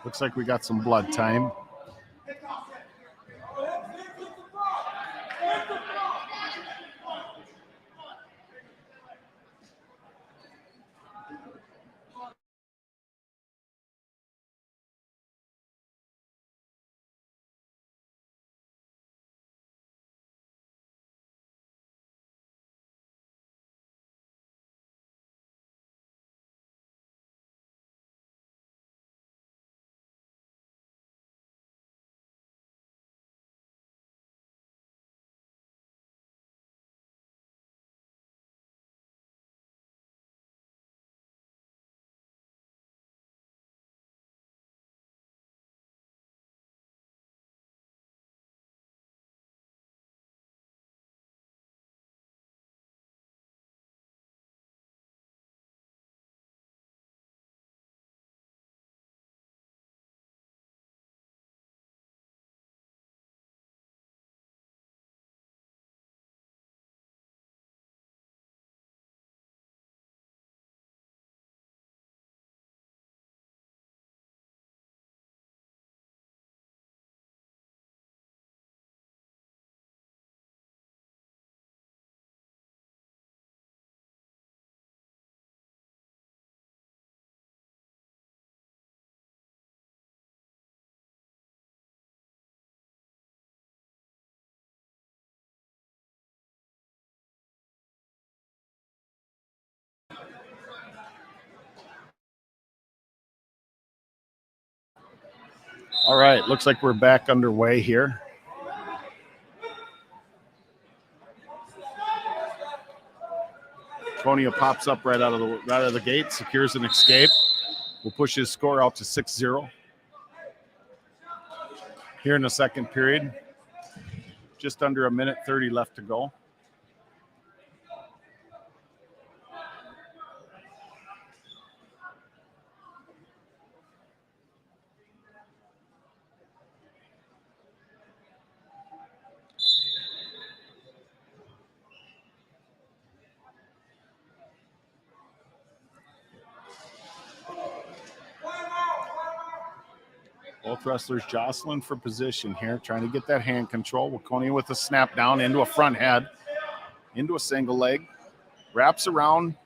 Speaker 1: Looks like we got some blood time. All right, looks like we're back underway here. Waconia pops up right out of the gate, secures an escape. Will push his score out to 6-0. Here in the second period, just under 1:30 left to go. Both wrestlers jostling for position here, trying to get that hand control. Waconia with a snap down into a front head, into a single leg, wraps around.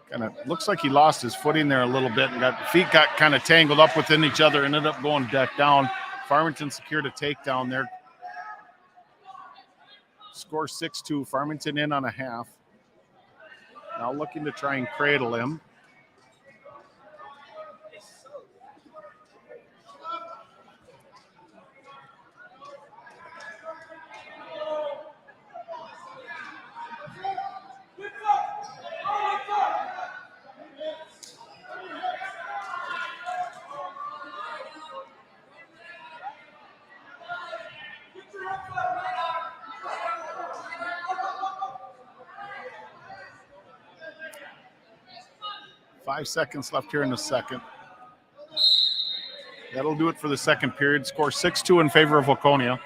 Speaker 1: Kind of looks like he lost his footing there a little bit and feet got kind of tangled up within each other, ended up going back down. Farmington secured a takedown there. Score 6-2, Farmington in on a half. Now looking to try and cradle him. Five seconds left here in the second. That'll do it for the second period. Score 6-2 in favor of Waconia.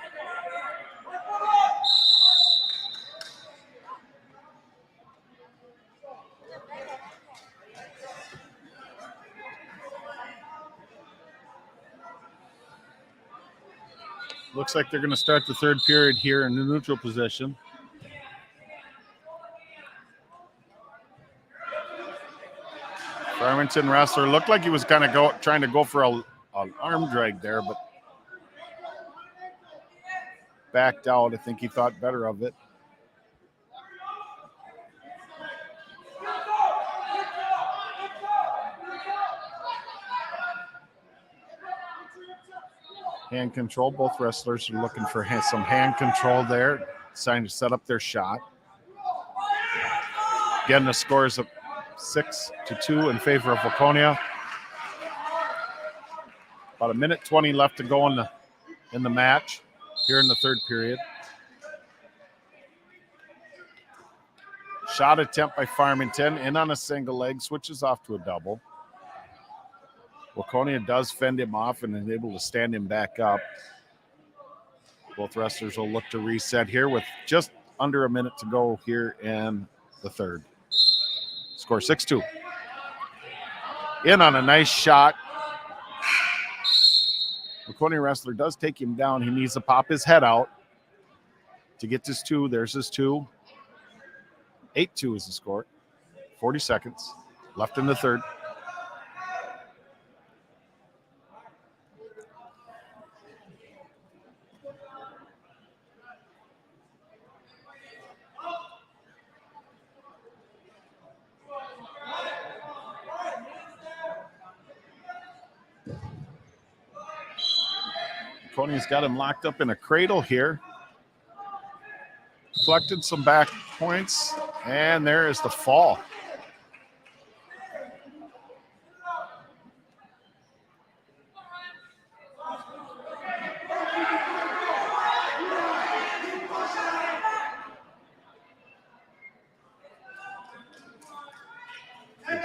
Speaker 1: Looks like they're going to start the third period here in the neutral position. Farmington wrestler looked like he was kind of trying to go for an arm drag there, but backed out. I think he thought better of it. Hand control. Both wrestlers are looking for some hand control there, trying to set up their shot. Again, the score is 6-2 in favor of Waconia. About 1:20 left to go in the match here in the third period. Shot attempt by Farmington, in on a single leg, switches off to a double. Waconia does fend him off and is able to stand him back up. Both wrestlers will look to reset here with just under a minute to go here in the third. Score 6-2. In on a nice shot. Waconia wrestler does take him down. He needs to pop his head out to get this 2. There's his 2. 8-2 is the score. 40 seconds left in the third. Waconia's got him locked up in a cradle here. Collected some back points, and there is the fall.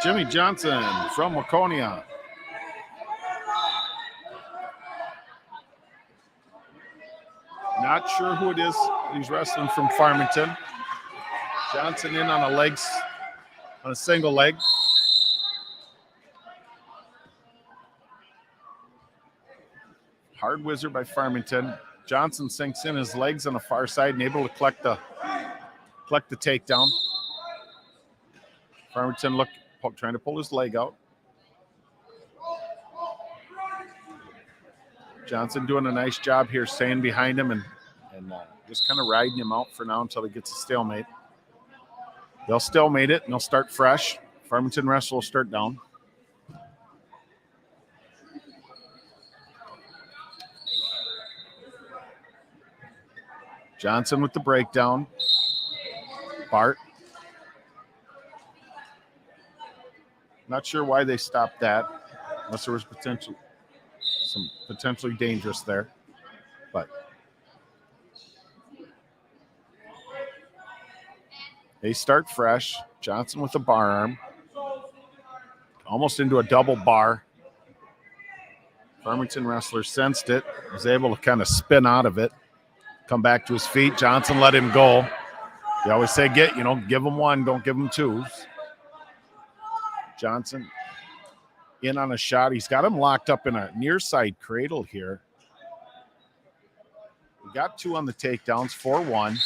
Speaker 1: Jimmy Johnson from Waconia. Not sure who it is. He's wrestling from Farmington. Johnson in on a single leg. Hard whizzer by Farmington. Johnson sinks in his legs on the far side and able to collect the takedown. Farmington trying to pull his leg out. Johnson doing a nice job here, staying behind him and just kind of riding him out for now until he gets a stalemate. They'll stalemate it and they'll start fresh. Farmington wrestler will start down. Johnson with the breakdown. Bart. Not sure why they stopped that, unless there was some potentially dangerous there. But they start fresh. Johnson with the bar arm. Almost into a double bar. Farmington wrestler sensed it. Was able to kind of spin out of it. Come back to his feet. Johnson let him go. You always say, give him one, don't give him two. Johnson in on a shot. He's got him locked up in a near side cradle here. We got 2 on the takedowns, 4-1.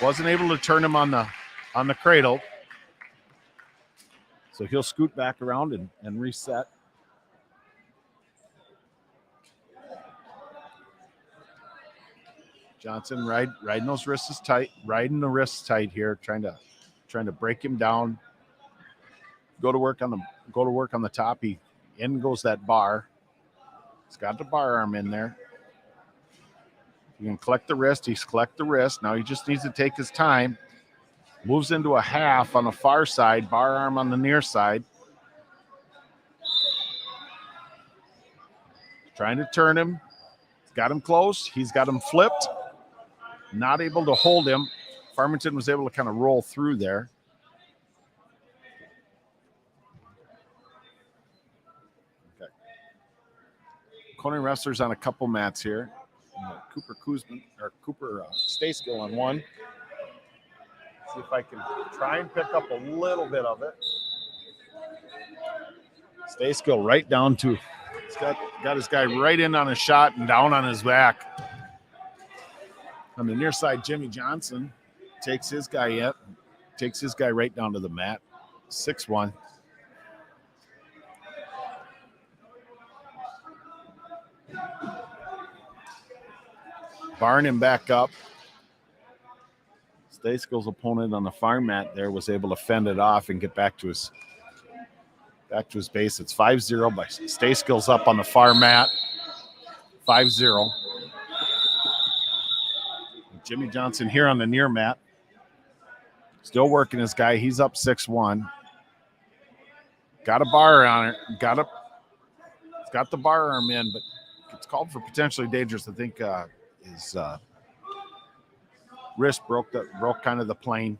Speaker 1: Wasn't able to turn him on the cradle. So he'll scoot back around and reset. Johnson riding those wrists tight, riding the wrists tight here, trying to break him down. Go to work on the top. In goes that bar. He's got the bar arm in there. You can collect the wrist. He's collect the wrist. Now he just needs to take his time. Moves into a half on the far side. Bar arm on the near side. Trying to turn him. He's got him close. He's got him flipped. Not able to hold him. Farmington was able to kind of roll through there. Waconia wrestlers on a couple mats here. Cooper Stayskill on one. See if I can try and pick up a little bit of it. Stayskill right down to, he's got his guy right in on a shot and down on his back. On the near side, Jimmy Johnson takes his guy right down to the mat. 6-1. barring him back up. Stayskill's opponent on the far mat there was able to fend it off and get back to his base. It's 5-0 by Stayskill's up on the far mat. 5-0. Jimmy Johnson here on the near mat. Still working his guy. He's up 6-1. Got a bar on it. It's got the bar arm in, but it's called for potentially dangerous. I think his wrist broke kind of the plane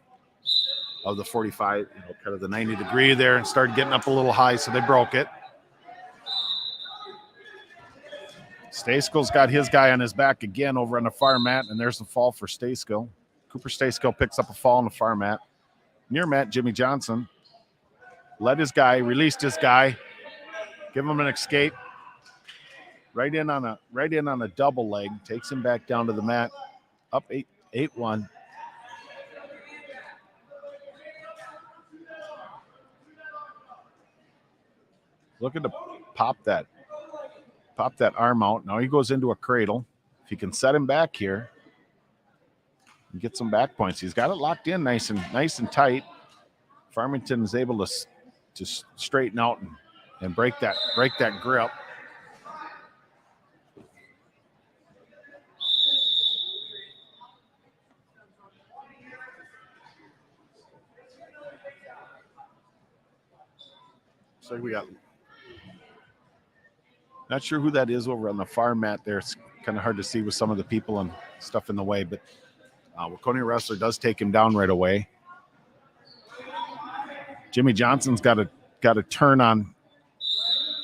Speaker 1: of the 45, kind of the 90-degree there, and started getting up a little high, so they broke it. Stayskill's got his guy on his back again over on the far mat, and there's the fall for Stayskill. Cooper Stayskill picks up a fall on the far mat. Near mat, Jimmy Johnson led his guy, released his guy, give him an escape. Right in on a double leg, takes him back down to the mat, up 8-1. Looking to pop that arm out. Now he goes into a cradle. If he can set him back here and get some back points, he's got it locked in nice and tight. Farmington is able to straighten out and break that grip. So we got, not sure who that is over on the far mat there. It's kind of hard to see with some of the people and stuff in the way, but Waconia wrestler does take him down right away. Jimmy Johnson's got a turn on.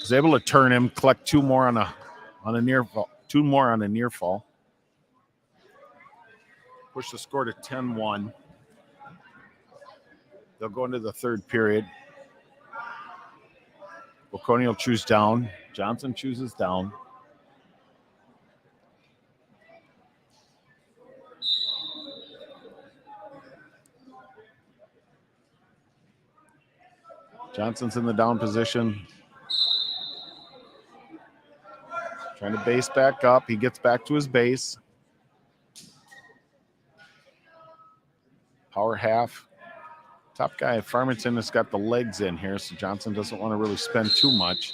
Speaker 1: He's able to turn him, collect two more on a near fall. Push the score to 10-1. They'll go into the third period. Waconia will choose down. Johnson chooses down. Johnson's in the down position. Trying to base back up. He gets back to his base. Power half. Top guy, Farmington, has got the legs in here, so Johnson doesn't want to really spend too much.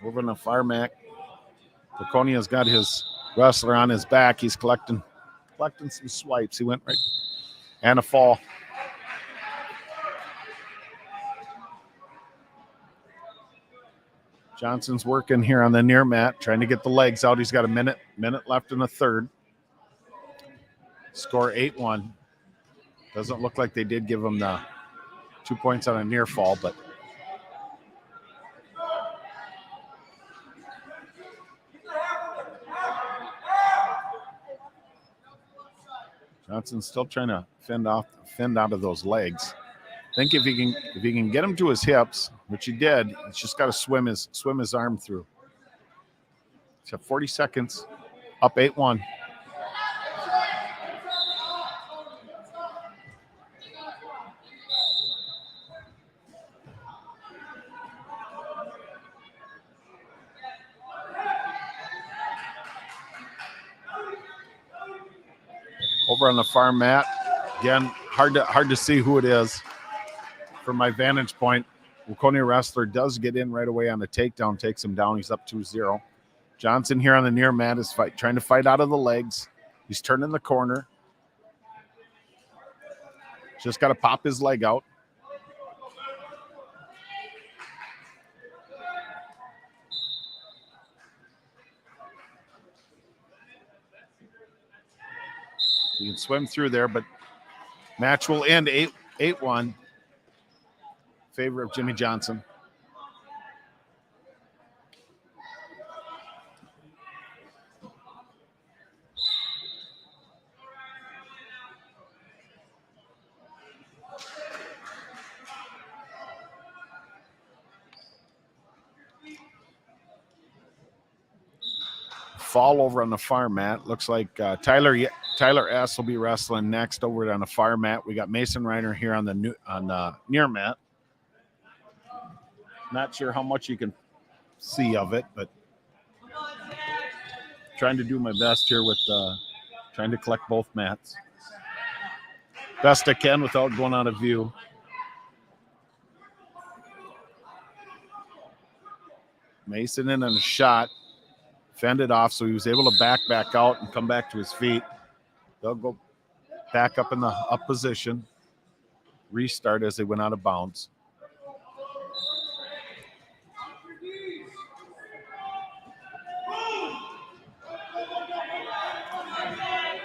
Speaker 1: Over on the far mat, Waconia's got his wrestler on his back. He's collecting some swipes. He went right, and a fall. Johnson's working here on the near mat, trying to get the legs out. He's got a minute left in the third. Score 8-1. Doesn't look like they did give him the 2 points on a near fall, but Johnson's still trying to fend out of those legs. I think if he can get him to his hips, which he did, he's just got to swim his arm through. So 40 seconds, up 8-1. Over on the far mat, again, hard to see who it is. From my vantage point, Waconia wrestler does get in right away on the takedown, takes him down. He's up 2-0. Johnson here on the near mat is trying to fight out of the legs. He's turning the corner. Just got to pop his leg out. You can swim through there, but match will end 8-1. Favor of Jimmy Johnson. fall over on the far mat. Looks like Tyler S will be wrestling next over on the far mat. We got Mason Reiner here on the near mat. Not sure how much you can see of it, but trying to do my best here with trying to collect both mats. Best I can without going out of view. Mason in on a shot. Fended off, so he was able to back out and come back to his feet. They'll go back up in the up position. Restart as they went out of bounds.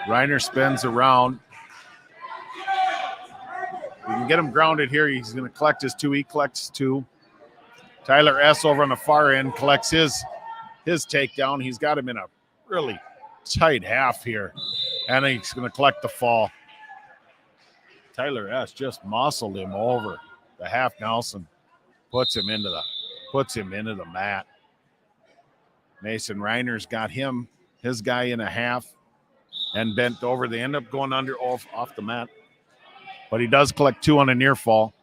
Speaker 1: Reiner spins around. We can get him grounded here. He's going to collect his two. He collects two. Tyler S over on the far end collects his takedown. He's got him in a really tight half here, and he's going to collect the fall. Tyler S just muscled him over the half Nelson, puts him into the mat. Mason Reiner's got his guy in a half and bent over. They end up going off the mat, but he does collect two on a near fall.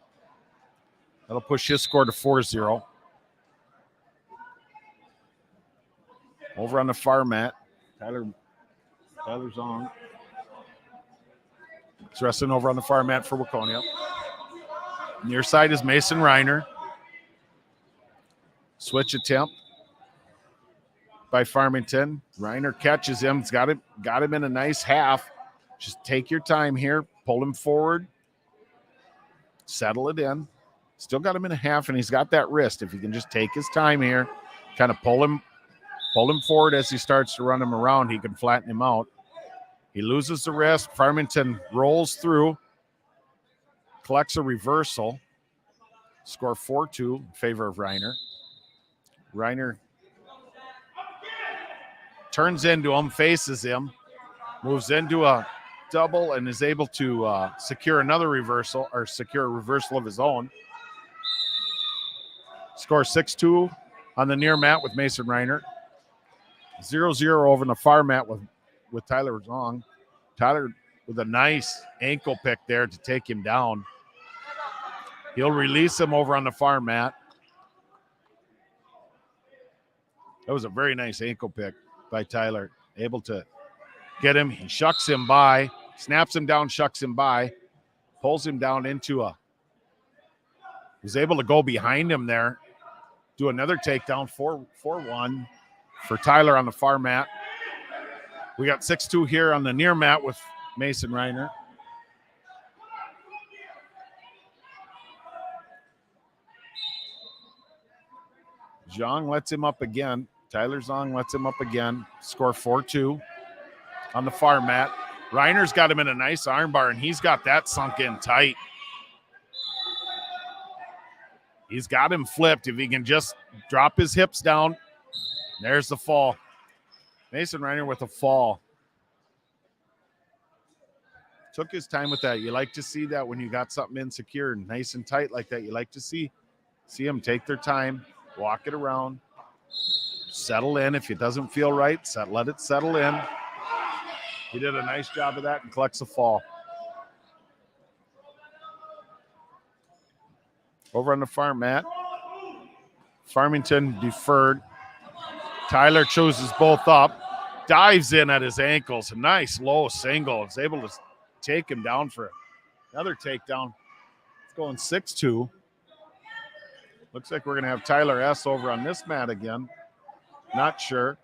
Speaker 1: That'll push his score to 4-0. Over on the far mat, Tyler's on. He's wrestling over on the far mat for Waconia. Near side is Mason Reiner. Switch attempt by Farmington. Reiner catches him. He's got him in a nice half. Just take your time here. Pull him forward. Settle it in. Still got him in a half, and he's got that wrist. If he can just take his time here, kind of pull him forward as he starts to run him around, he can flatten him out. He loses the wrist. Farmington rolls through, collects a reversal. Score 4-2 in favor of Reiner. Reiner turns into him, faces him, moves into a double, and is able to secure a reversal of his own. Score 6-2 on the near mat with Mason Reiner. 0-0 over in the far mat with Tyler Zong. Tyler with a nice ankle pick there to take him down. He'll release him over on the far mat. That was a very nice ankle pick by Tyler. Able to get him. He shucks him by, snaps him down, shucks him by, pulls him down into he's able to go behind him there, do another takedown, 4-1 for Tyler on the far mat. We got 6-2 here on the near mat with Mason Reiner. Zhang lets him up again. Tyler Zhang lets him up again. Score 4-2 on the far mat. Reiner's got him in a nice armbar, and he's got that sunk in tight. He's got him flipped. If he can just drop his hips down, there's the fall. Mason Reiner with a fall. Took his time with that. You like to see that when you got something insecure and nice and tight like that. You like to see them take their time, walk it around, settle in. If it doesn't feel right, let it settle in. He did a nice job of that and collects a fall. Over on the far mat, Farmington deferred. Tyler chooses both up, dives in at his ankles. A nice low single. Is able to take him down for another takedown. It's going 6-2. Looks like we're going to have Tyler S over on this mat again. Not sure.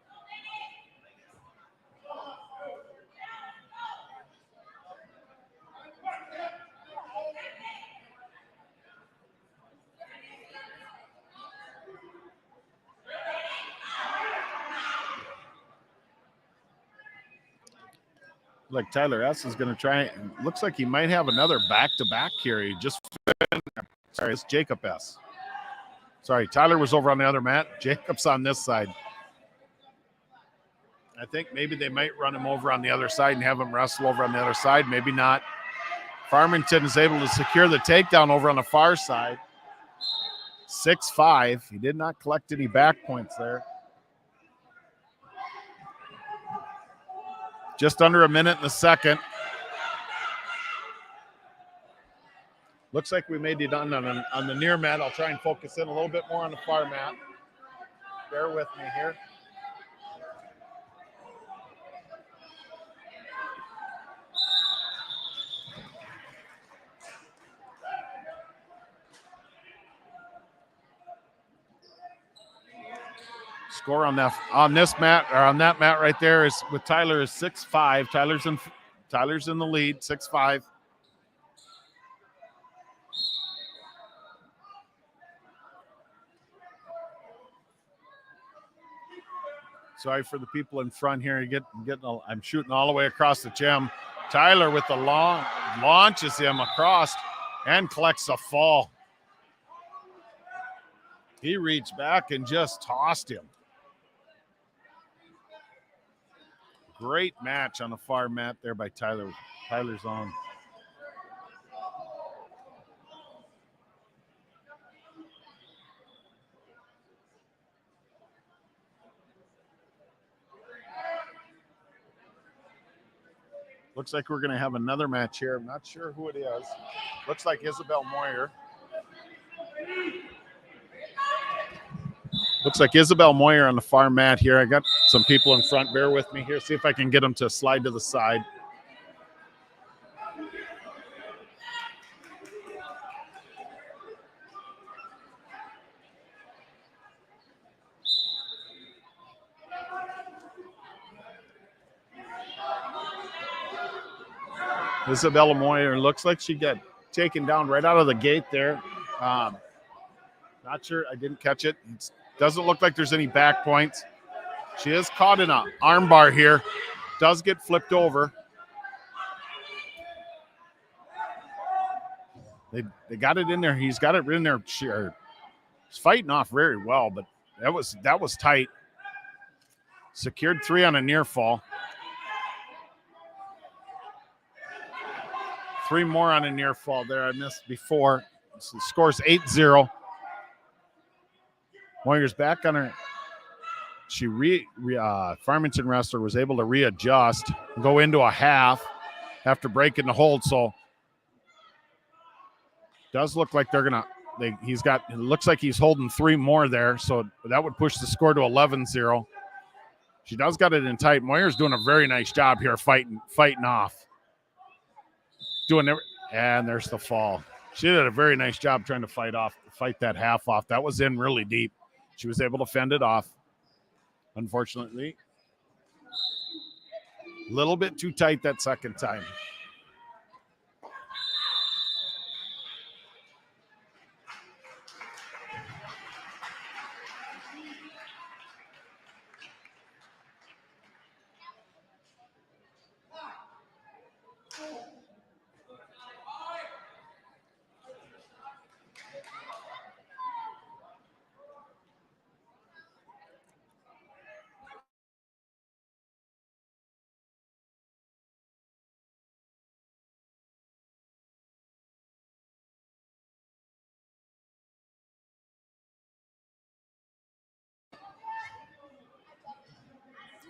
Speaker 1: Like Tyler S is going to try. Looks like he might have another back-to-back here. He just, sorry, it's Jacob S. Sorry, Tyler was over on the other mat. Jacob's on this side. I think maybe they might run him over on the other side and have him wrestle over on the other side. Maybe not. Farmington is able to secure the takedown over on the far side. 6-5. He did not collect any back points there. Just under a minute in the second. Looks like we may be done on the near mat. I'll try and focus in a little bit more on the far mat. Bear with me here. Score on this mat, or on that mat right there, is with Tyler is 6-5. Tyler's in the lead, 6-5. Sorry for the people in front here. I'm shooting all the way across the gym. Tyler with the launches him across and collects a fall. He reached back and just tossed him. Great match on the far mat there by Tyler. Tyler's on. Looks like we're going to have another match here. I'm not sure who it is. Looks like Isabel Moyer. Looks like Isabel Moyer on the far mat here. I got some people in front. Bear with me here. See if I can get them to slide to the side. Isabella Moyer looks like she got taken down right out of the gate there. Not sure. I didn't catch it. It doesn't look like there's any back points. She is caught in an arm bar here. Does get flipped over. They got it in there. He's got it in there. She's fighting off very well, but that was tight. Secured 3 on a near fall. 3 more on a near fall there. I missed before. So the score's 8-0. Moyer's back on her. Farmington wrestler was able to readjust and go into a half after breaking the hold. So does look like it looks like he's holding 3 more there. So that would push the score to 11-0. She does got it in tight. Moyer's doing a very nice job here fighting off. And there's the fall. She did a very nice job trying to fight that half off. That was in really deep. She was able to fend it off. Unfortunately, a little bit too tight that second time.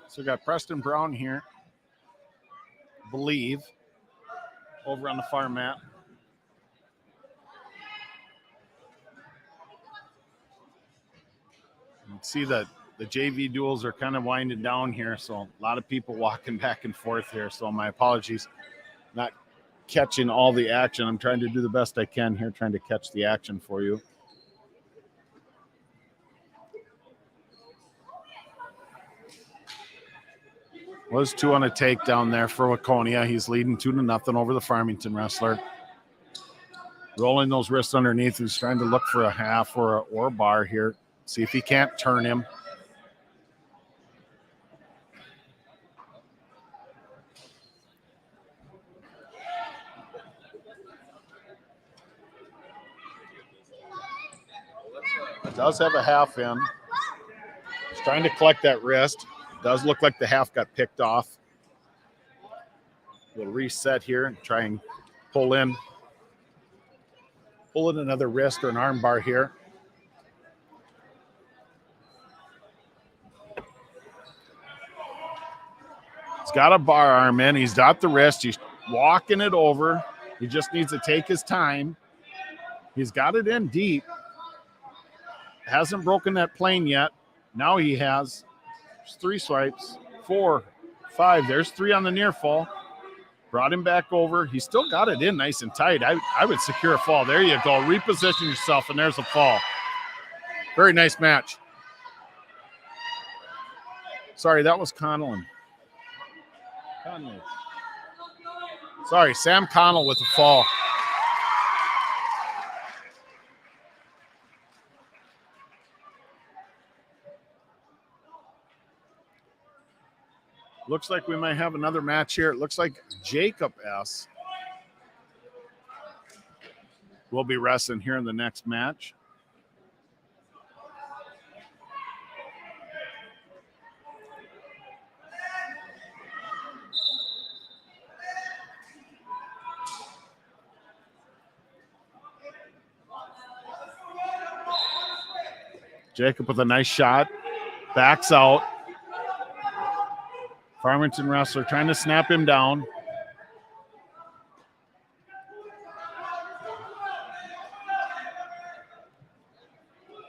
Speaker 1: So we got Preston Brown here, believe, over on the far mat. You can see that the JV duels are kind of winding down here, so a lot of people walking back and forth here. So my apologies, not catching all the action. I'm trying to do the best I can here, trying to catch the action for you. Was 2 on a takedown there for Waconia. He's leading 2-0 over the Farmington wrestler. Rolling those wrists underneath. He's trying to look for a half or a bar here. See if he can't turn him. Does have a half in. He's trying to collect that wrist. Does look like the half got picked off. We'll reset here and try and pull in another wrist or an arm bar here. He's got a bar arm in. He's got the wrist. He's walking it over. He just needs to take his time. He's got it in deep. Hasn't broken that plane yet. Now he has. There's 3 swipes, 4, 5. There's 3 on the near fall. Brought him back over. He still got it in nice and tight. I would secure a fall. There you go. Reposition yourself, and there's a fall. Very nice match. Sorry, that was Conlon. Sorry, Sam Connell with the fall. Looks like we might have another match here. It looks like Jacob S. will be wrestling here in the next match. Jacob with a nice shot. Backs out. Farmington wrestler trying to snap him down.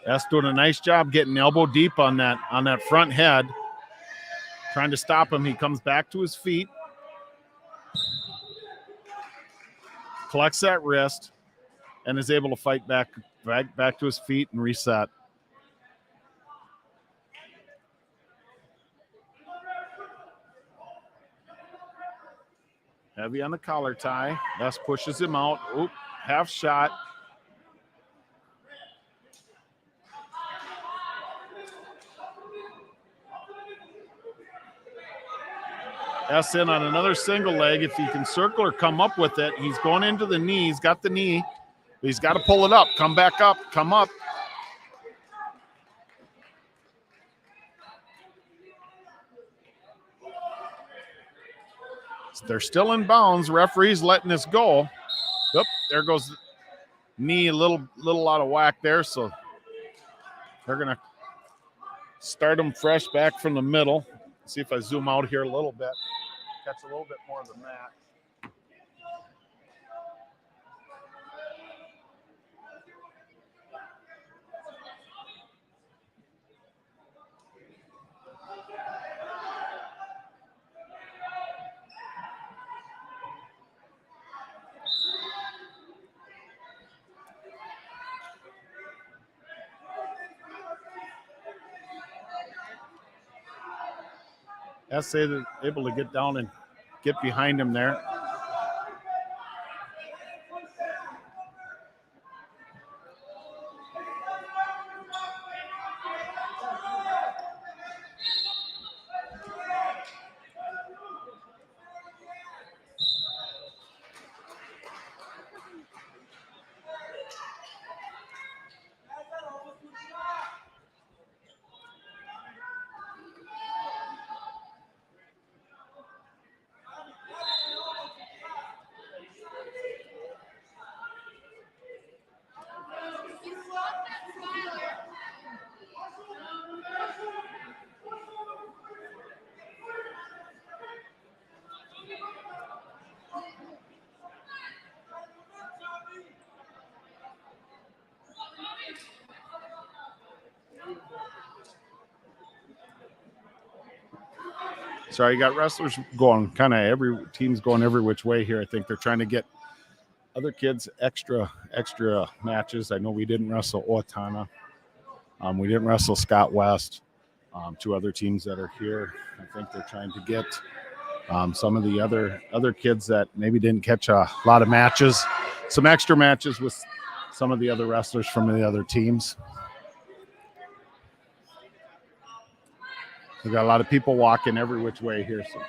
Speaker 1: S doing a nice job getting elbow deep on that front head. Trying to stop him. He comes back to his feet. Collects that wrist and is able to fight back to his feet and reset. Heavy on the collar tie. S pushes him out. Oop, half shot. S in on another single leg. If he can circle or come up with it, he's going into the knee. He's got the knee. He's got to pull it up. Come back up. Come up. They're still in bounds. Referee's letting this go. Oop, there goes the knee, a little out of whack there. So they're going to start them fresh back from the middle. See if I zoom out here a little bit. Catch a little bit more of the mat. SA able to get down and get behind him there. Sorry, you got wrestlers going kind of every team's going every which way here. I think they're trying to get other kids extra matches. I know we didn't wrestle Waconia. We didn't wrestle Scott West. 2 other teams that are here. I think they're trying to get some of the other kids that maybe didn't catch a lot of matches, some extra matches with some of the other wrestlers from the other teams. We got a lot of people walking every which way here. So.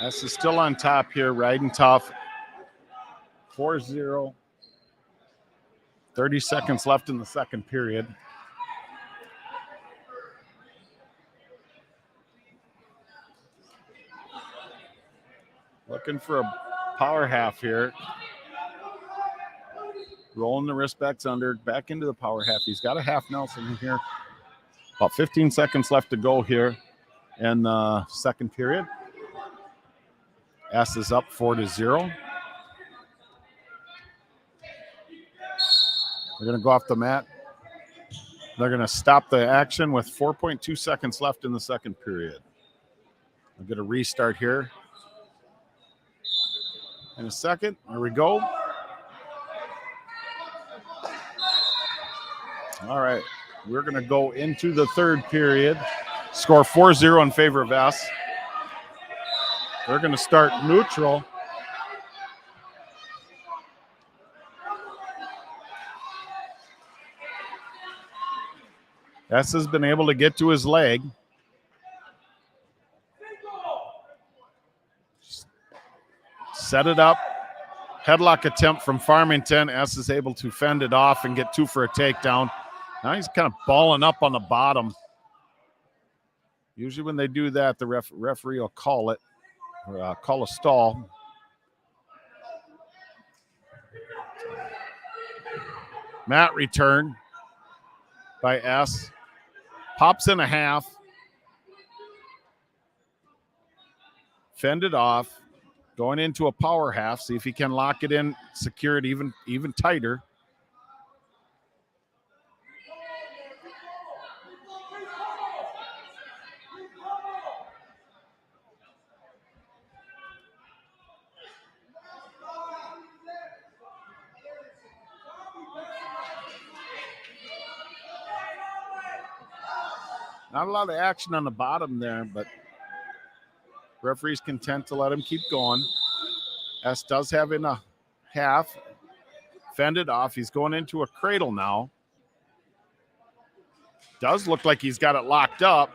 Speaker 1: S is still on top here, riding tough. 4-0. 30 seconds left in the second period. Looking for a power half here. Rolling the wristbacks under, back into the power half. He's got a half Nelson in here. About 15 seconds left to go here in the second period. S is up 4-0. They're going to go off the mat. They're going to stop the action with 4.2 seconds left in the second period. I'll get a restart here in a second. There we go. All right. We're going to go into the third period. Score 4-0 in favor of S. They're going to start neutral. S has been able to get to his leg. Set it up. Headlock attempt from Farmington. S is able to fend it off and get 2 for a takedown. Now he's kind of balling up on the bottom. Usually when they do that, the referee will call it, or call a stall. Mat return by S. Pops in a half. Fended off. Going into a power half. See if he can lock it in, secure it even tighter. Not a lot of action on the bottom there, but referee's content to let him keep going. S does have in a half. Fended off. He's going into a cradle now. Does look like he's got it locked up.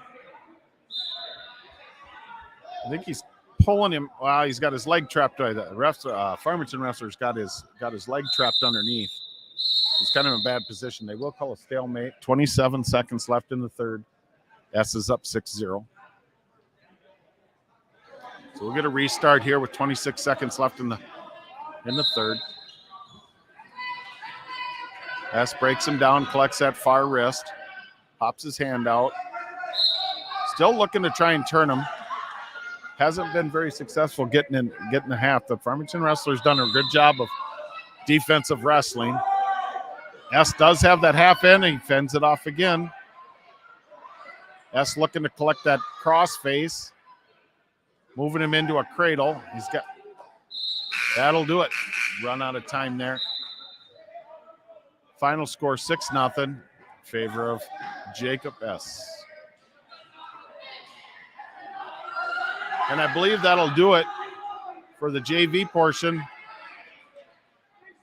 Speaker 1: I think he's pulling him. Wow, he's got his leg trapped. The Farmington wrestler's got his leg trapped underneath. He's kind of in a bad position. They will call a stalemate. 27 seconds left in the third. S is up 6-0. So we'll get a restart here with 26 seconds left in the third. S breaks him down, collects that far wrist, pops his hand out. Still looking to try and turn him. Hasn't been very successful getting the half. The Farmington wrestler's done a good job of defensive wrestling. S does have that half in, and he fends it off again. S looking to collect that cross face. Moving him into a cradle. That'll do it. Run out of time there. Final score 6-0 in favor of Jacob S. And I believe that'll do it for the JV portion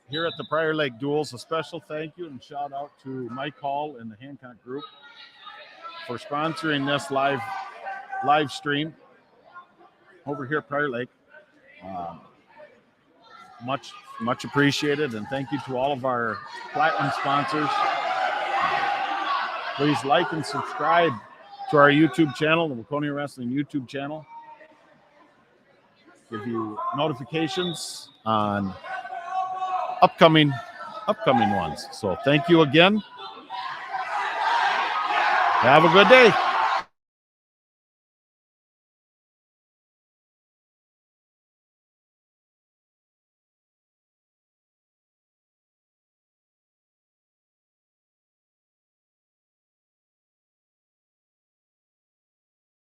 Speaker 1: here at the Prior Lake Duels. A special thank you and shout out to Mike Hall and the Hancock Group for sponsoring this live stream over here at Prior Lake. Much appreciated, and thank you to all of our platinum sponsors. Please like and subscribe to our YouTube channel, the Waconia Wrestling YouTube channel. Give you notifications on upcoming ones. So thank you again. Have a good day.